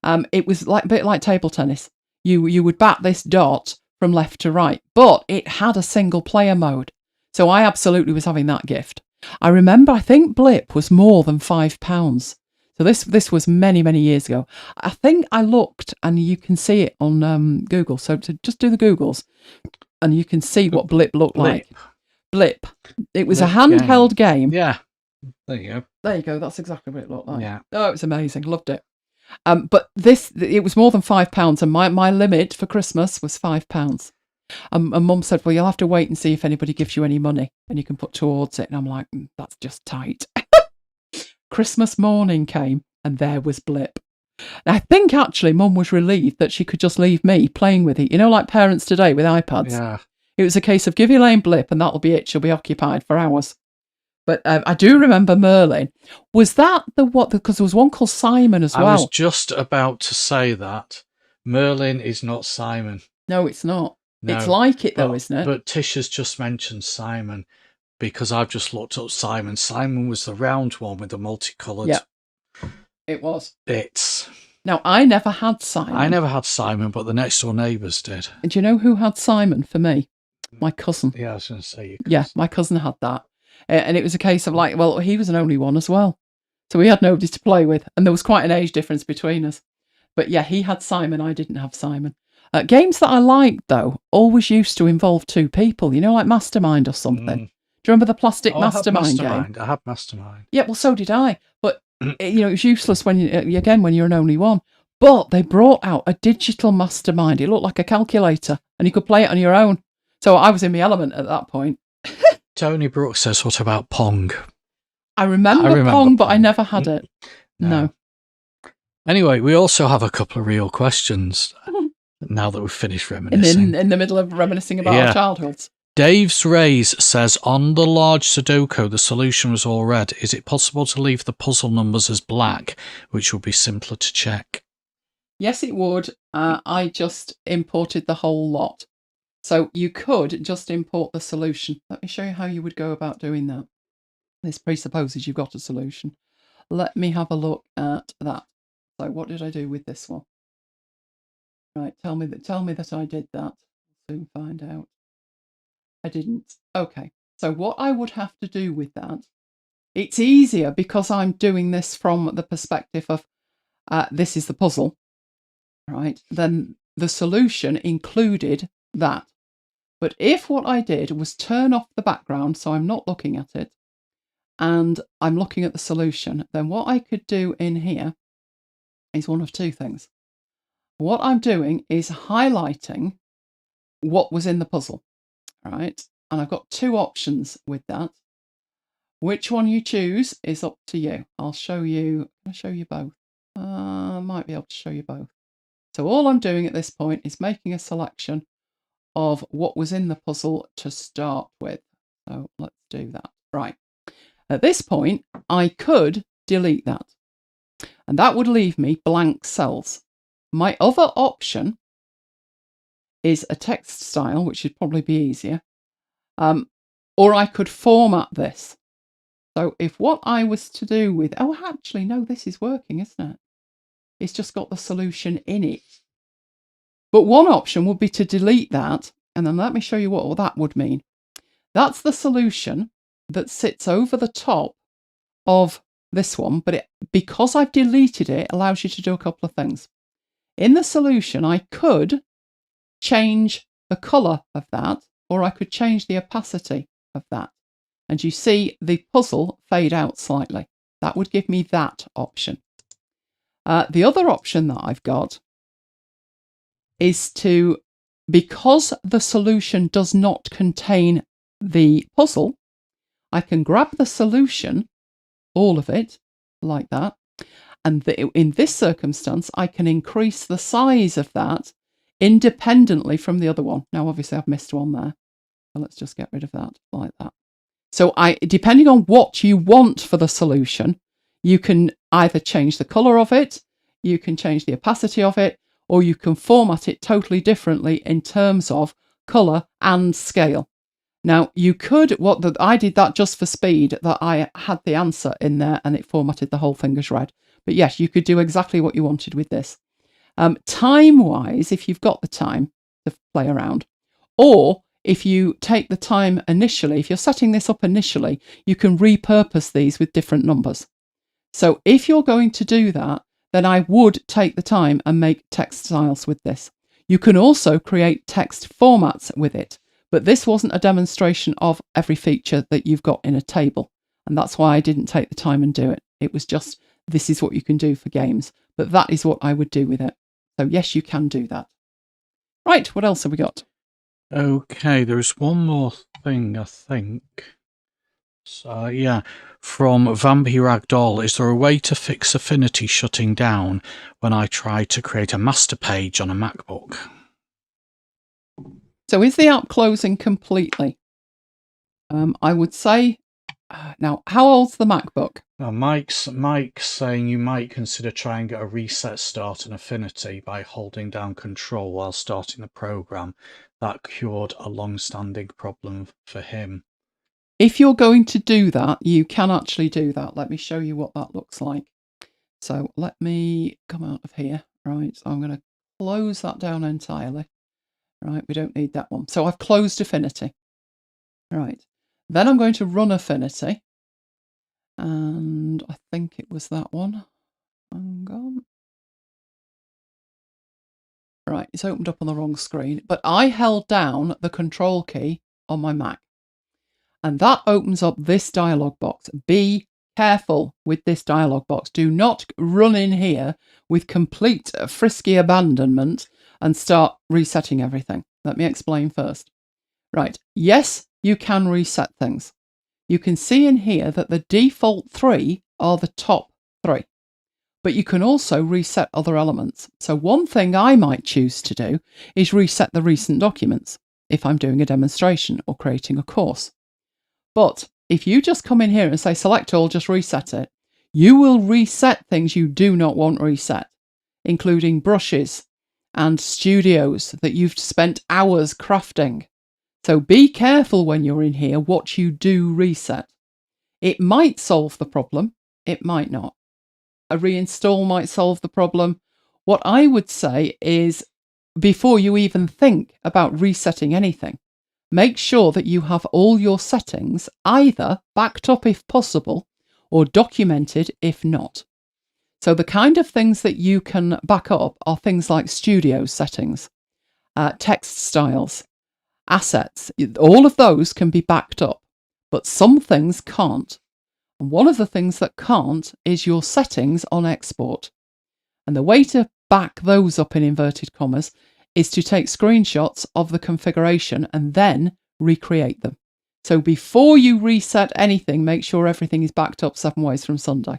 it was a bit like table tennis. You would bat this dot from left to right, but it had a single player mode. So I absolutely was having that gift. I remember, I think Blip was more than £5. So this was many, many years ago. I think I looked, and you can see it on Google. So to just do the Googles, and you can see what Blip looked like. Blip. It was a handheld game. Yeah. There you go. There you go. That's exactly what it looked like. Yeah. Oh, it was amazing. Loved it. But it was more than £5, and my limit for Christmas was £5. And Mum said, well, you'll have to wait and see if anybody gives you any money and you can put towards it. And I'm like, that's just tight. Christmas morning came and there was Blip. I think actually Mum was relieved that she could just leave me playing with it. You know, like parents today with iPads. Yeah. It was a case of give Elaine blip and that'll be it. She'll be occupied for hours. But I do remember Merlin. Was that the what? Because there was one called Simon as well. I was just about to say that. Merlin is not Simon. No, it's not. No, it's like it though, isn't it? But Tish has just mentioned Simon because I've just looked up Simon. Simon was the round one with the multicoloured it was. bits. Now, I never had Simon. I never had Simon, but the next door neighbours did. And do you know who had Simon for me? My cousin. Yeah, I was going to say your cousin. Yeah, my cousin had that. And it was a case of like, well, he was an only one as well. So we had nobody to play with. And there was quite an age difference between us. But yeah, he had Simon. I didn't have Simon. Games that I liked, though, always used to involve two people. You know, like Mastermind or something. Do you remember the plastic Mastermind game? I had Mastermind. Yeah, well, so did I. But, you know, it was useless when you're an only one. But they brought out a digital Mastermind. It looked like a calculator. And you could play it on your own. So I was in my element at that point. Tony Brooks says, what about Pong? I remember Pong, but I never had it. No. Anyway, we also have a couple of real questions now that we've finished reminiscing. In the middle of reminiscing about our childhoods. Dave's Rays says, on the large Sudoku, the solution was all red. Is it possible to leave the puzzle numbers as black, which would be simpler to check? Yes, it would. I just imported the whole lot. So you could just import the solution. Let me show you how you would go about doing that. This presupposes you've got a solution. Let me have a look at that. So what did I do with this one? Right, tell me that I did that. We'll soon find out. I didn't. Okay, so what I would have to do with that, it's easier because I'm doing this from the perspective of this is the puzzle, right? Then the solution included that. But if what I did was turn off the background, so I'm not looking at it, and I'm looking at the solution, then what I could do in here is one of two things. What I'm doing is highlighting what was in the puzzle, right? And I've got two options with that. Which one you choose is up to you. I'll show you both. I might be able to show you both. So all I'm doing at this point is making a selection of what was in the puzzle to start with. So let's do that. Right. At this point, I could delete that. And that would leave me blank cells. My other option is a text style, which would probably be easier. Or I could format this. So if what I was to do with... Oh, actually, no, this is working, isn't it? It's just got the solution in it. But one option would be to delete that. And then let me show you what that would mean. That's the solution that sits over the top of this one. But because I've deleted it, allows you to do a couple of things. In the solution, I could change the colour of that, or I could change the opacity of that. And you see the puzzle fade out slightly. That would give me that option. The other option that I've got is to, because the solution does not contain the puzzle, I can grab the solution, all of it, like that. And in this circumstance, I can increase the size of that independently from the other one. Now, obviously, I've missed one there. So let's just get rid of that, like that. So depending on what you want for the solution, you can either change the colour of it, you can change the opacity of it, or you can format it totally differently in terms of colour and scale. Now, you could, I did that just for speed, that I had the answer in there and it formatted the whole thing as red. But yes, you could do exactly what you wanted with this. Time-wise, if you've got the time to play around, or if you take the time initially, if you're setting this up initially, you can repurpose these with different numbers. So if you're going to do that, then I would take the time and make text styles with this. You can also create text formats with it, but this wasn't a demonstration of every feature that you've got in a table. And that's why I didn't take the time and do it. It was just, this is what you can do for games, but that is what I would do with it. So yes, you can do that. Right, what else have we got? Okay, there's one more thing, I think. So, yeah, from Vampy Ragdoll, is there a way to fix Affinity shutting down when I try to create a master page on a MacBook? So is the app closing completely? I would say, now, how old's the MacBook? Now, Mike's saying you might consider trying a reset start in Affinity by holding down Control while starting the program. That cured a long-standing problem for him. If you're going to do that, you can actually do that. Let me show you what that looks like. So let me come out of here. Right, so I'm going to close that down entirely. Right, we don't need that one. So I've closed Affinity. Right, then I'm going to run Affinity. And I think it was that one. Hang on. Right, it's opened up on the wrong screen. But I held down the Control key on my Mac. And that opens up this dialog box. Be careful with this dialog box. Do not run in here with complete frisky abandonment and start resetting everything. Let me explain first. Right, yes, you can reset things. You can see in here that the default 3 are the top 3. But you can also reset other elements. So one thing I might choose to do is reset the recent documents if I'm doing a demonstration or creating a course. But if you just come in here and say select all, just reset it, you will reset things you do not want reset, including brushes and studios that you've spent hours crafting. So be careful when you're in here what you do reset. It might solve the problem, it might not. A reinstall might solve the problem. What I would say is, before you even think about resetting anything, make sure that you have all your settings either backed up if possible or documented if not. So the kind of things that you can back up are things like studio settings, text styles, assets. All of those can be backed up, but some things can't. And one of the things that can't is your settings on export. And the way to back those up in inverted commas is to take screenshots of the configuration and then recreate them. So before you reset anything, make sure everything is backed up 7 ways from Sunday.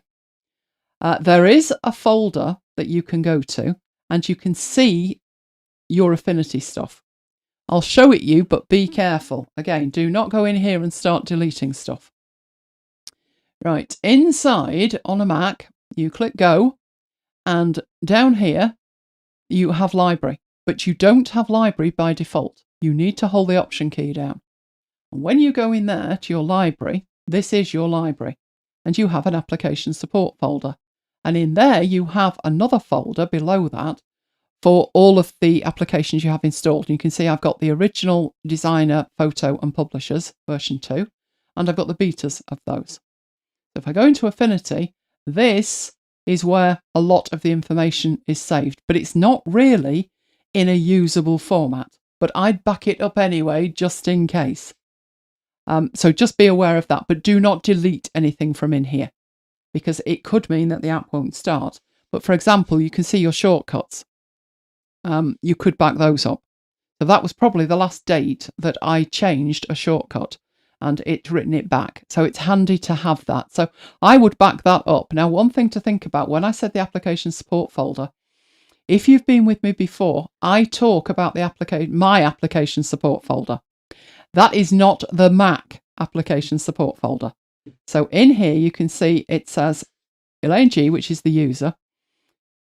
There is a folder that you can go to and you can see your Affinity stuff. I'll show it you, but be careful. Again, do not go in here and start deleting stuff. Right, inside on a Mac, you click go, and down here you have library, but you don't have library by default. You need to hold the option key down. And when you go in there to your library, this is your library, and you have an application support folder. And in there you have another folder below that for all of the applications you have installed. And you can see I've got the original Designer, Photo and Publishers version 2, and I've got the betas of those. So if I go into Affinity, this is where a lot of the information is saved, but it's not really in a usable format. But I'd back it up anyway, just in case. So just be aware of that, but do not delete anything from in here, because it could mean that the app won't start. But for example, you can see your shortcuts. You could back those up. So that was probably the last date that I changed a shortcut and it's written it back. So it's handy to have that. So I would back that up. Now, one thing to think about when I said the application support folder, if you've been with me before, I talk about the my application support folder. That is not the Mac application support folder. So in here, you can see it says Elaine G, which is the user,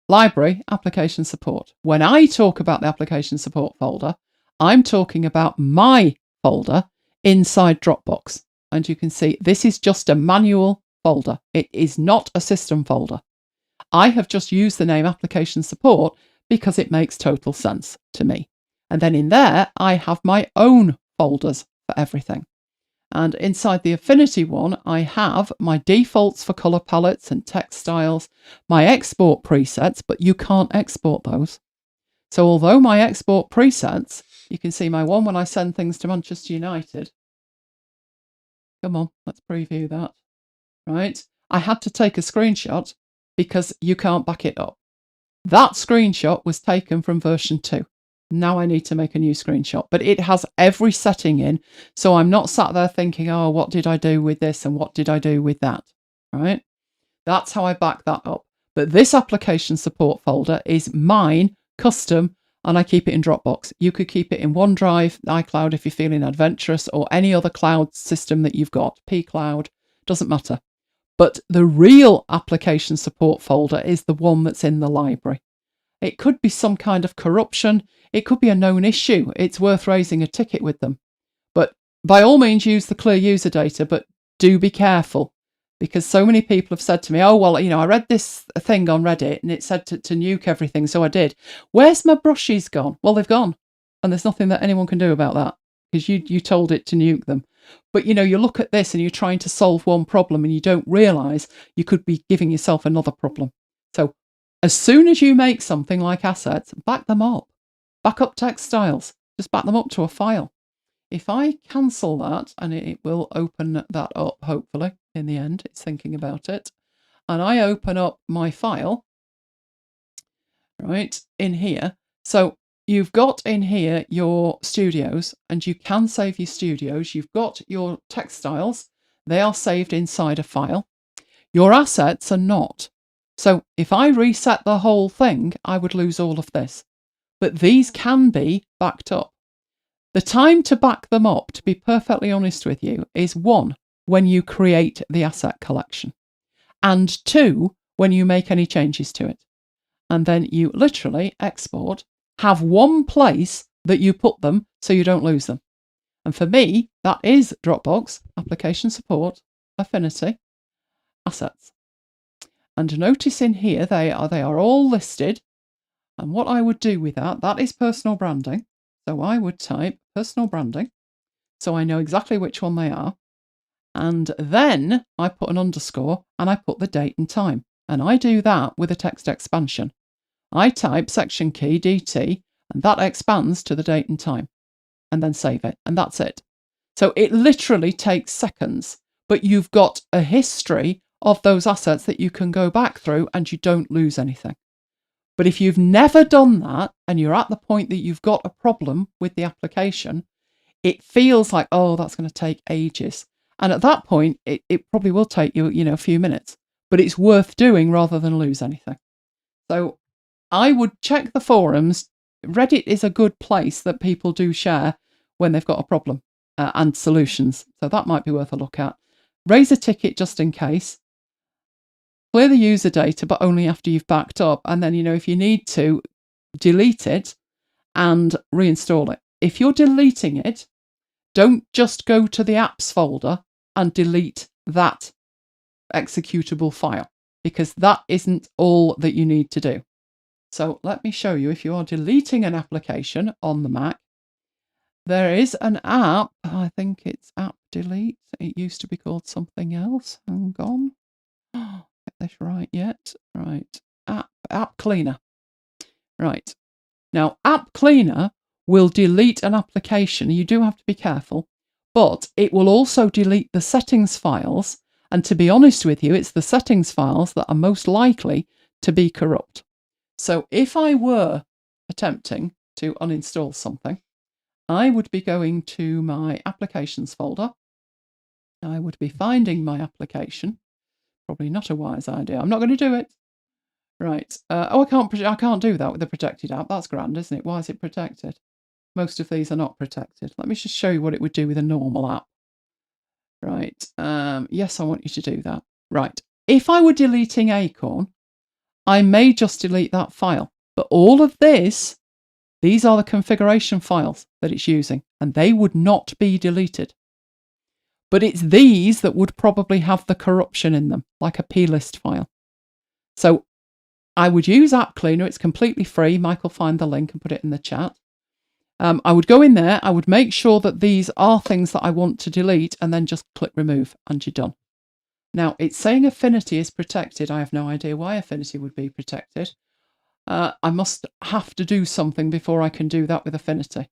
library, application support. When I talk about the application support folder, I'm talking about my folder inside Dropbox. And you can see this is just a manual folder. It is not a system folder. I have just used the name application support because it makes total sense to me. And then in there, I have my own folders for everything. And inside the Affinity one, I have my defaults for color palettes and text styles, my export presets, but you can't export those. So although my export presets, you can see my one when I send things to Manchester United. Come on, let's preview that. Right. I had to take a screenshot because you can't back it up. That screenshot was taken from version 2. Now I need to make a new screenshot. But it has every setting in, so I'm not sat there thinking, oh, what did I do with this and what did I do with that, right? That's how I back that up. But this application support folder is mine, custom, and I keep it in Dropbox. You could keep it in OneDrive, iCloud if you're feeling adventurous, or any other cloud system that you've got, pCloud, doesn't matter. But the real application support folder is the one that's in the library. It could be some kind of corruption. It could be a known issue. It's worth raising a ticket with them. But by all means, use the clear user data, but do be careful, because so many people have said to me, oh, well, I read this thing on Reddit and it said to nuke everything, so I did. Where's my brushes gone? Well, they've gone. And there's nothing that anyone can do about that because you told it to nuke them. But, you look at this and you're trying to solve one problem and you don't realise you could be giving yourself another problem. So as soon as you make something like assets, back them up. Back up text styles. Just back them up to a file. If I cancel that, and it will open that up, hopefully, in the end, it's thinking about it, and I open up my file, right, in here. So you've got in here your studios, and you can save your studios. You've got your text styles. They are saved inside a file. Your assets are not. So if I reset the whole thing, I would lose all of this. But these can be backed up. The time to back them up, to be perfectly honest with you, is 1, when you create the asset collection, and 2, when you make any changes to it. And then you literally export, have one place that you put them so you don't lose them. And for me, that is Dropbox, application support, Affinity, assets. And notice in here, they are all listed. And what I would do with that is personal branding. So I would type personal branding, so I know exactly which one they are. And then I put an underscore and I put the date and time. And I do that with a text expansion. I type section key DT and that expands to the date and time. And then save it. And that's it. So it literally takes seconds. But you've got a history of those assets that you can go back through and you don't lose anything. But if you've never done that and you're at the point that you've got a problem with the application, it feels like, oh, that's going to take ages. And at that point, it probably will take you, a few minutes. But it's worth doing rather than lose anything. So I would check the forums. Reddit is a good place that people do share when they've got a problem and solutions. So that might be worth a look at. Raise a ticket just in case. Clear the user data, but only after you've backed up. And then, if you need to, delete it and reinstall it. If you're deleting it, don't just go to the apps folder and delete that executable file, because that isn't all that you need to do. So let me show you, if you are deleting an application on the Mac, there is an app, I think it's App Delete. It used to be called something else. Hang on. Get this right yet. Right. App Cleaner. Right. Now, App Cleaner will delete an application. You do have to be careful, but it will also delete the settings files. And to be honest with you, it's the settings files that are most likely to be corrupt. So if I were attempting to uninstall something, I would be going to my applications folder. I would be finding my application. Probably not a wise idea. I'm not going to do it. Right. I can't do that with a protected app. That's grand, isn't it? Why is it protected? Most of these are not protected. Let me just show you what it would do with a normal app. Right. Yes, I want you to do that. Right. If I were deleting Acorn, I may just delete that file. But all of this, these are the configuration files that it's using, and they would not be deleted. But it's these that would probably have the corruption in them, like a plist file. So I would use App Cleaner. It's completely free. Mike will find the link and put it in the chat. I would go in there. I would make sure that these are things that I want to delete, and then just click remove and you're done. Now, it's saying Affinity is protected. I have no idea why Affinity would be protected. I must have to do something before I can do that with Affinity.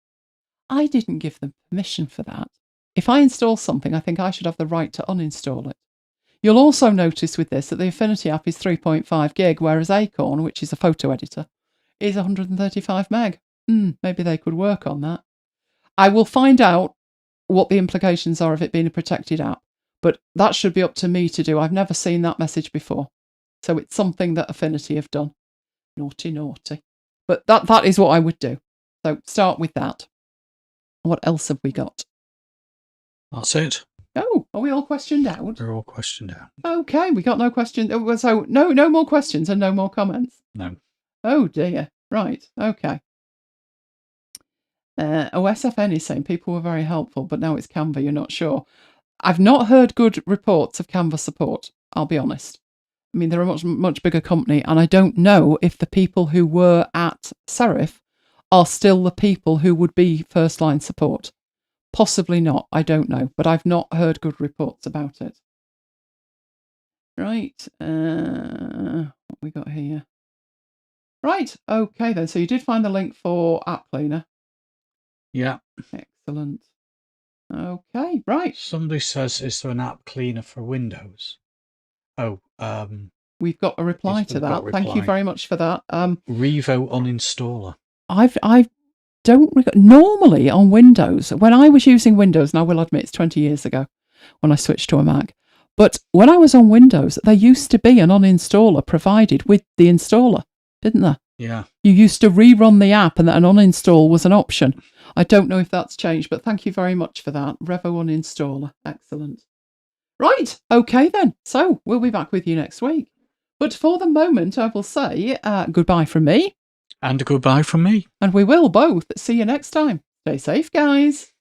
I didn't give them permission for that. If I install something, I think I should have the right to uninstall it. You'll also notice with this that the Affinity app is 3.5 gig, whereas Acorn, which is a photo editor, is 135 meg. Maybe they could work on that. I will find out what the implications are of it being a protected app, but that should be up to me to do. I've never seen that message before. So it's something that Affinity have done. Naughty, naughty. But that is what I would do. So start with that. What else have we got? That's it. Oh, are we all questioned out? We're all questioned out. Okay, we got no questions. So no more questions and no more comments. No. Oh dear. Right. Okay. OSFN is saying people were very helpful, but now it's Canva. You're not sure. I've not heard good reports of Canva support. I'll be honest. I mean, they're a much bigger company, and I don't know if the people who were at Serif are still the people who would be first line support. Possibly not. I don't know, but I've not heard good reports about it. Right. What we got here? Right. Okay then. So you did find the link for App Cleaner. Yeah. Excellent. Okay. Right. Somebody says, "Is there an app cleaner for Windows?" Oh, we've got a reply to that. Thank you very much for that. Revo uninstaller. I don't normally on Windows, when I was using Windows, and I will admit it's 20 years ago when I switched to a Mac, but when I was on Windows, there used to be an uninstaller provided with the installer, didn't there? Yeah. You used to rerun the app and an uninstall was an option. I don't know if that's changed, but thank you very much for that. Revo uninstaller. Excellent. Right. Okay then. So we'll be back with you next week. But for the moment, I will say goodbye from me. And goodbye from me. And we will both see you next time. Stay safe, guys.